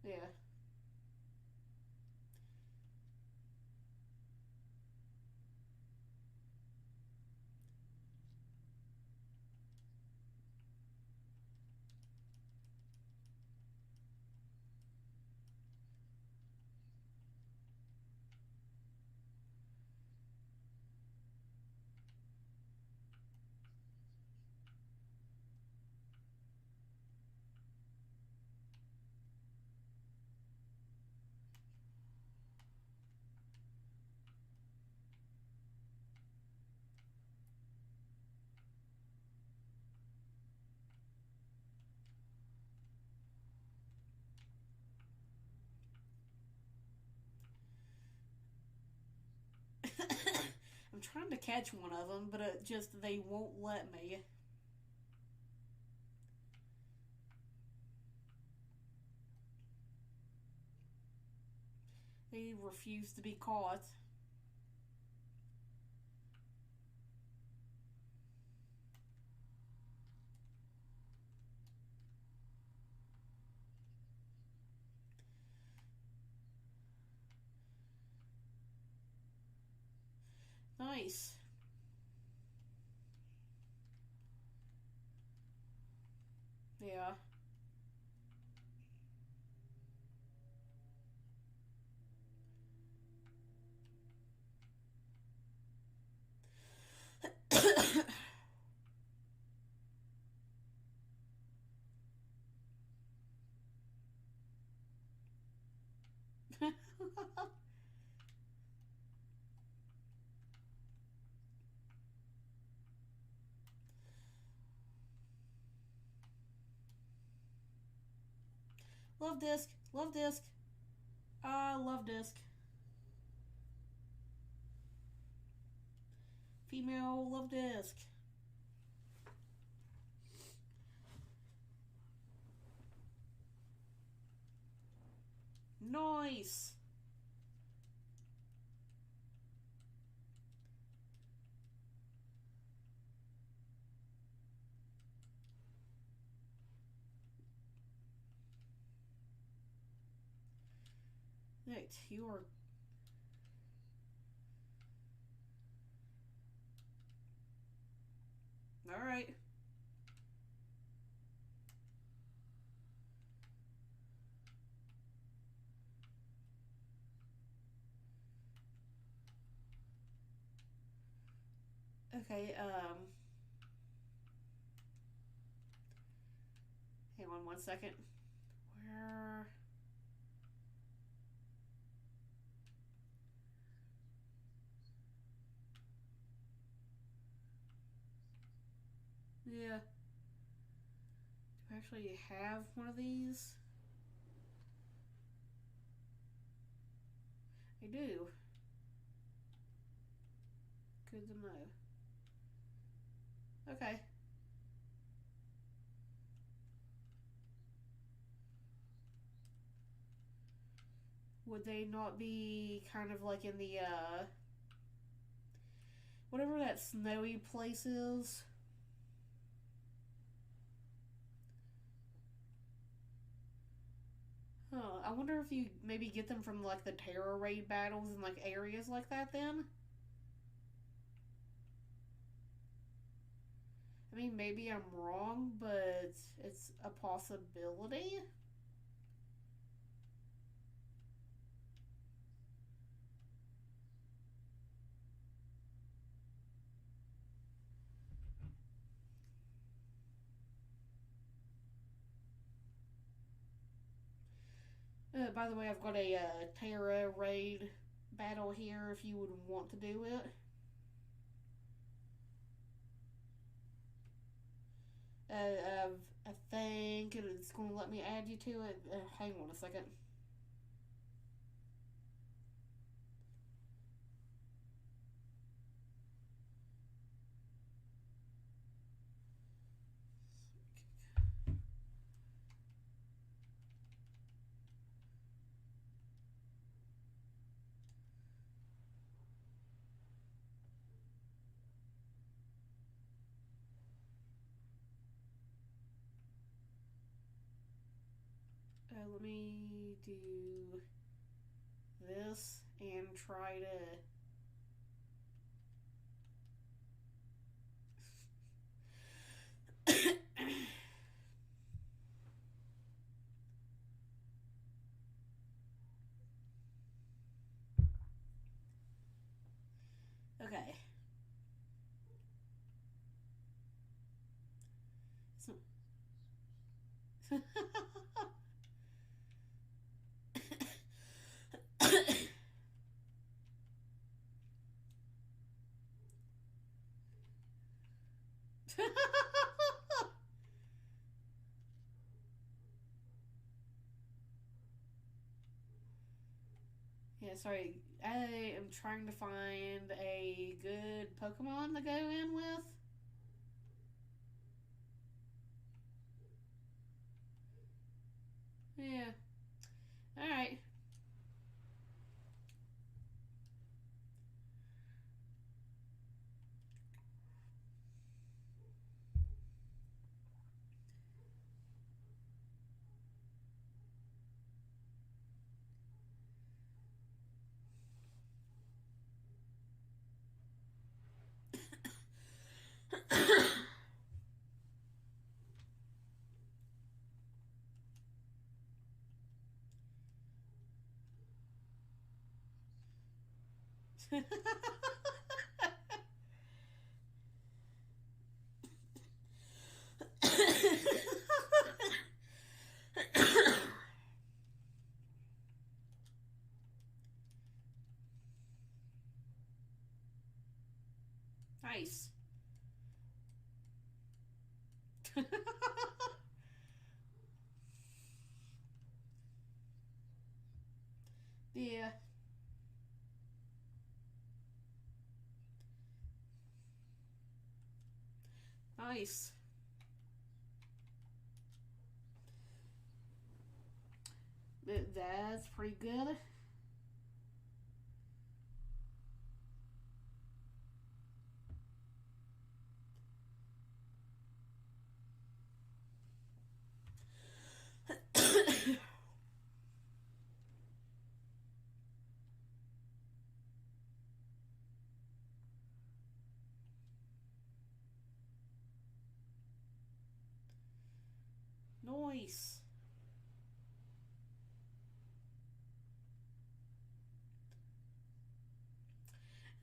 Yeah. I'm trying to catch one of them, but it just they won't let me. They refuse to be caught. Nice. Yeah. Love disc. Love disc. Love disc. Female love disc. Nice. Right, you are. All right. Okay, hang on 1 second. Where? Yeah. Do I actually have one of these? I do. Good to know. Okay. Would they not be kind of like in the, whatever that snowy place is? Huh. I wonder if you maybe get them from, like, the Terra Raid battles in, like, areas like that then? I mean, maybe I'm wrong, but it's a possibility. By the way, I've got a Terra Raid battle here if you would want to do it. I think it's going to let me add you to it. Hang on a second. Let me do this and try to. Okay. So. Yeah, sorry. I am trying to find a good Pokemon to go in with. Yeah. Alright. Nice. Yeah. Nice. That's pretty good. Nice.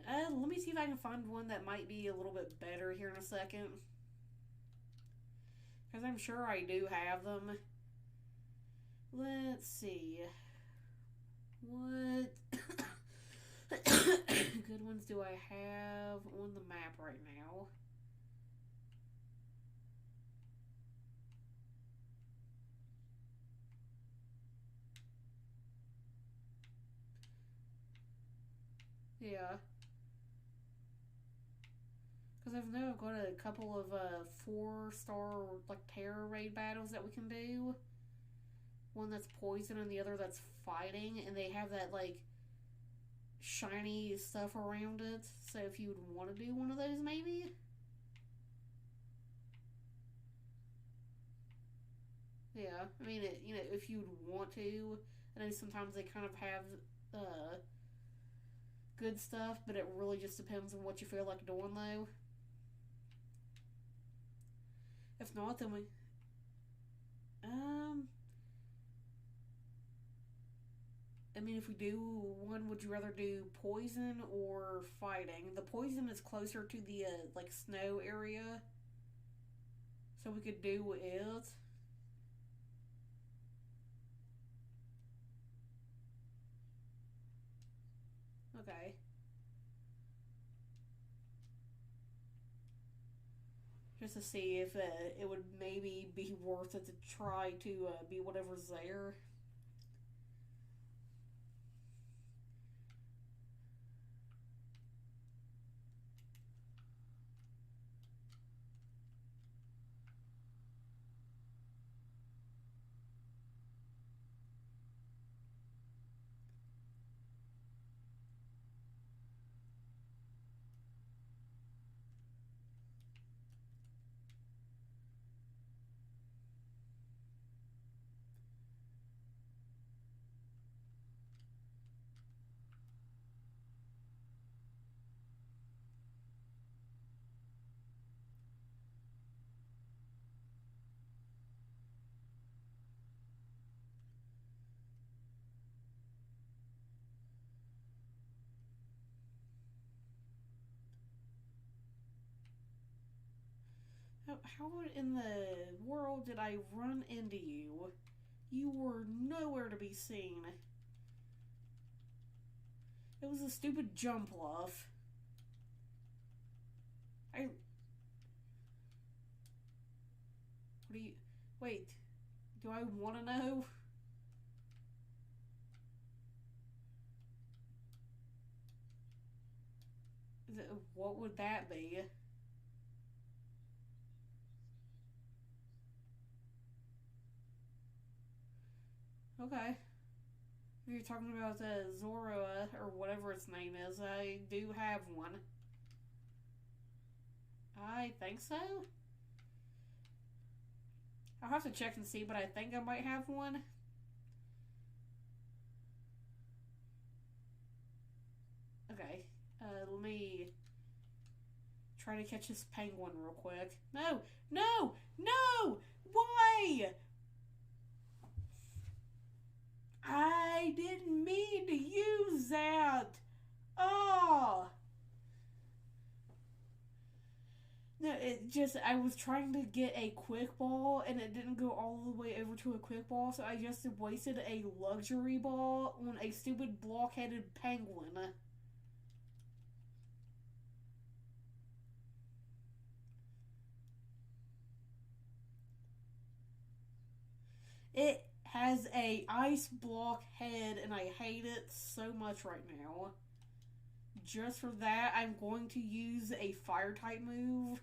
Let me see if I can find one that might be a little bit better here in a second. Because I'm sure I do have them. Let's see. What good ones do I have on the map right now? Yeah. Because I've now got a couple of 4-star like terror raid battles that we can do. One that's poison and the other that's fighting, and they have that like shiny stuff around it. So if you would want to do one of those, maybe. Yeah, I mean, if you'd want to, I know sometimes they kind of have uh, good stuff, but it really just depends on what you feel like doing, though. If not, then we, um, I mean, if we do one, would you rather do poison or fighting? The poison is closer to the like snow area, so we could do it. Okay. Just to see if it would maybe be worth it to try to be whatever's there. How in the world did I run into you? You were nowhere to be seen. It was a stupid jump off. I. What do you. Wait. Do I want to know? What would that be? Okay. If you're talking about Zoroa or whatever its name is, I do have one. I think so. I'll have to check and see, but I think I might have one. Okay. Let me try to catch this penguin real quick. No! No! No! Why? I didn't mean to use that! Oh! No, it just, I was trying to get a quick ball and it didn't go all the way over to a quick ball, so I just wasted a luxury ball on a stupid blockheaded penguin. It has a ice block head, and I hate it so much right now. Just for that, I'm going to use a fire type move.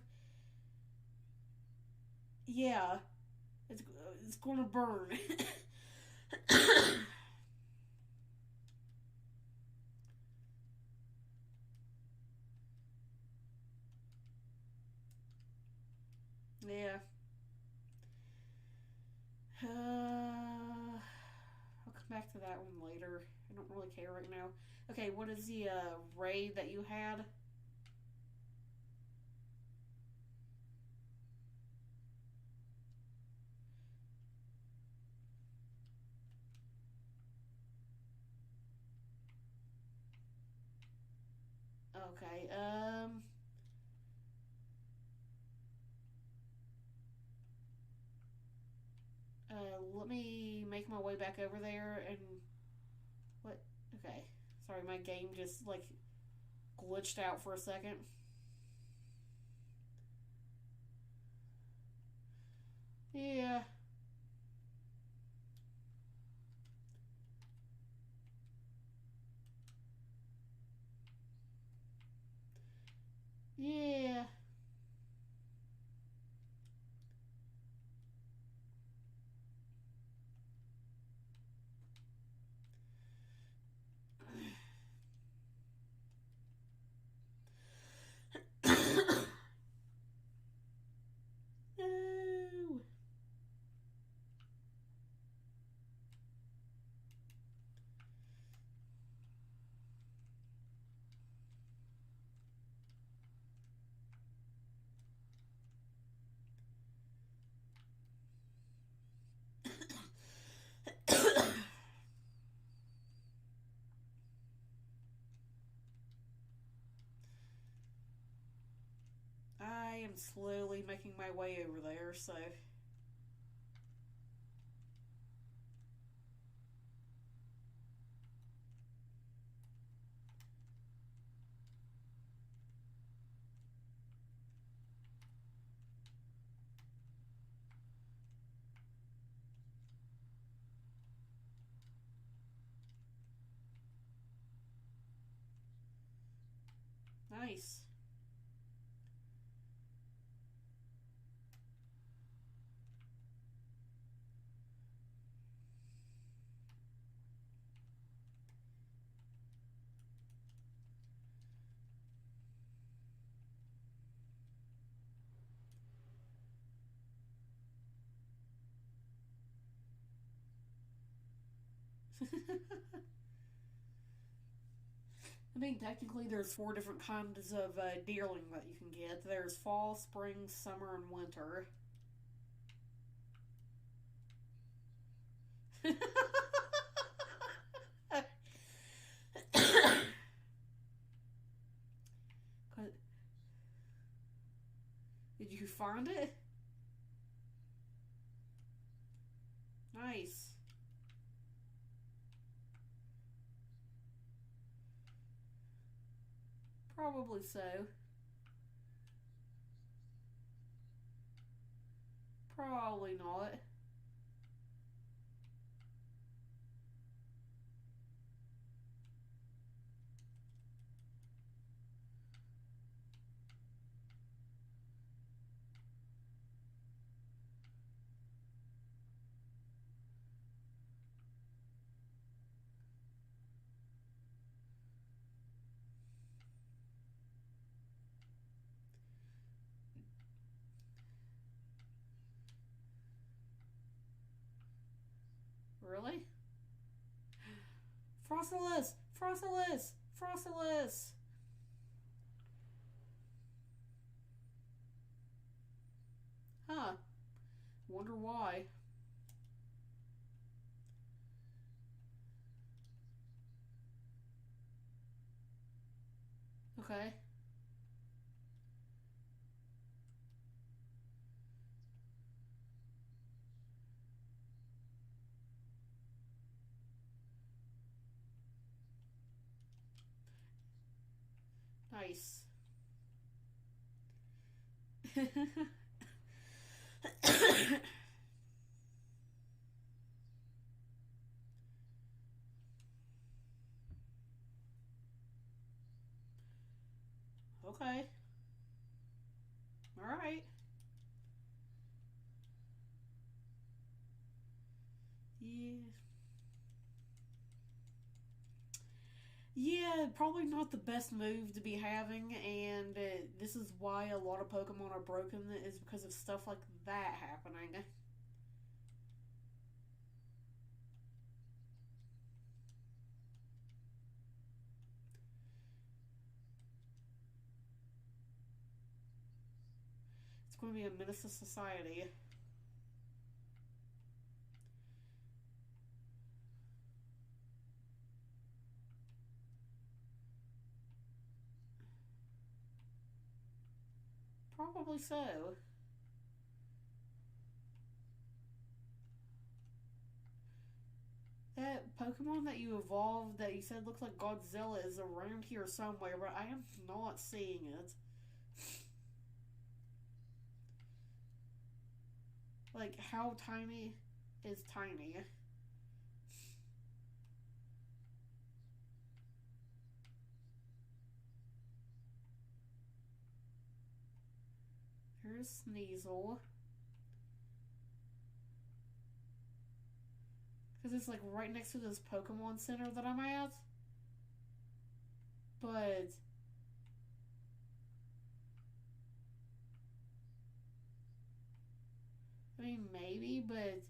Yeah, it's gonna burn. Yeah. I'll come back to that one later. I don't really care right now. Okay, what is the raid that you had? Okay, let me make my way back over there and what? Okay, sorry, my game just like glitched out for a second. Yeah. Yeah. No. I am slowly making my way over there, so. Nice. I mean, technically, there's four different kinds of deerling that you can get. There's fall, spring, summer, and winter. Did you find it? Nice. Probably so. Probably not. Really? Frostilus! Frostilus! Frostilus! Huh. Wonder why. Okay. Nice. Okay. Alright. Yeah. Yeah, probably not the best move to be having, and this is why a lot of Pokemon are broken, is because of stuff like that happening. It's going to be a menace to society. Probably so. That Pokemon that you evolved that you said looks like Godzilla is around here somewhere, but I am not seeing it. Like, how tiny is tiny? Here's Sneasel. Because it's like right next to this Pokemon Center that I'm at. But I mean, maybe, but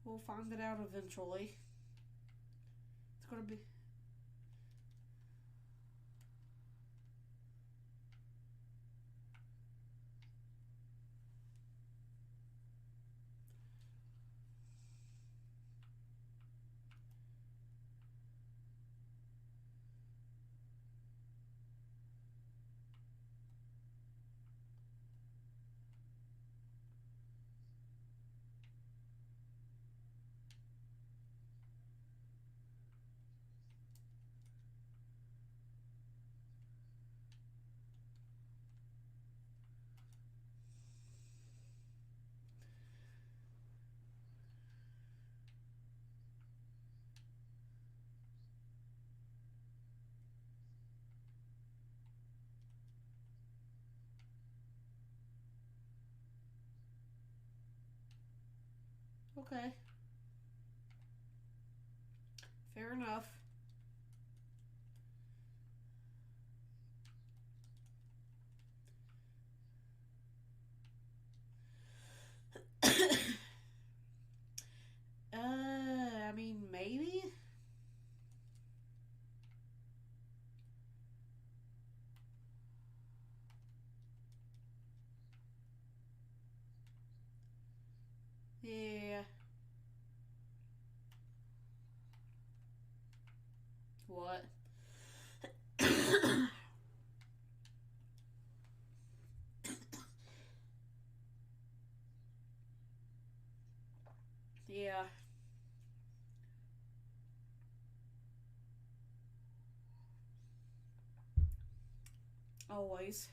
we'll find it out eventually. It's gonna be. Okay. Fair enough. I mean, maybe? Yeah. What? Yeah. Always.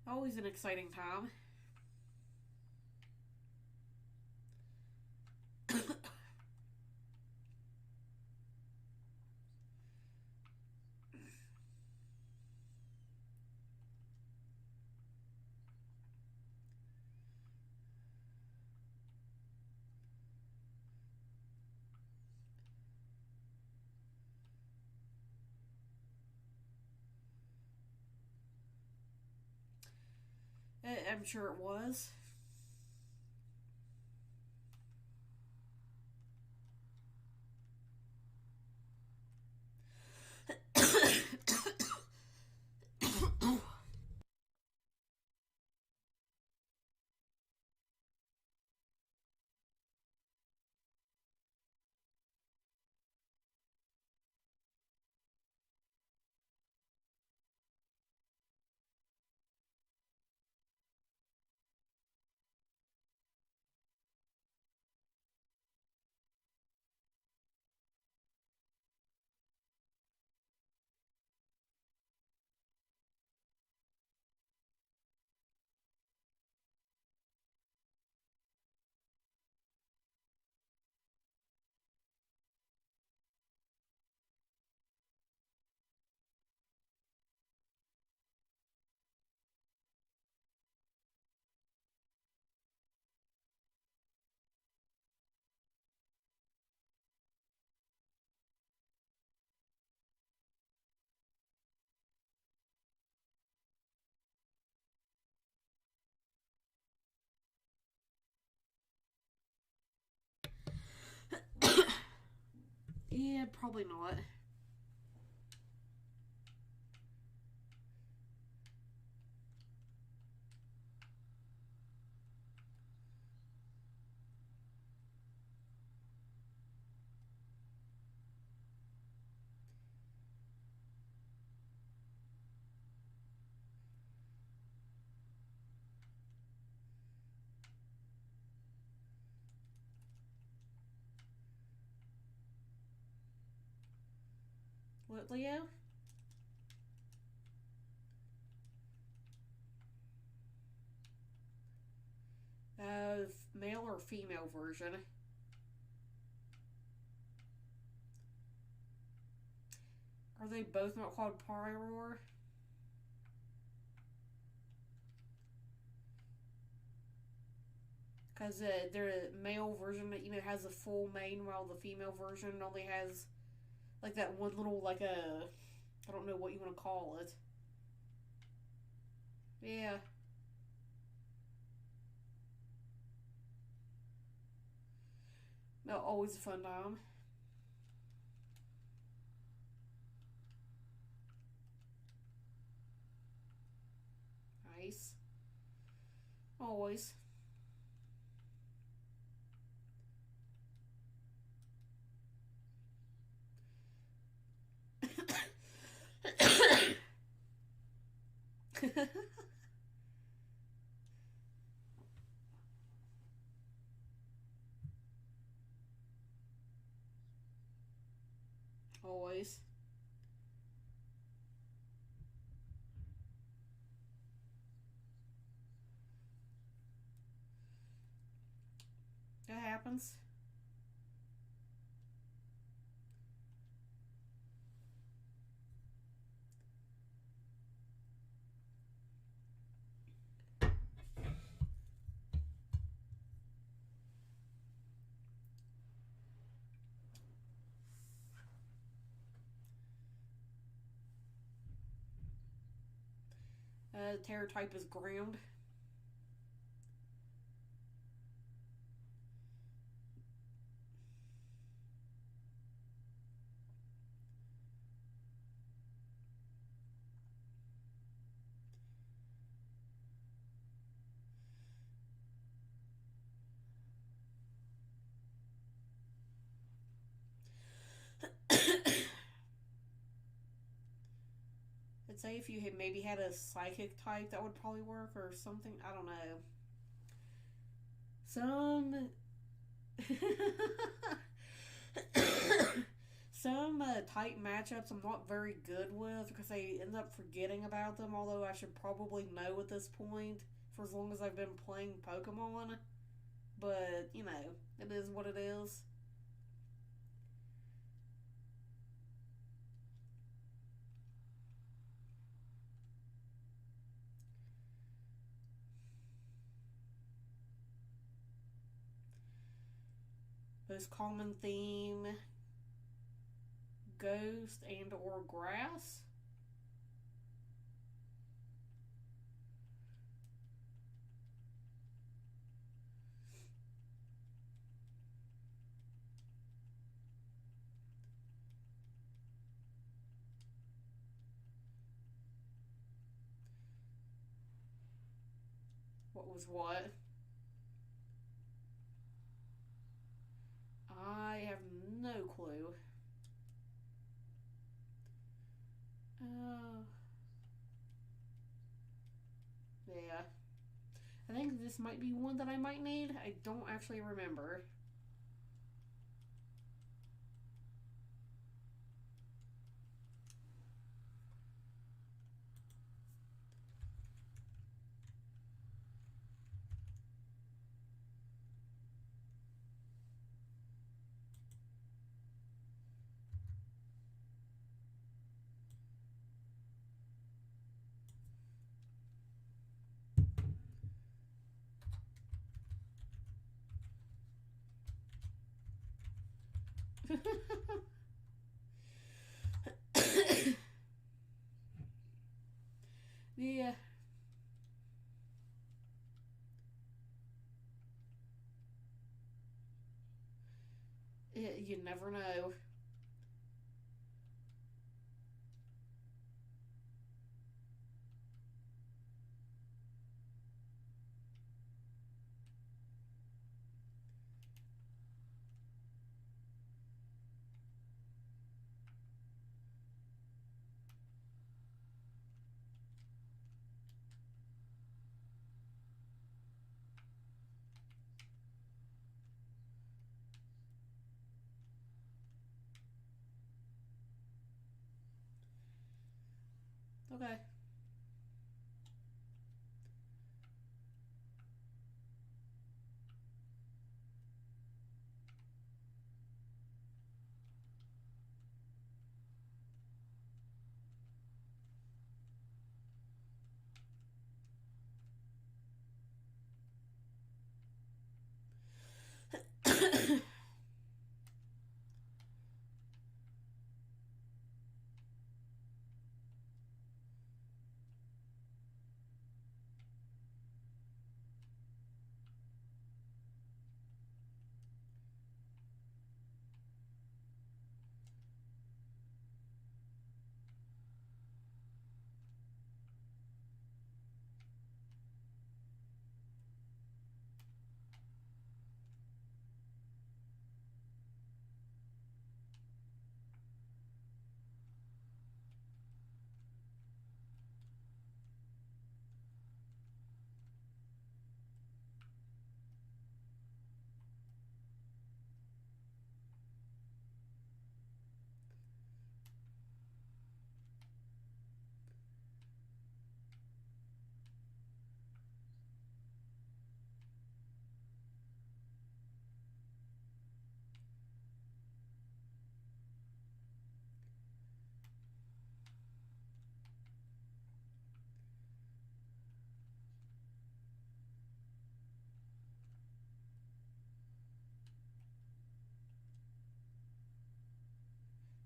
Always an exciting time. I'm sure it was. Yeah, probably not. What, Leo? Male or female version? Are they both not called Pyroar? Because the male version, has a full mane, while the female version only has like that one little I don't know what you want to call it. Yeah. No, always a fun time. Nice. Always. Always. That happens. Terror type is ground. I'd say if you had maybe had a psychic type, that would probably work, or something. I don't know. Some some of type matchups I'm not very good with because I end up forgetting about them, although I should probably know at this point for as long as I've been playing Pokemon. But, you know, it is what it is. Most common theme, ghost and or grass. What was what? I have no clue. Uh, yeah. I think this might be one that I might need. I don't actually remember. Yeah. You never know. Okay.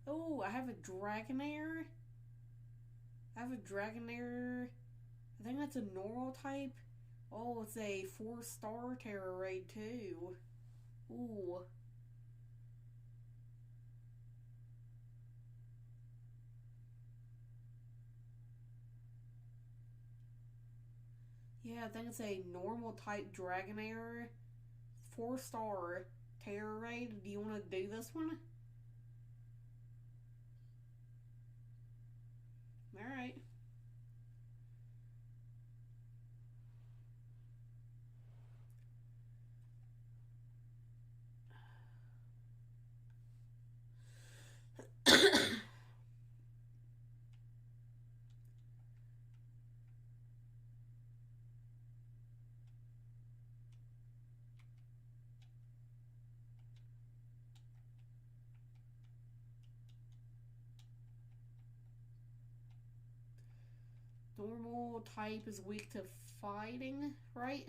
Oh, I have a Dragonair. I have a Dragonair. I think that's a normal type. Oh, it's a 4-star Terra Raid too. Ooh. Yeah, I think it's a normal type Dragonair. 4-star Terra Raid. Do you want to do this one? Alright. normal type is weak to fighting, right?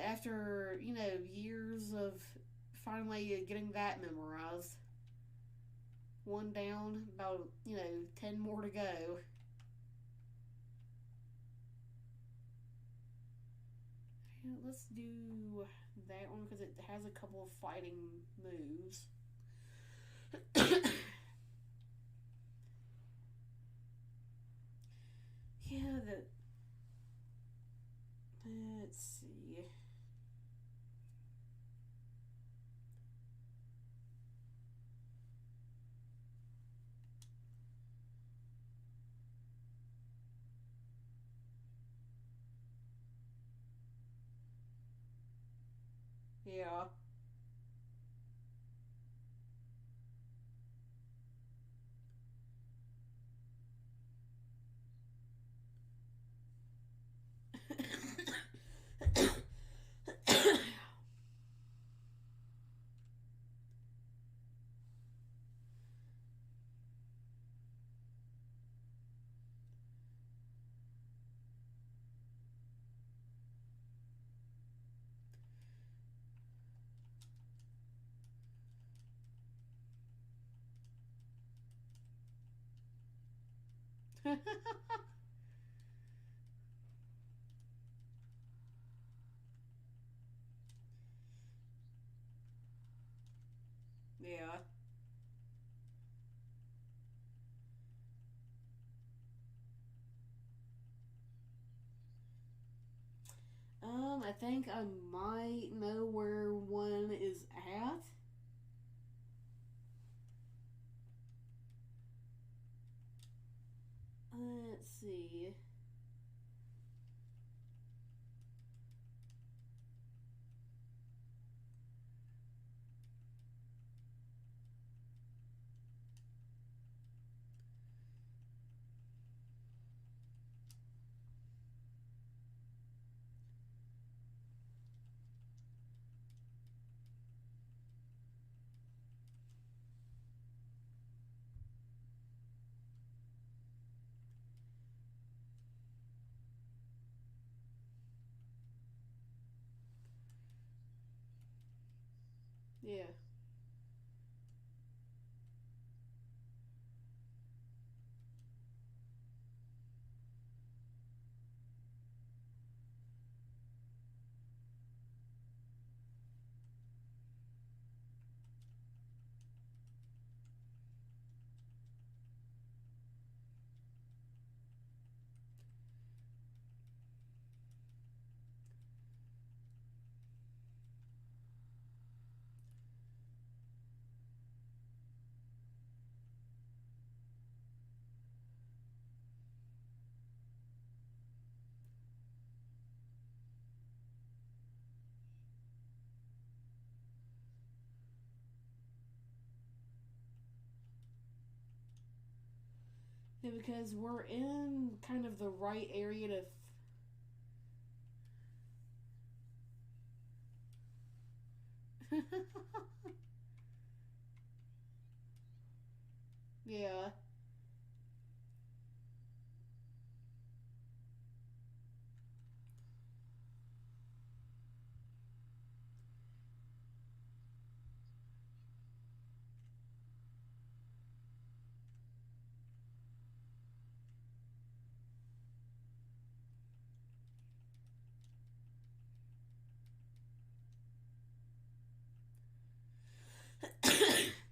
After, years of finally getting that memorized. One down, about, 10 more to go. Let's do that one because it has a couple of fighting moves. Yeah, let's see. Yeah. Yeah. I think I might know where one is at. Let's see. Yeah. Yeah, because we're in kind of the right area to. Yeah.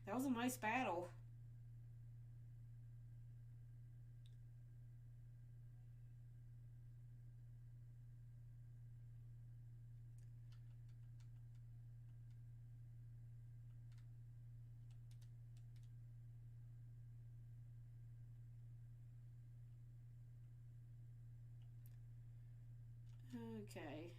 That was a nice battle. Okay.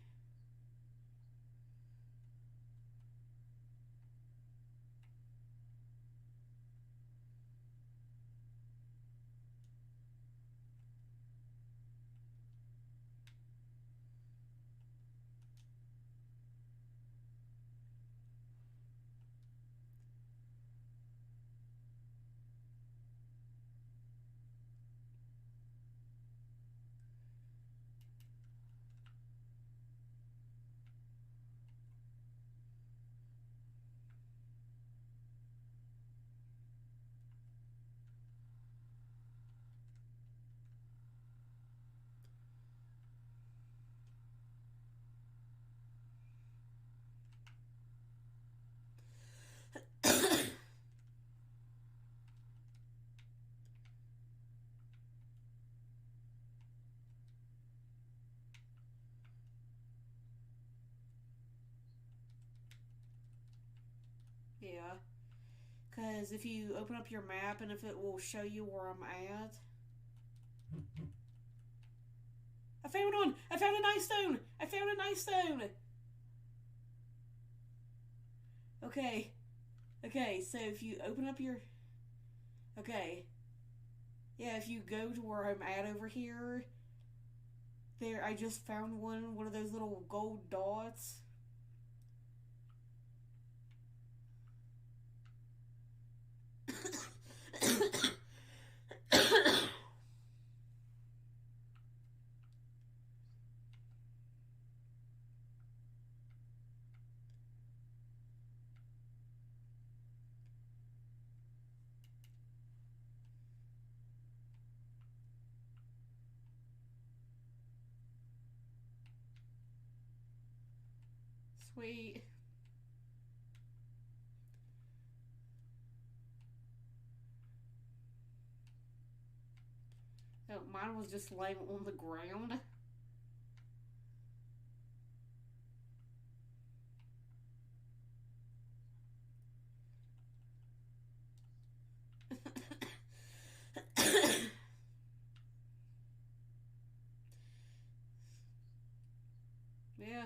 Yeah. Because if you open up your map and if it will show you where I'm at. I found one! I found a nice stone! I found a nice stone! Okay. Okay, so if you open up your... Okay. Yeah, if you go to where I'm at over here, there, I just found one of those little gold dots. Sweet. Oh, mine was just laying on the ground. Yeah.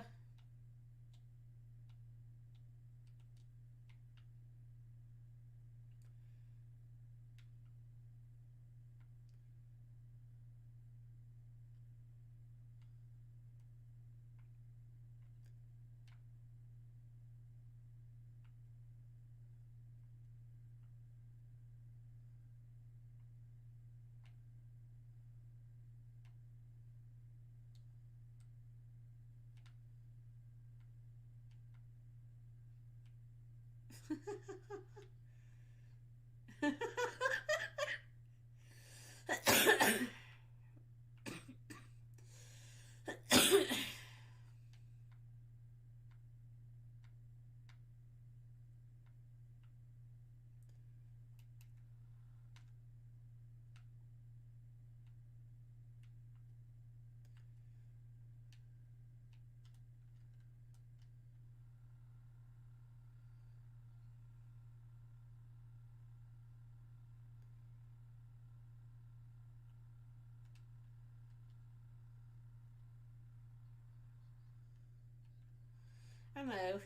I know.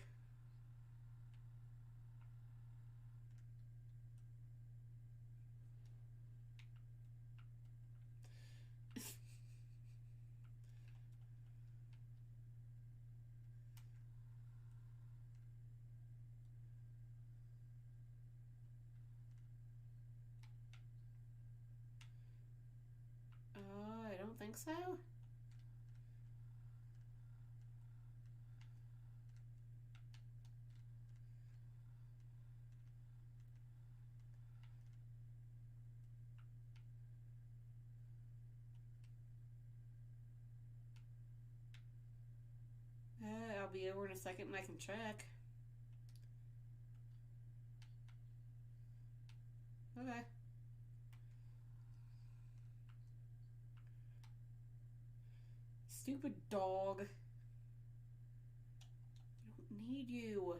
I don't think so. I'll be over in a second and I can check. Okay. Stupid dog. I don't need you.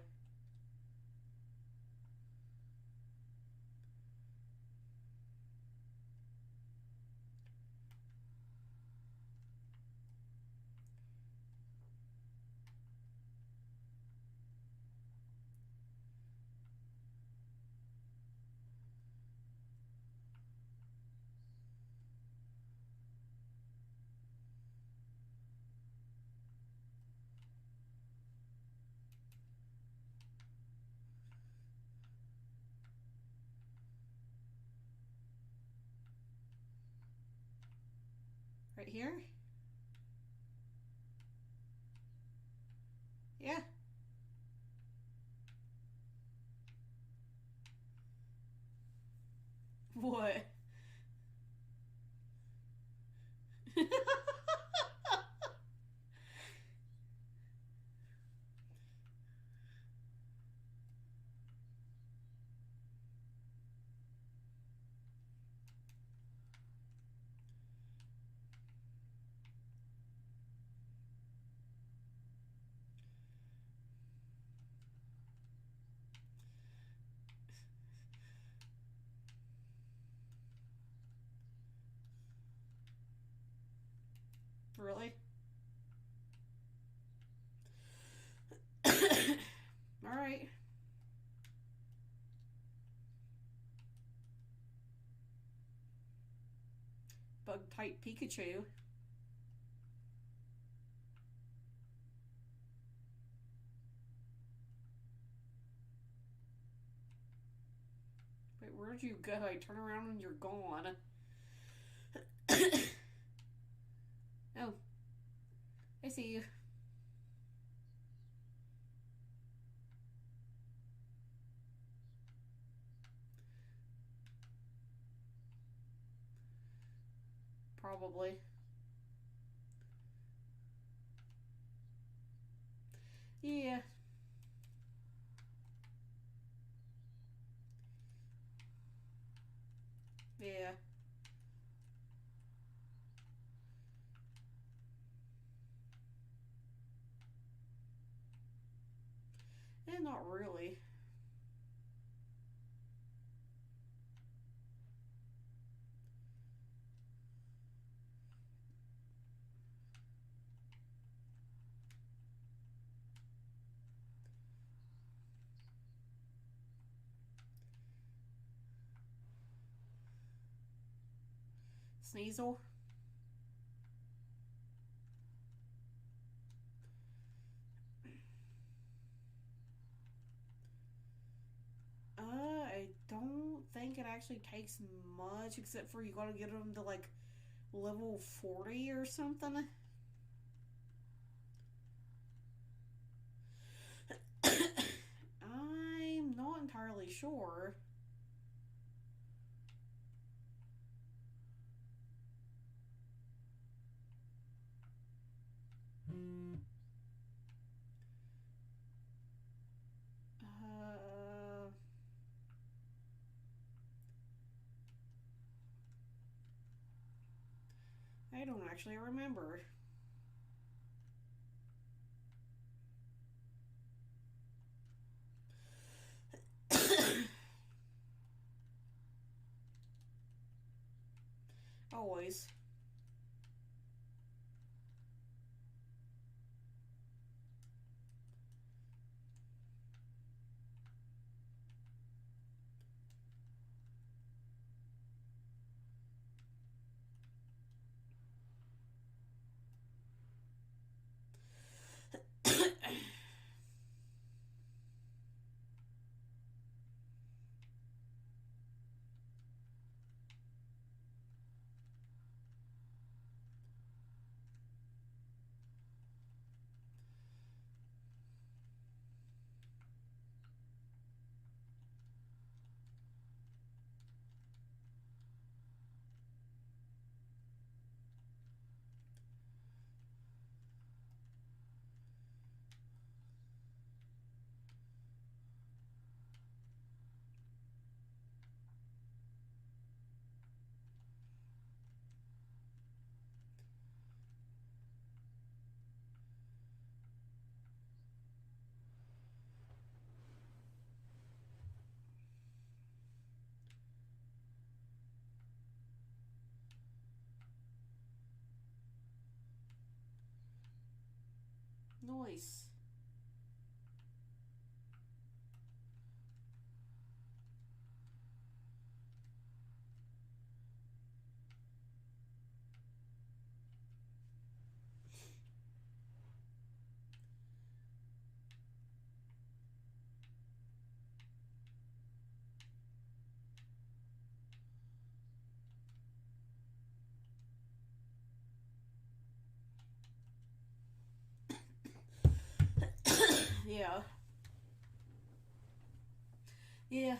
Right here? Yeah. What? Really? Alright. Bug type Pikachu. Wait, where'd you go? I turn around and you're gone. Oh, I see you. Probably. Yeah. Yeah. Not really. Sneasel. I don't think it actually takes much, except for you gotta get them to like level 40 or something. I'm not entirely sure. Uh, I don't actually remember. Always. Nice. Yeah. Yeah.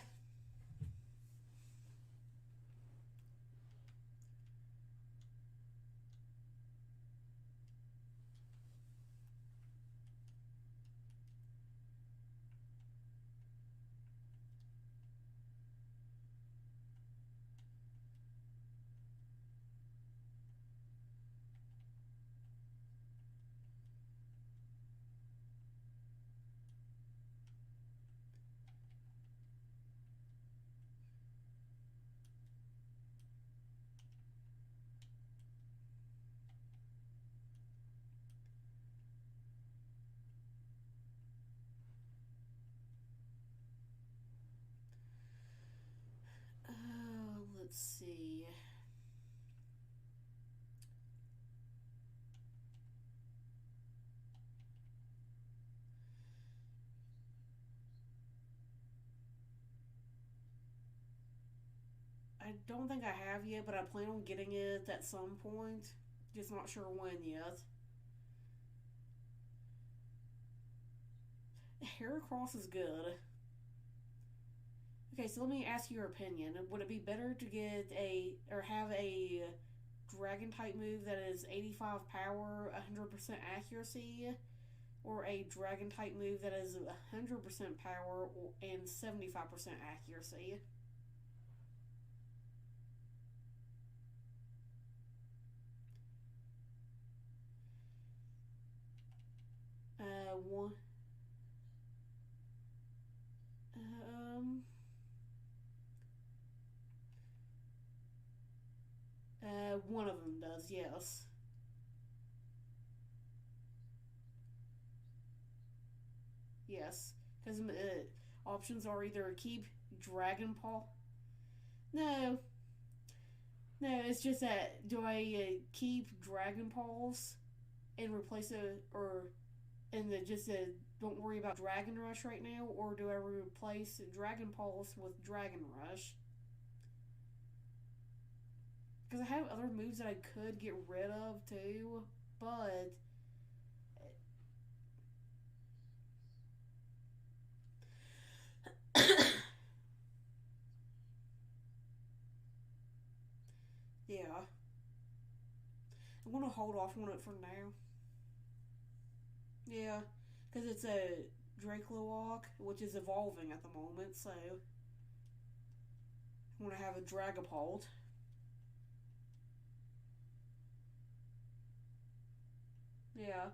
let's see. I don't think I have yet, but I plan on getting it at some point. Just not sure when yet. Heracross is good. Okay, so let me ask your opinion. Would it be better to get or have a dragon type move that is 85 power, 100% accuracy, or a dragon type move that is 100% power and 75% accuracy? One. Um. One of them does, yes. Yes. Because options are either keep Dragon Ball. No, no, it's just that do I keep Dragon Balls and replace it, or and the, just don't worry about Dragon Rush right now, or do I replace Dragon Pulse with Dragon Rush? Because I have other moves that I could get rid of too, but yeah, I'm gonna hold off on it for now. Yeah, because it's a Dracloak, which is evolving at the moment, so I'm gonna have a Dragapult. Yeah.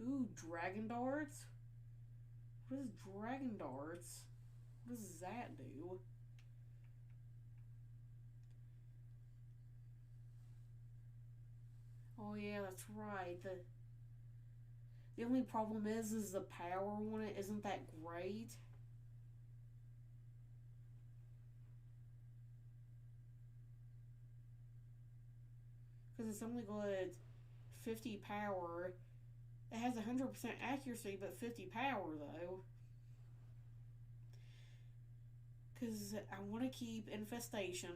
Ooh, Dragon Darts? What is Dragon Darts? What does that do? Oh yeah, that's right. The only problem is the power on it isn't that great. Because it's only got 50 power. It has 100% accuracy, but 50 power though. Because I want to keep Infestation.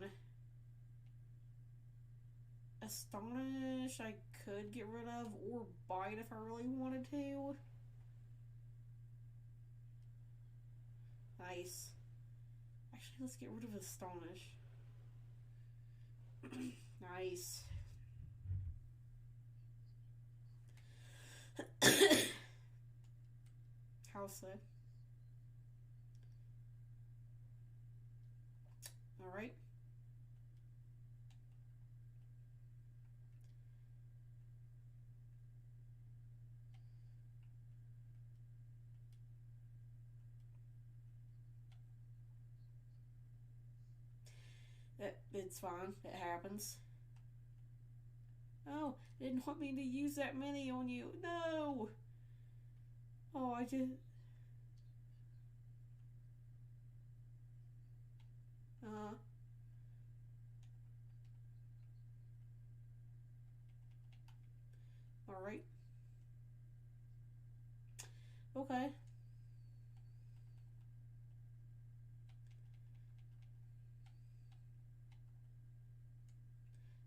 Astonish I could get rid of, or Bite if I really wanted to. Nice. Actually, let's get rid of Astonish. Nice. How so? Alright. It's fine. It happens. Oh, didn't want me to use that many on you. No! Oh, I just... Uh... Alright. Okay.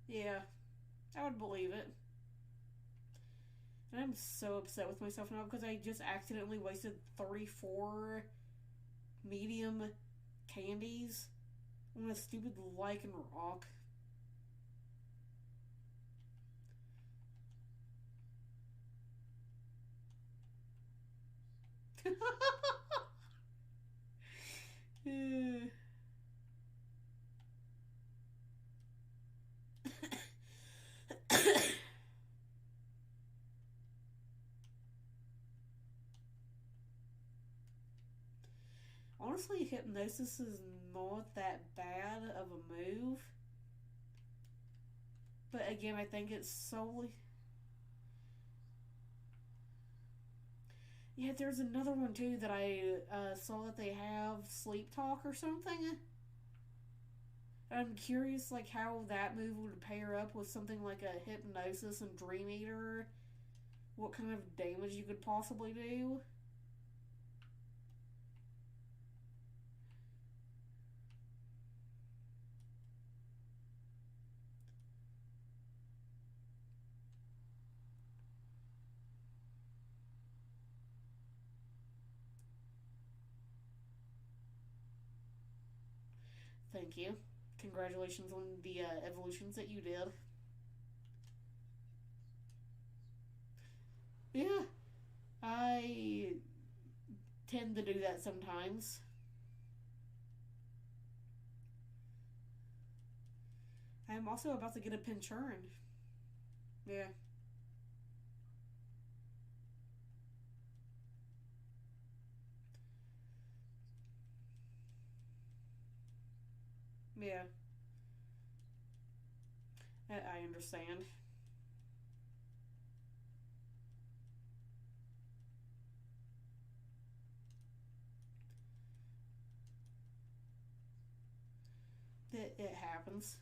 Yeah. I would believe it. And I'm so upset with myself now because I just accidentally wasted 34 medium candies on a stupid Lycanroc. Honestly, Hypnosis is not that bad of a move. But again, I think it's solely. Yeah, there's another one too that I saw that they have sleep talk or something. I'm curious, like how that move would pair up with something like a hypnosis and dream eater. What kind of damage you could possibly do? Thank you. Congratulations on the evolutions that you did. Yeah, I tend to do that sometimes. I'm also about to get a Pinchurn. Yeah. Yeah. I understand. It happens.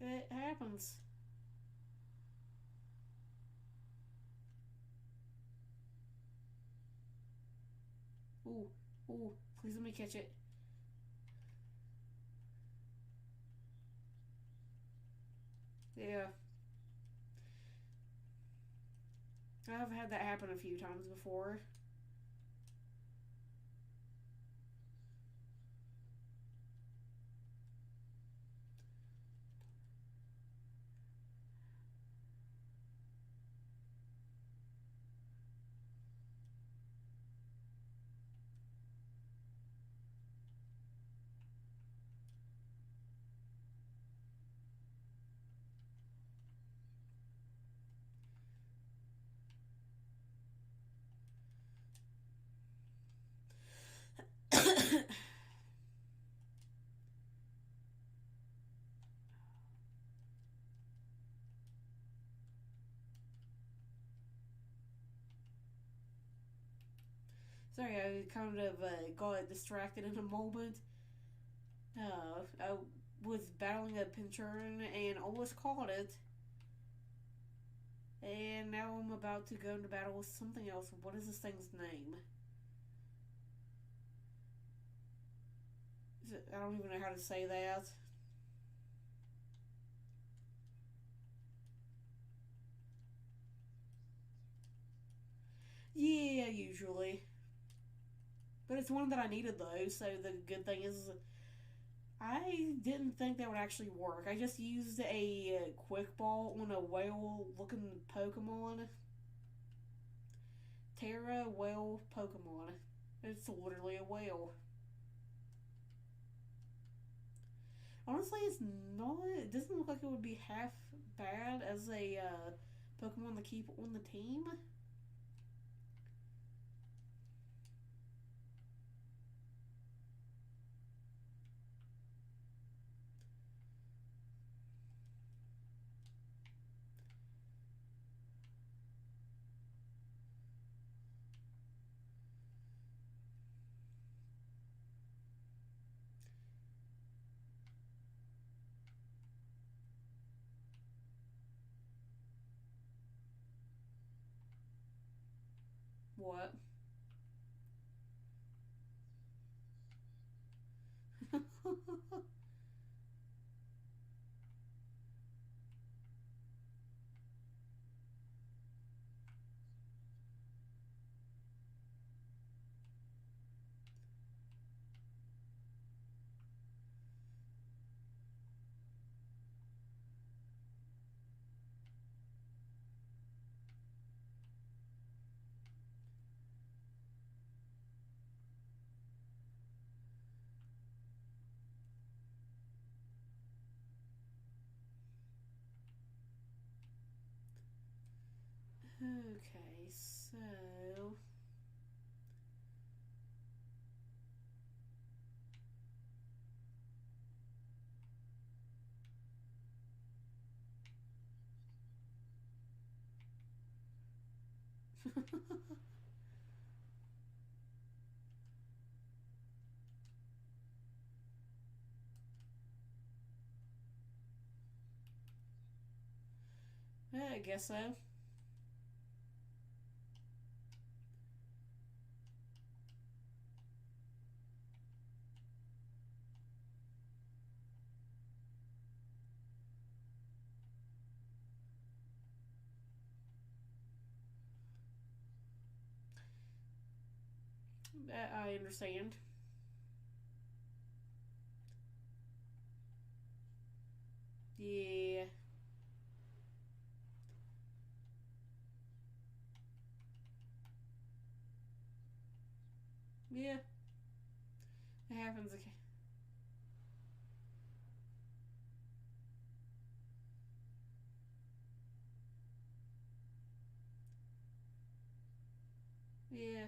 It happens. Ooh, ooh, please let me catch it. Yeah. I've had that happen a few times before. Sorry, I kind of got distracted in a moment. I was battling a Pinchurn and almost caught it. And now I'm about to go into battle with something else. What is this thing's name? I don't even know how to say that. Yeah, usually. But it's one that I needed though, so the good thing is I didn't think that would actually work. I just used a quick ball on a whale looking Pokemon. Terra whale Pokemon. It's literally a whale. Honestly, it's not. It doesn't look like it would be half bad as a Pokemon to keep on the team. What? Okay, so... Yeah, I guess so. I understand. Yeah. Yeah. It happens. Yeah.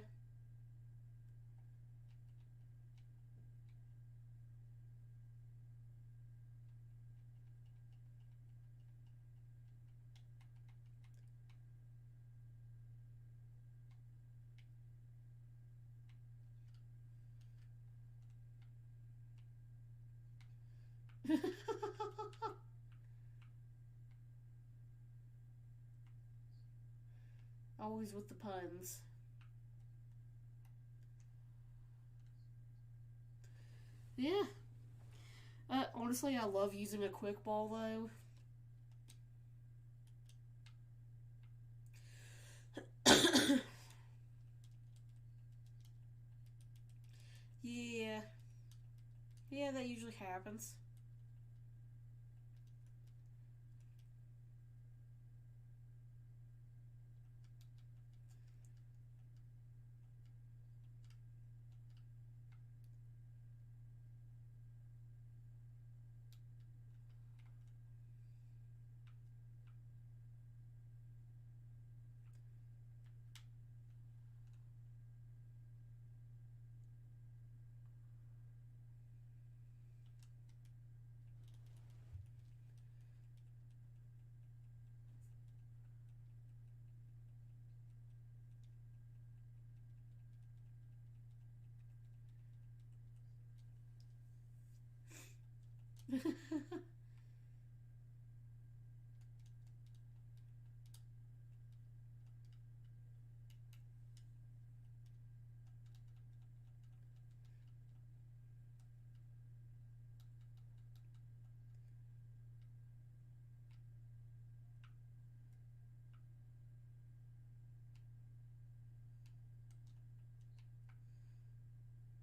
Always with the puns. Yeah. Honestly, I love using a quick ball though. Yeah. Yeah, that usually happens.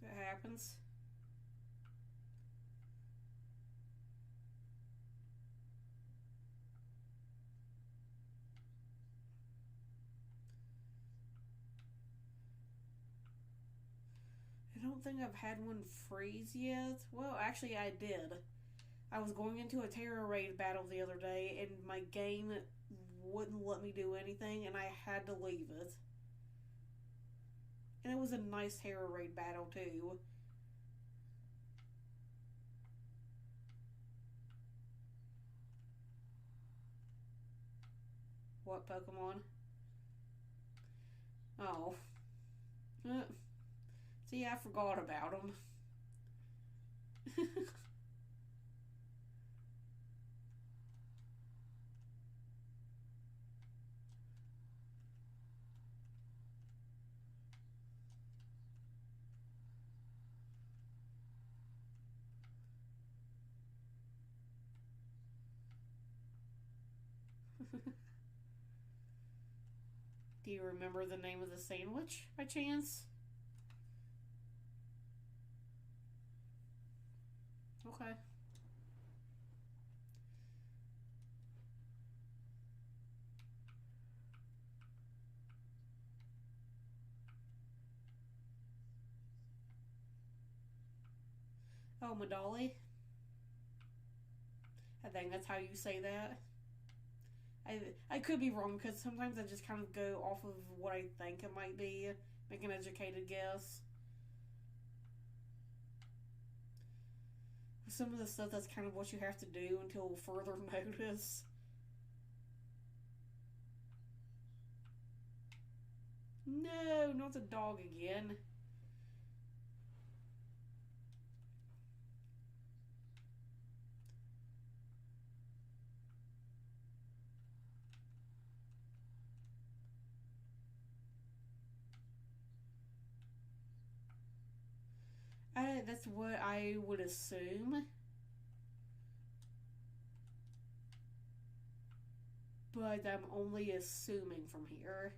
That happens. I don't think I've had one freeze yet. Well, actually, I did. I was going into a Terra Raid battle the other day, and my game wouldn't let me do anything, and I had to leave it. And it was a nice Terra Raid battle, too. What Pokemon? Oh. See, I forgot about them. Do you remember the name of the sandwich by chance? Okay. Oh, Madali? I think that's how you say that. I could be wrong because sometimes I just kind of go off of what I think it might be, make an educated guess. Some of the stuff that's kind of what you have to do until further notice. No, not the dog again. That's what I would assume. But I'm only assuming from here.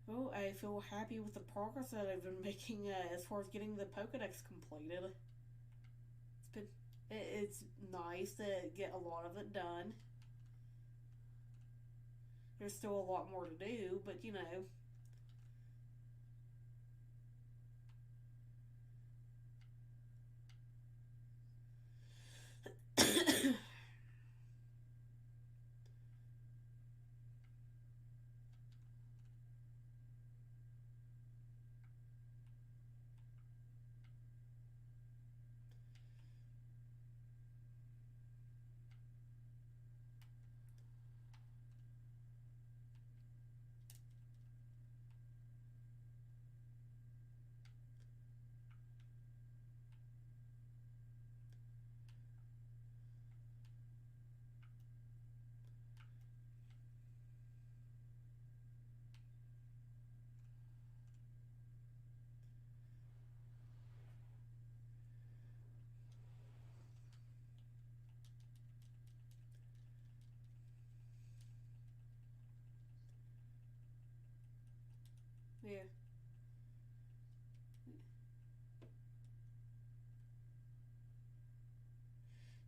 Well, I feel happy with the progress that I've been making as far as getting the Pokedex completed. It's nice to get a lot of it done. There's still a lot more to do, but you know. Yeah.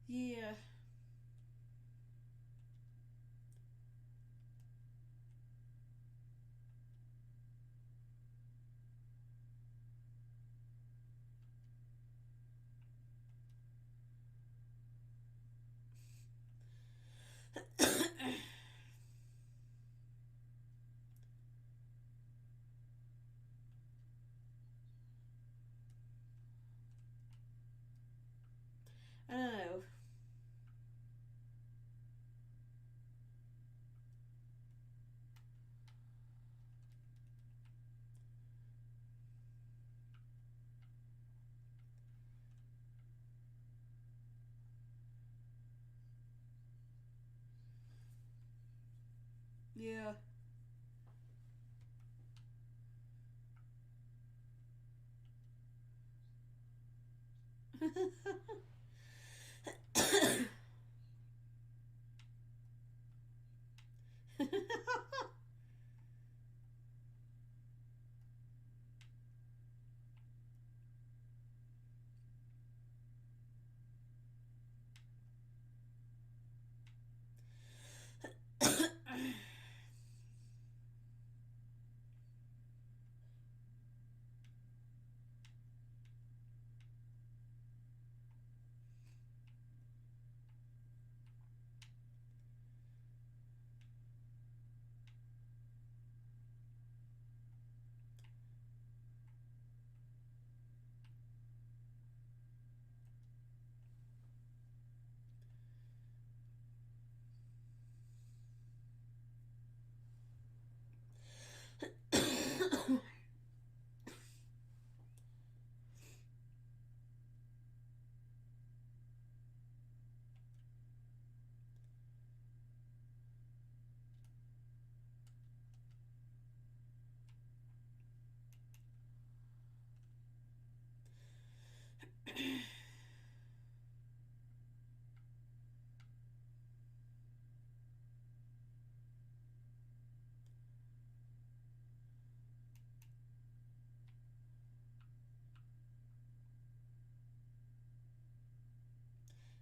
Yeah. Yeah.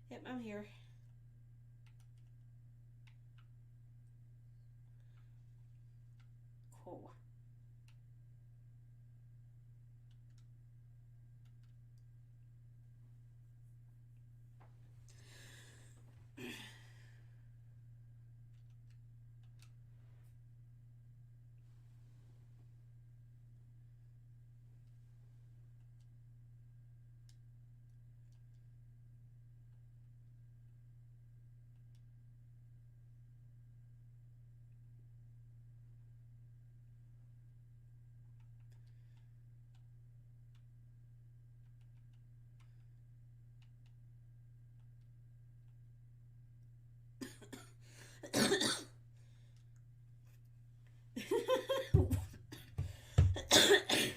Yep, I'm here. Cool.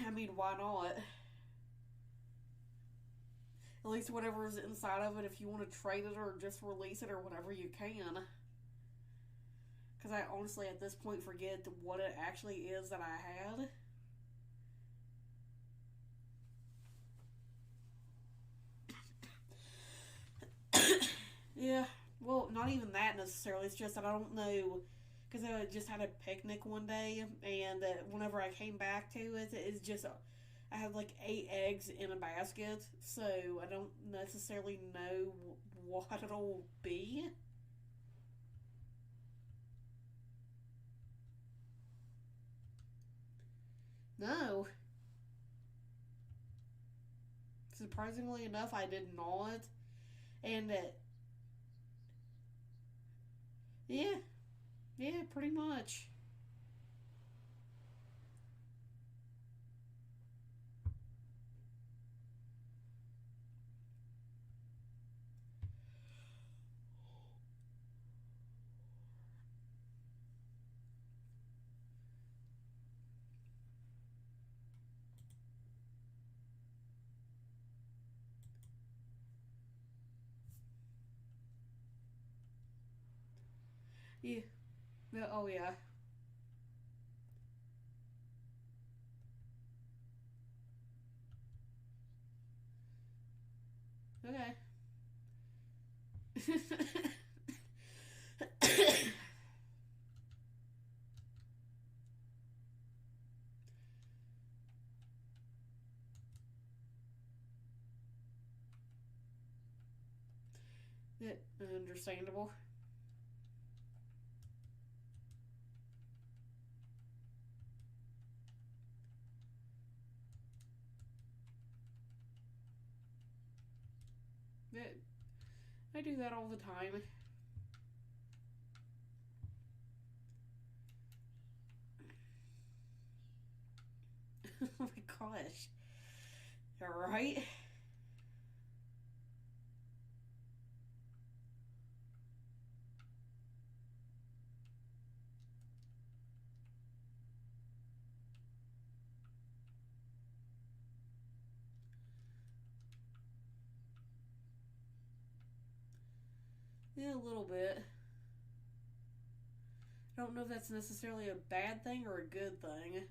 I mean, why not? At least whatever's inside of it, if you want to trade it or just release it or whatever, you can. Because I honestly, at this point, forget what it actually is that I had. Yeah, well, not even that necessarily. It's just that I don't know. Because I just had a picnic one day, and whenever I came back to it, it's just. I had like 8 eggs in a basket, so I don't necessarily know what it'll be. No. Surprisingly enough, I did not. And yeah, yeah, pretty much. Yeah. Oh, yeah. Okay. Yeah, understandable. Yeah, I do that all the time. Oh my gosh. Alright. Yeah, a little bit. I don't know if that's necessarily a bad thing or a good thing.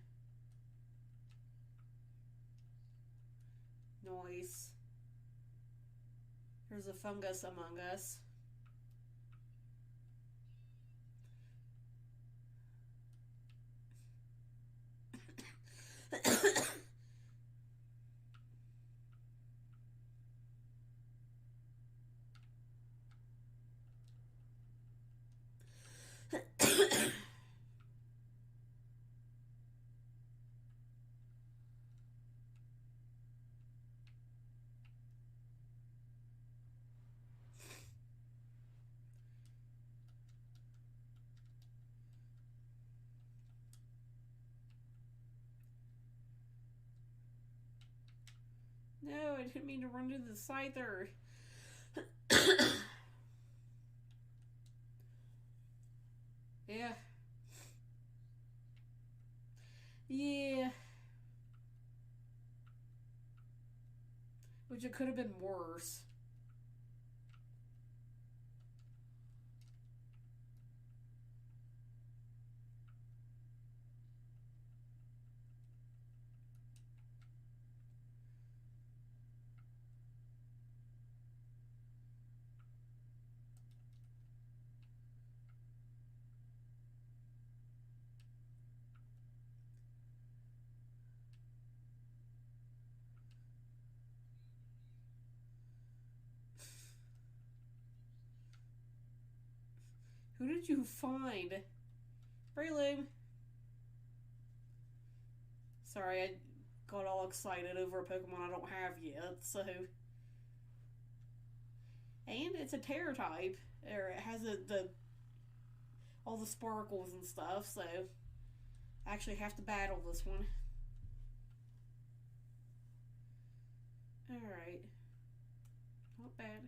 Noise. There's a fungus among us. No, I didn't mean to run to the scyther. Yeah. Yeah. Which it could have been worse. Who did you find? Breloom. Sorry, I got all excited over a Pokemon I don't have yet, so. And it's a Terra type. Or it has all the sparkles and stuff, so I actually have to battle this one. Alright. Not bad.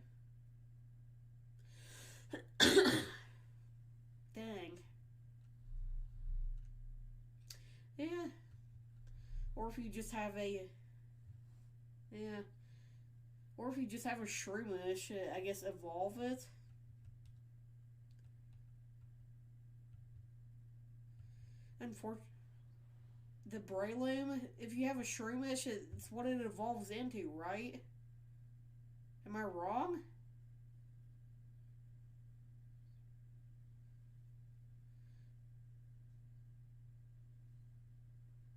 Dang. Yeah. Or if you just have a. Yeah. Or if you just have a Shroomish, I guess evolve it. Unfortunately. The Breloom, if you have a Shroomish, it's what it evolves into, right? Am I wrong?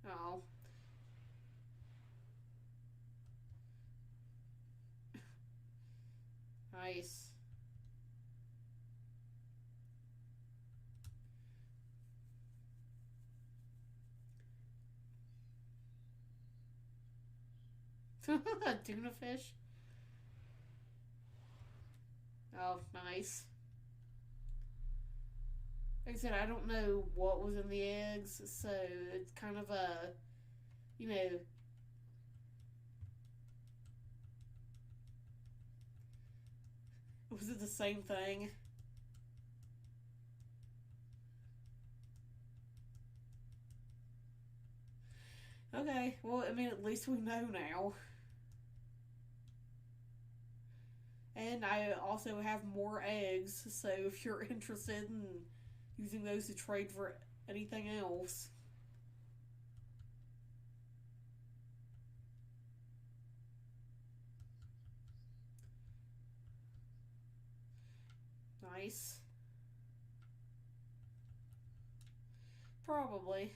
Oh. Nice. Tuna fish? Oh, nice. Like I said, I don't know what was in the eggs, so it's kind of a, you know. Was it the same thing? Okay, well, I mean, at least we know now. And I also have more eggs, so if you're interested in using those to trade for anything else. Nice. Probably.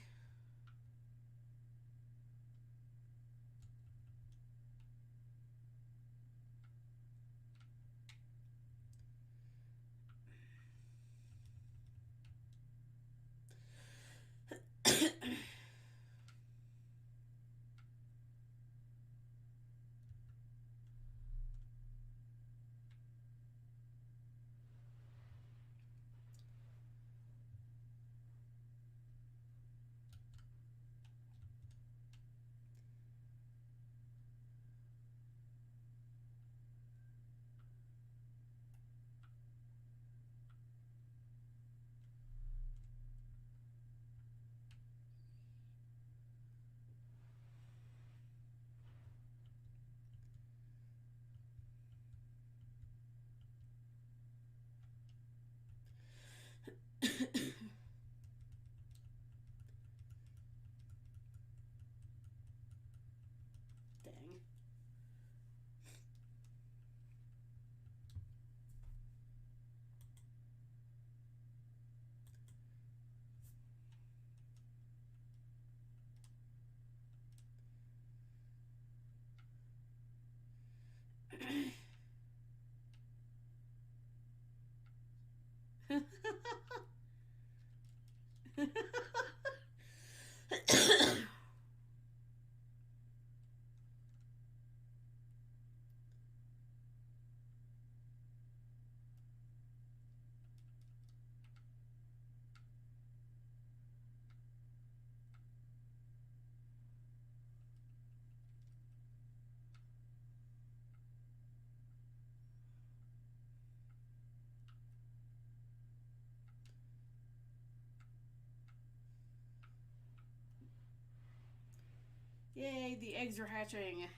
Yay, the eggs are hatching.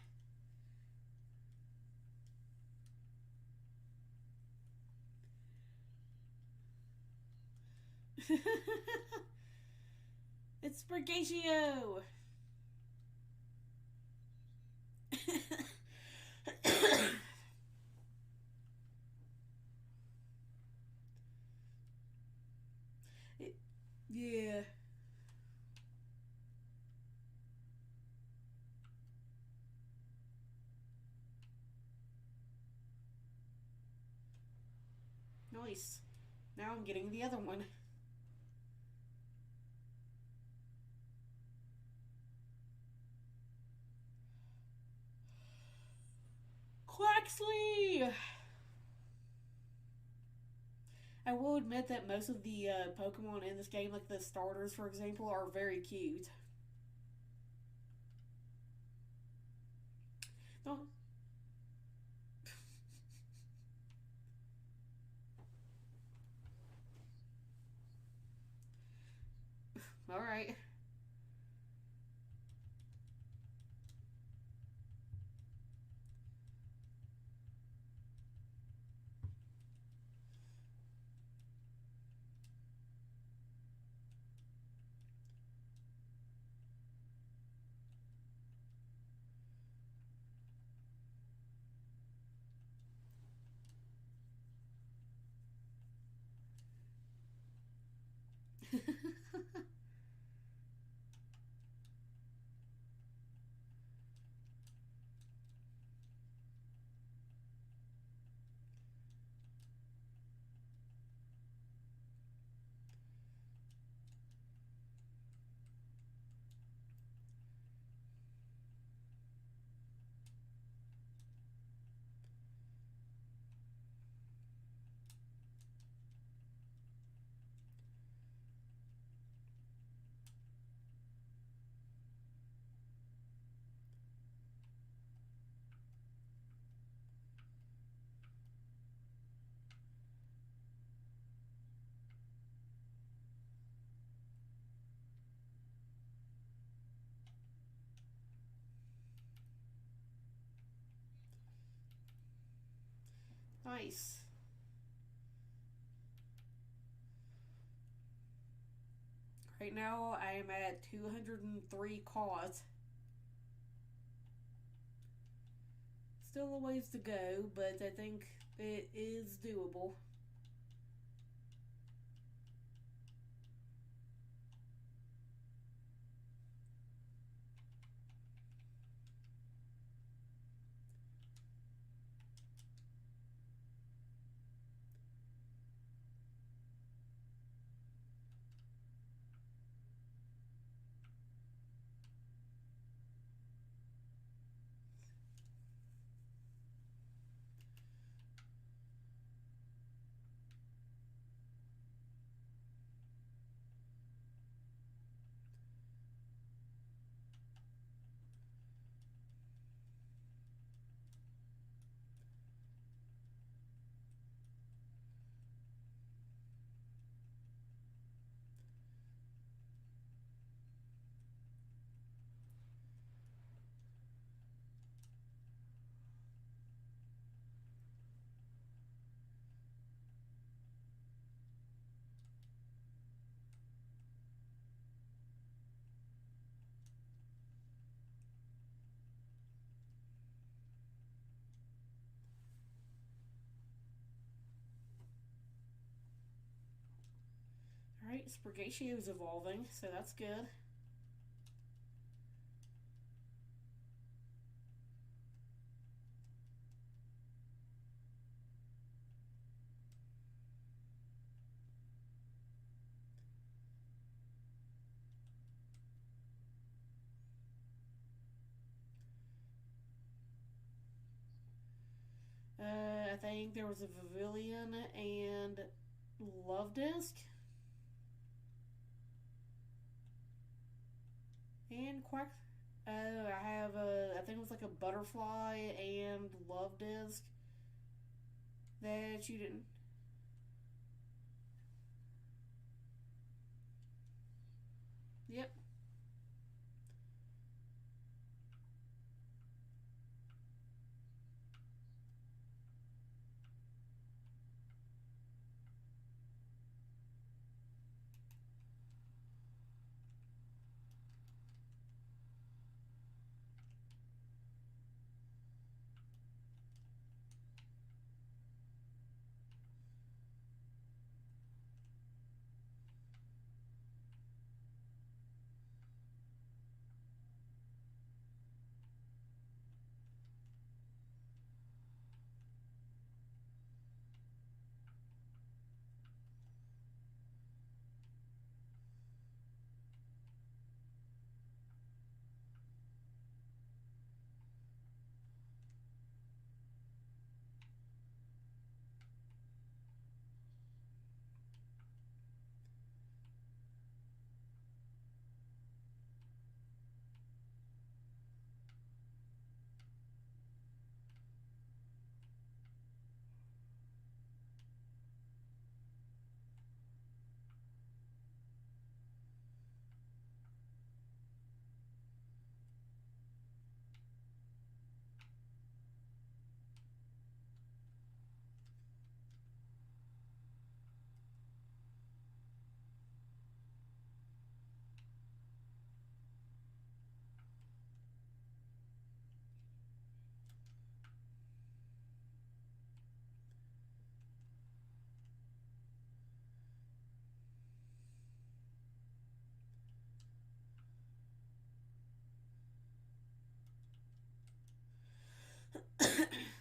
It's Sprigatio! Yeah. Nice. Now I'm getting the other one. Quaxly! I will admit that most of the Pokemon in this game, like the starters, for example, are very cute. No. Alright. Nice. Right now, I am at 203 caught. Still a ways to go, but I think it is doable. Alright, Sprigatio is evolving, so that's good. think there was a Pavilion and Love Disc. And Quack. I have I think it was like a Butterfly and Love Disc that you didn't. Yep.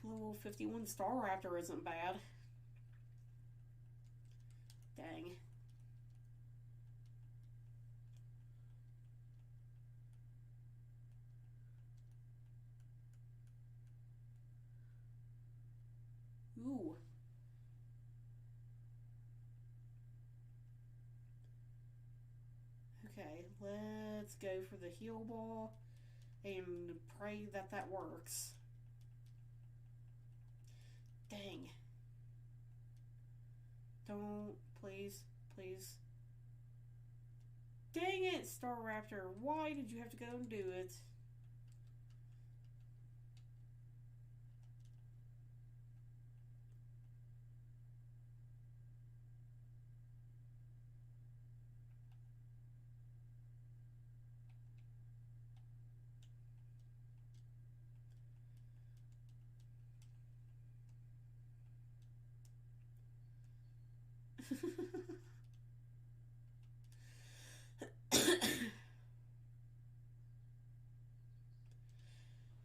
Level 51 Staraptor isn't bad. Dang. Ooh. Okay, let's go for the heal ball and pray that that works. Dang. Don't, please, please. Dang it, Staraptor. Why did you have to go and do it?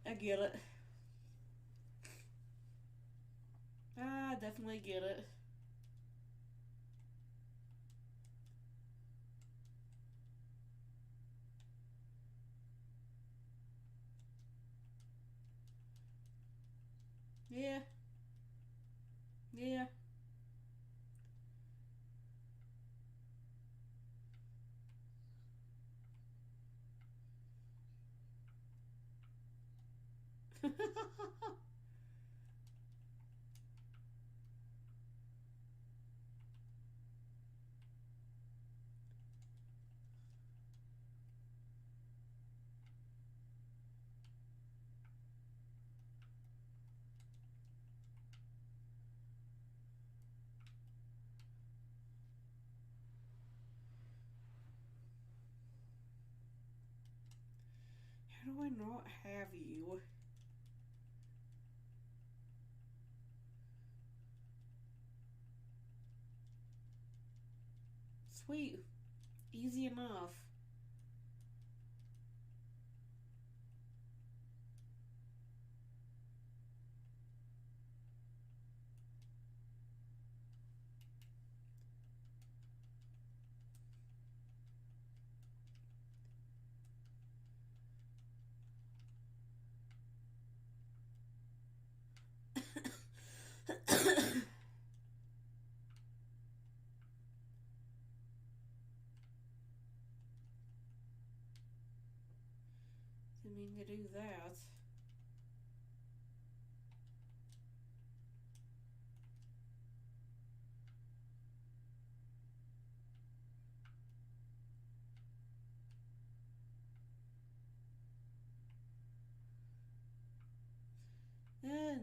I get it. I definitely get it. Yeah. Yeah. How do I not have you? Sweet. Easy enough. mean to do that.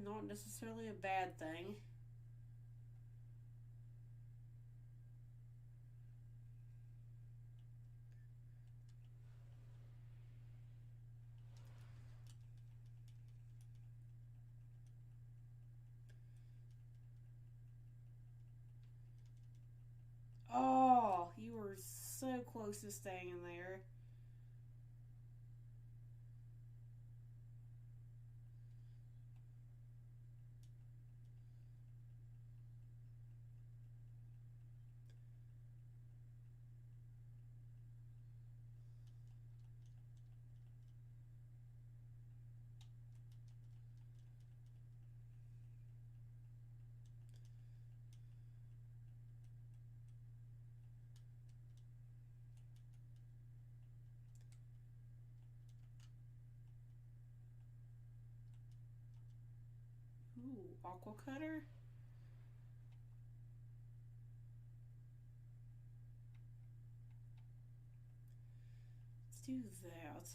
Not necessarily a bad thing. Oh, you were so close to staying in there. Ooh, Aqua Cutter? Let's do that.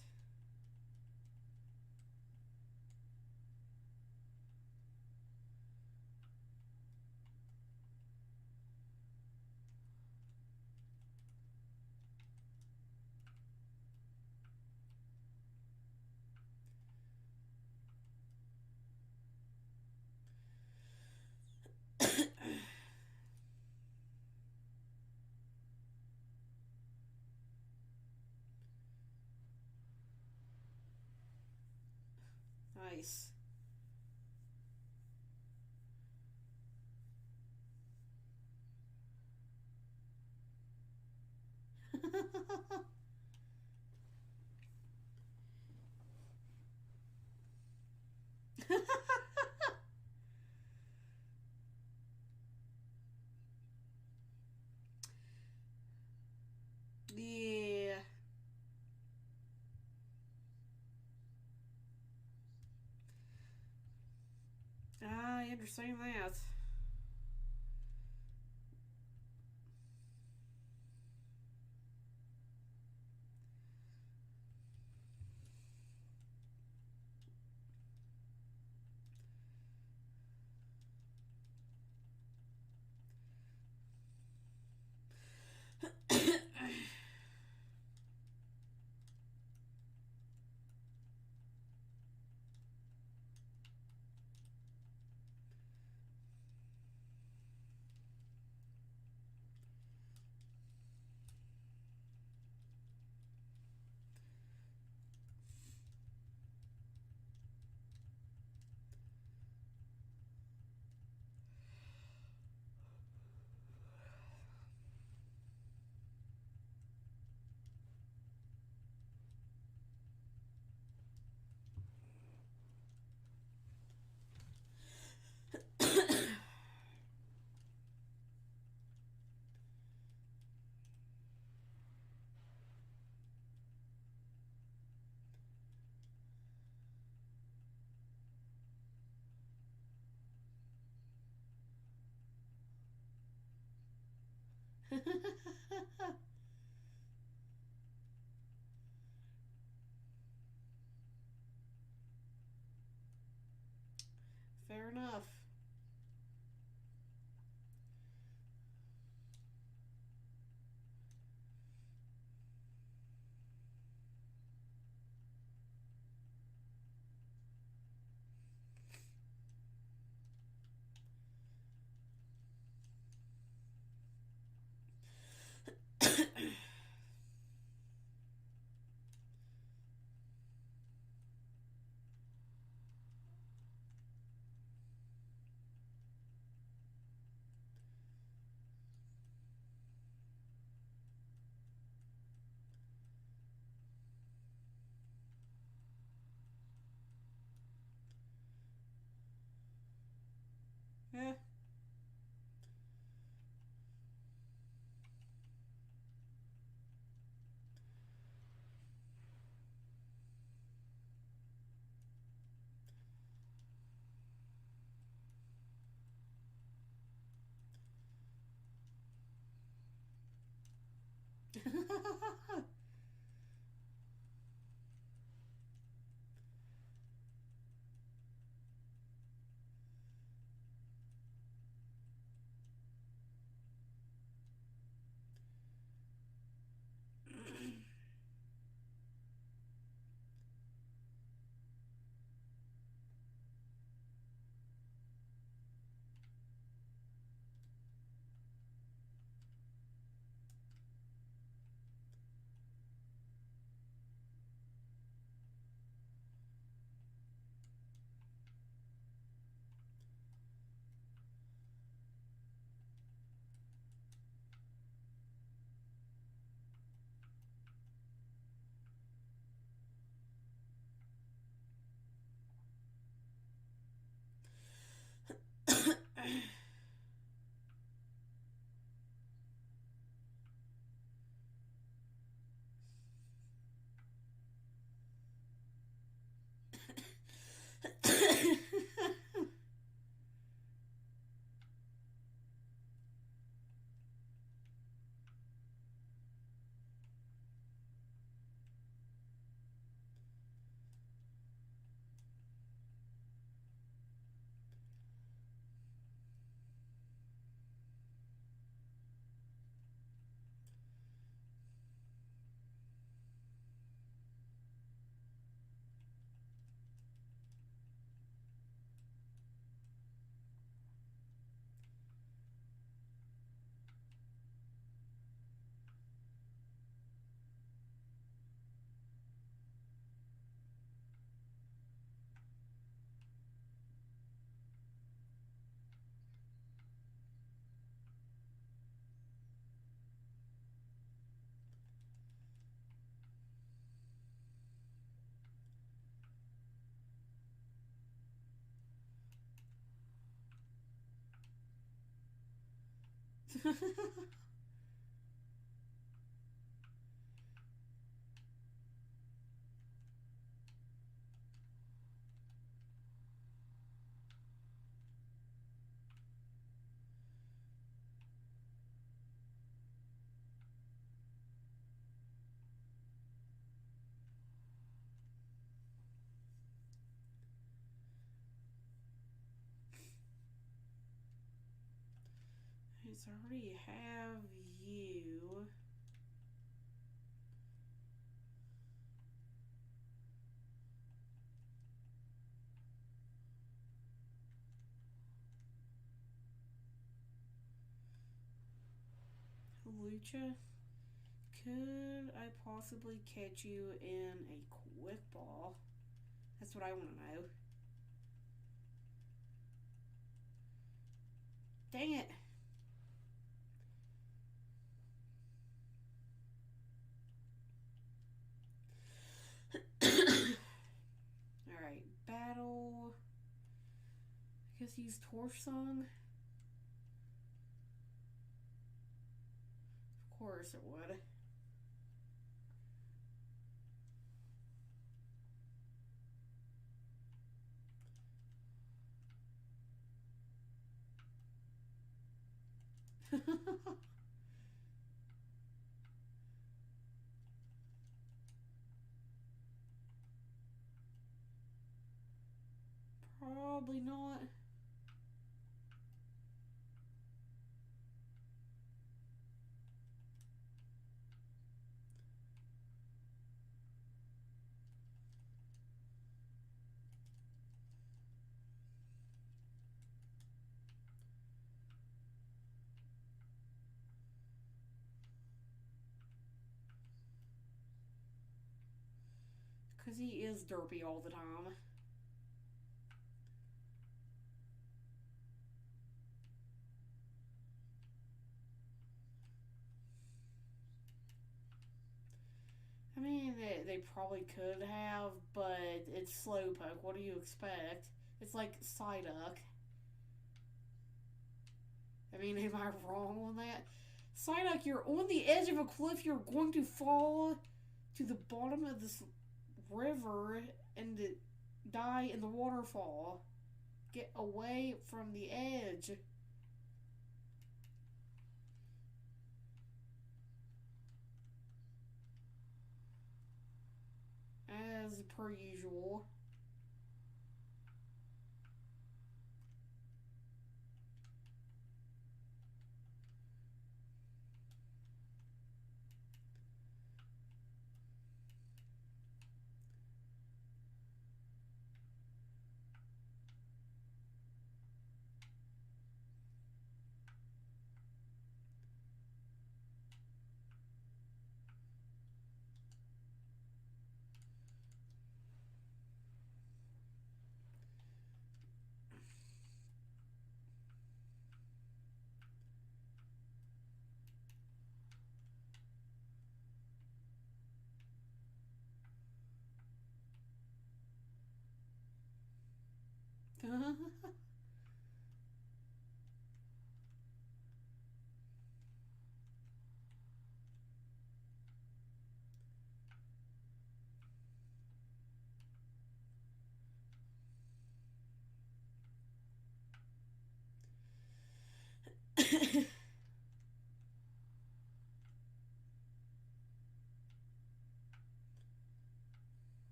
Nice. Yeah. I understand that. Fair enough. Yeah. It's already have you. Lucha, could I possibly catch you in a quick ball? That's what I want to know. Dang it. Alright, battle. I guess use Torch Song. Of course it would. Probably not. Because he is derpy all the time. I mean, they probably could have, but it's Slowpoke. What do you expect? It's like Psyduck. I mean, am I wrong on that? Psyduck, you're on the edge of a cliff. You're going to fall to the bottom of this river and die in the waterfall. Get away from the edge. As per usual.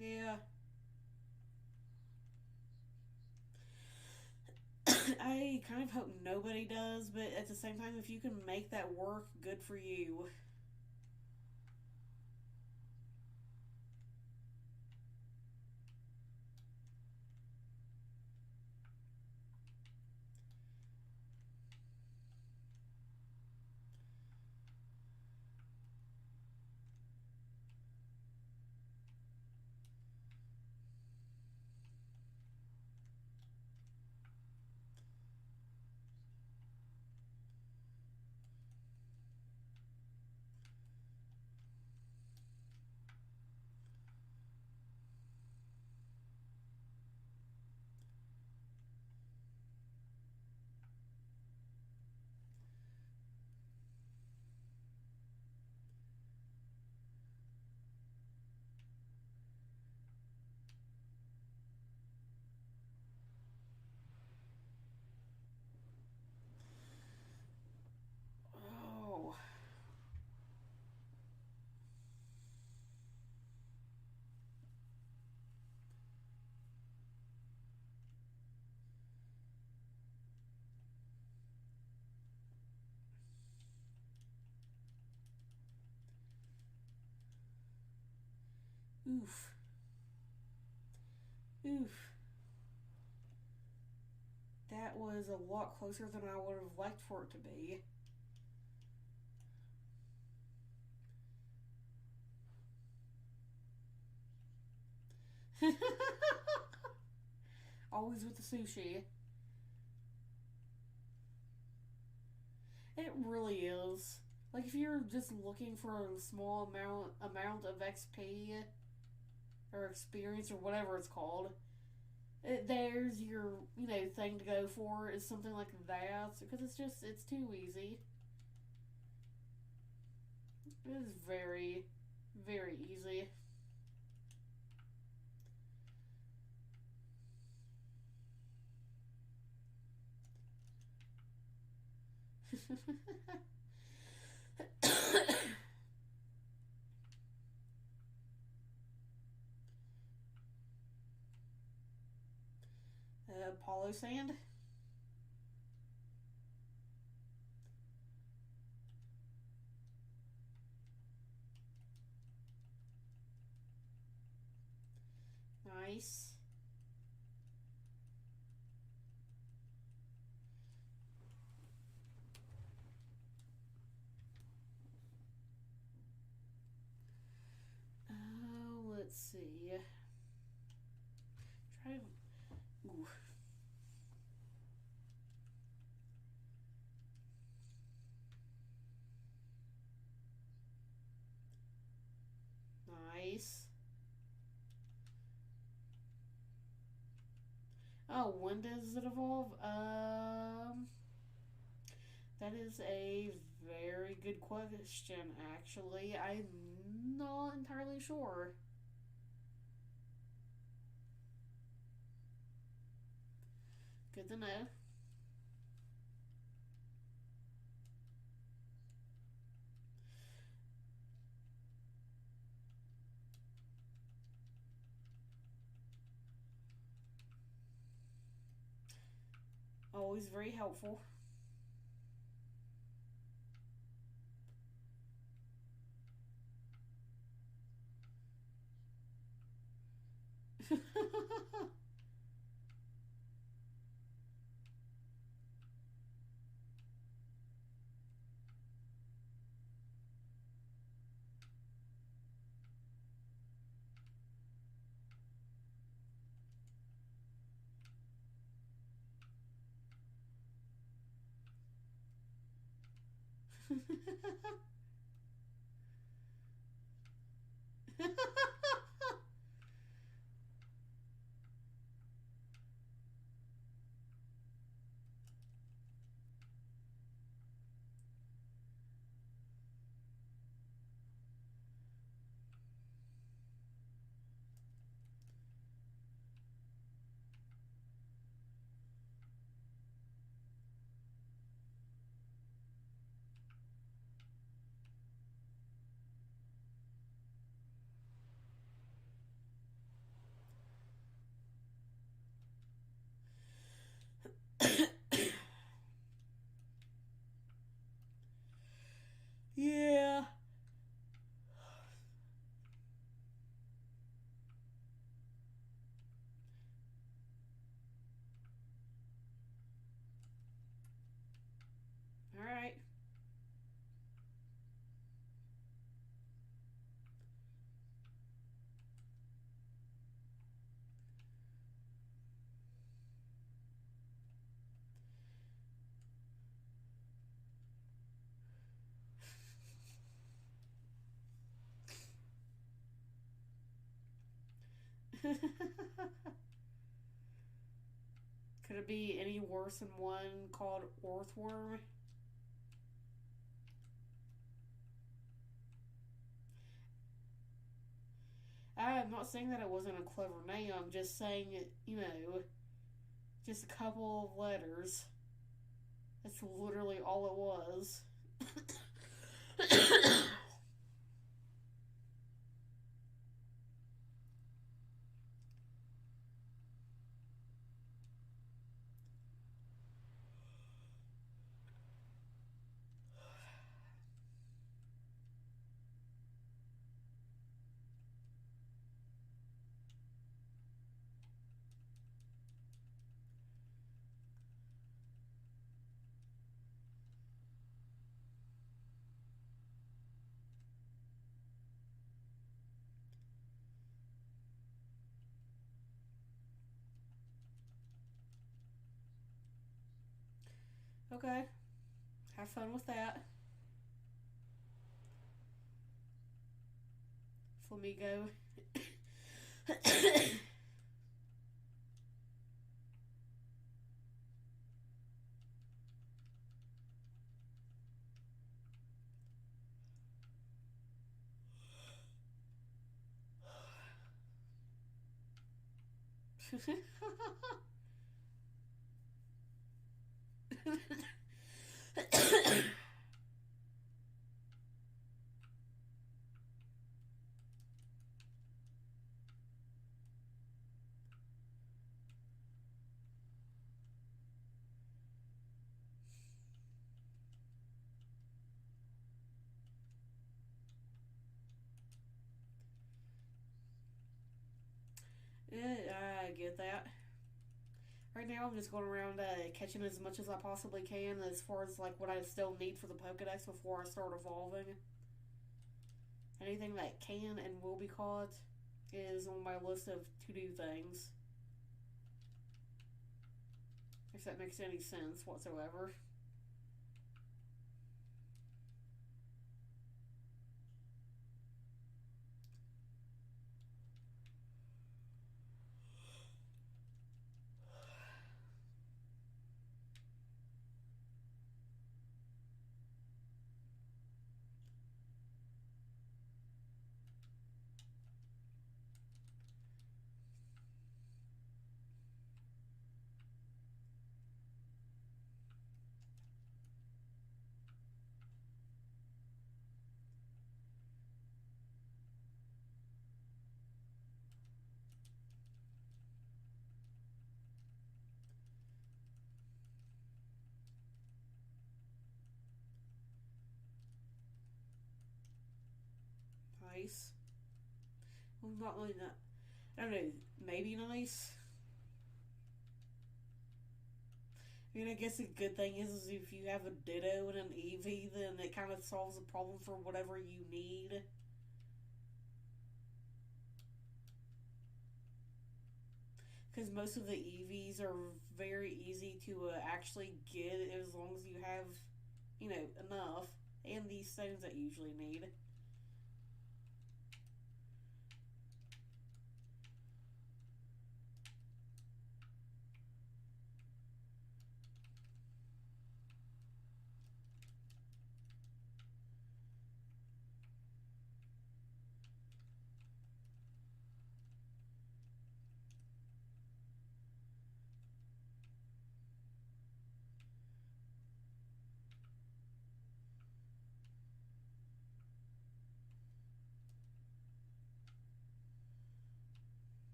Yeah. I kind of hope nobody does, but at the same time, if you can make that work, good for you. Oof. Oof. That was a lot closer than I would have liked for it to be. Always with the sushi. It really is. Like if you're just looking for a small amount of XP or experience or whatever it's called, there's your thing to go for is something like that because it's too easy. It is very, very easy. Apollo Sand. Nice. Let's see. Try. Ooh. Nice. Oh, when does it evolve? That is a very good question, actually. I'm not entirely sure. Good to know. Always very helpful. Yeah. All right. Could it be any worse than one called Orthworm? I'm not saying that it wasn't a clever name. I'm just saying it, just a couple of letters. That's literally all it was. Okay. Have fun with that. Flamigo. Yeah, I get that. Right now, I'm just going around catching as much as I possibly can as far as like what I still need for the Pokedex before I start evolving. Anything that can and will be caught is on my list of to do things. If that makes any sense whatsoever. Nice. Well, not really not. I don't know. Maybe nice. I mean, I guess a good thing is if you have a Ditto and an Eevee, then it kind of solves the problem for whatever you need. Because most of the EVs are very easy to actually get as long as you have, enough. And these stones that you usually need.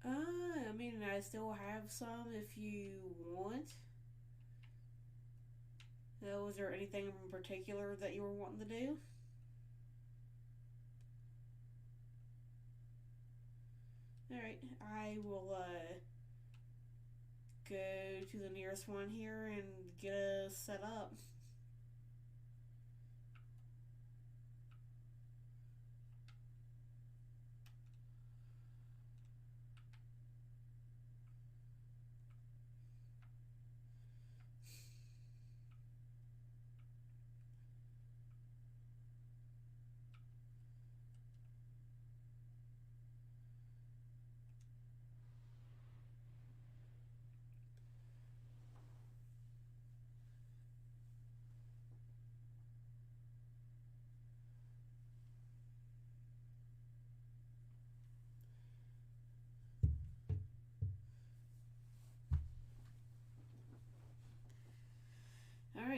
I mean, I still have some if you want. So, was there anything in particular that you were wanting to do? Alright, I will go to the nearest one here and get us set up.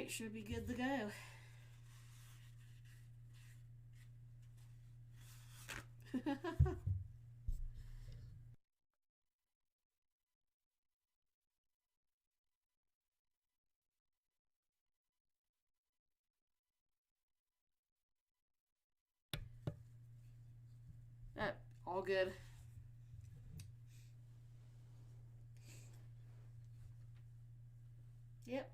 Alright, should be good to go. All good. Yep.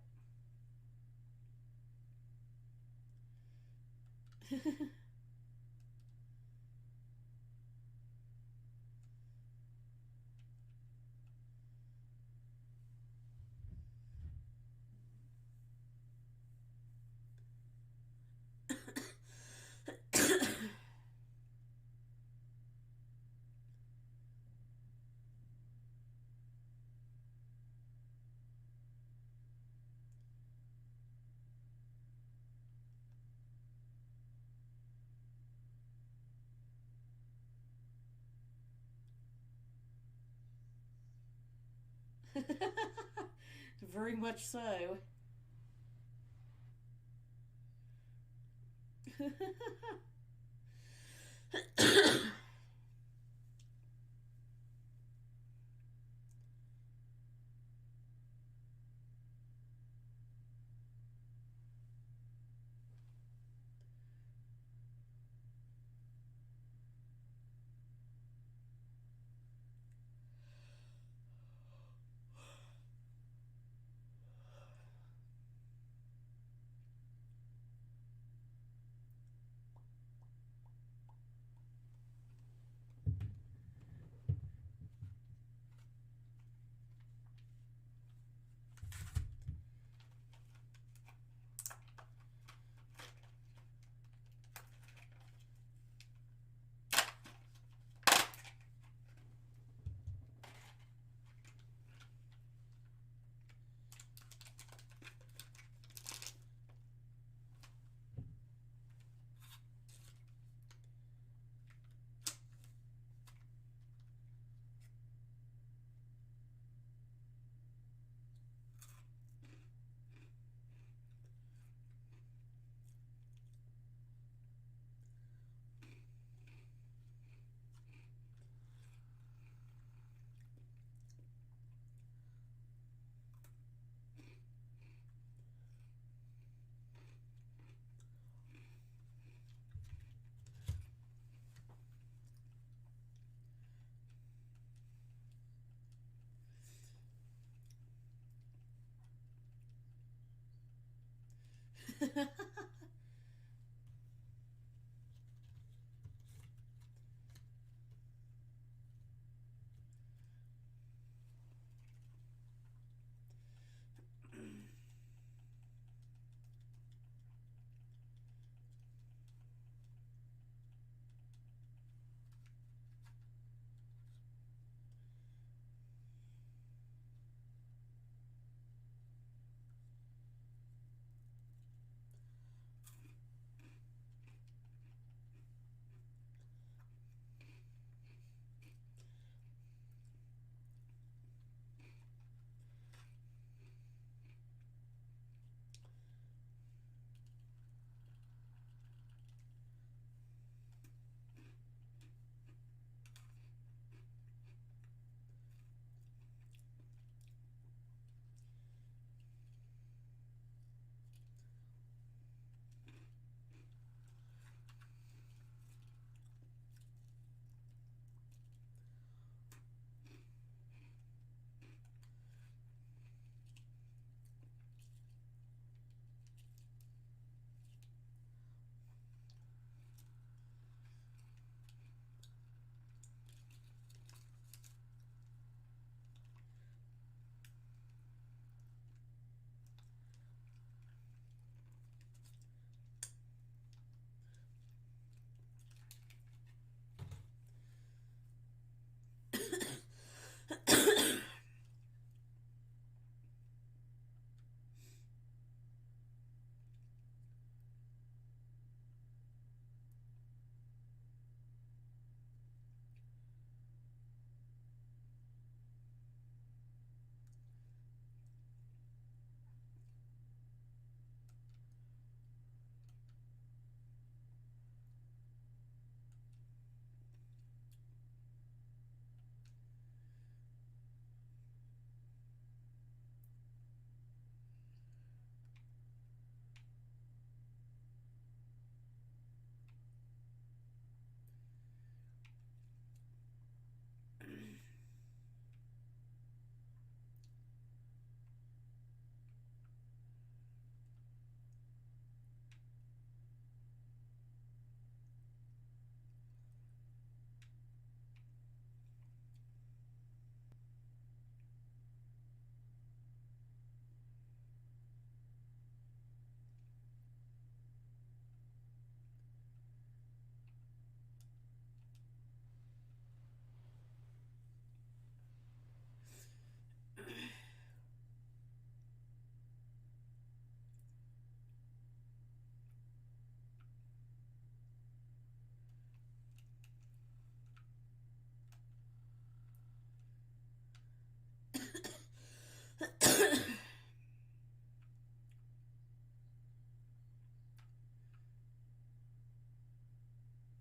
Very much so.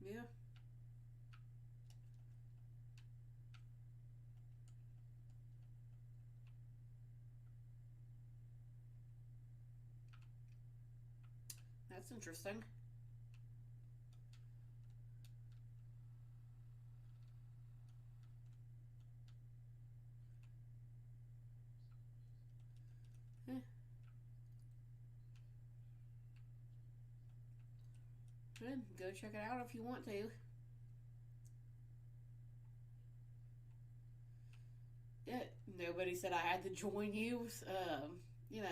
Yeah. That's interesting. Eh. Good. Go check it out if you want to. Yeah. Nobody said I had to join you. You know.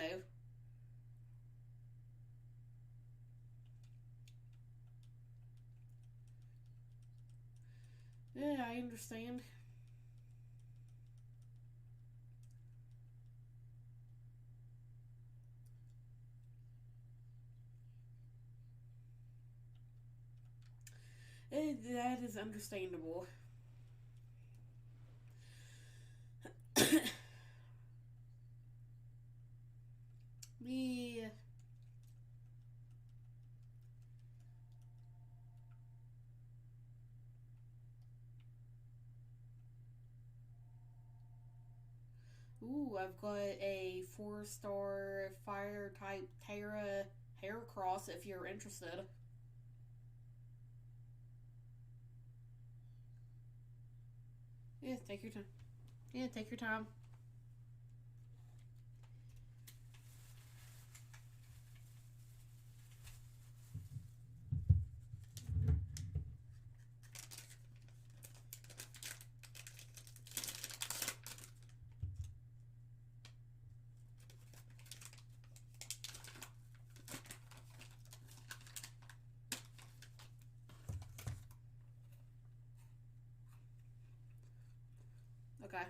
Yeah, I understand. That is understandable. Yeah. Ooh, I've got a 4-star fire type Terra Heracross if you're interested. Yeah, take your time. Yeah, take your time. Okay.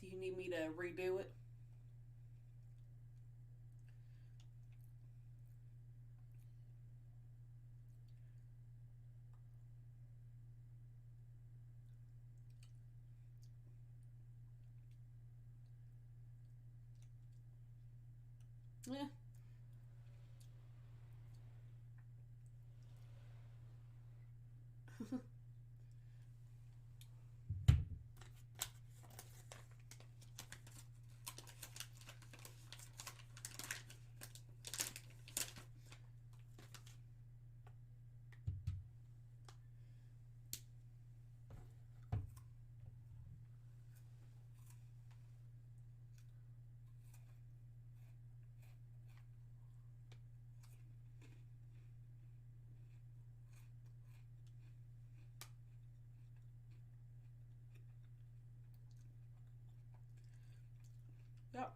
Do you need me to redo it? Yeah. yep.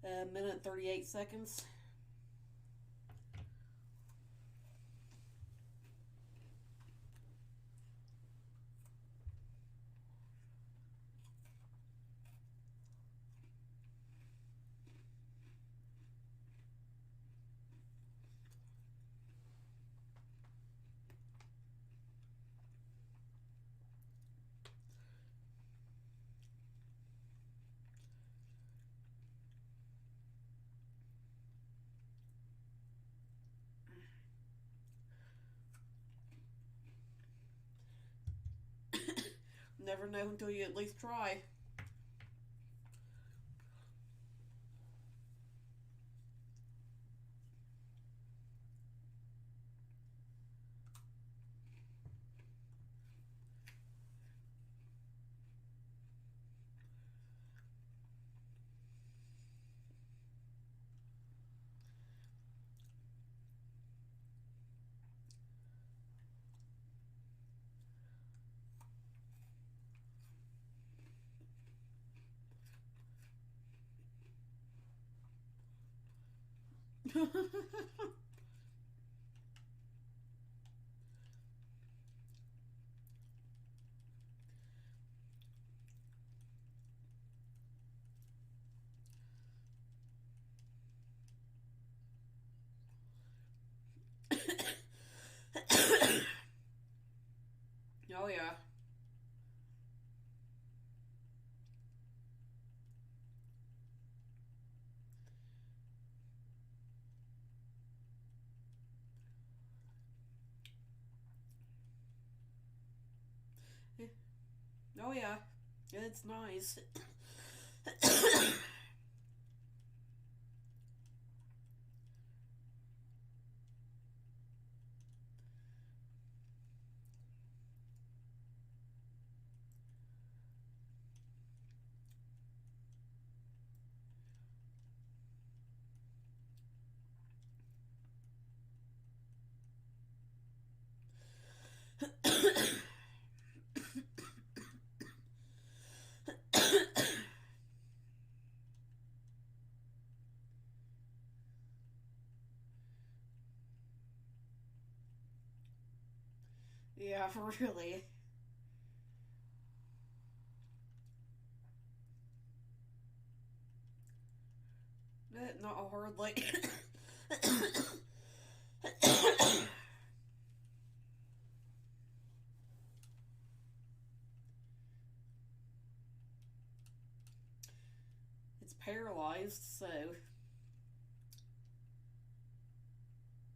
A minute 38 seconds. Never know until you at least try. Oh yeah. Oh yeah. It's nice. Yeah, really. Not hardly. It's paralyzed, so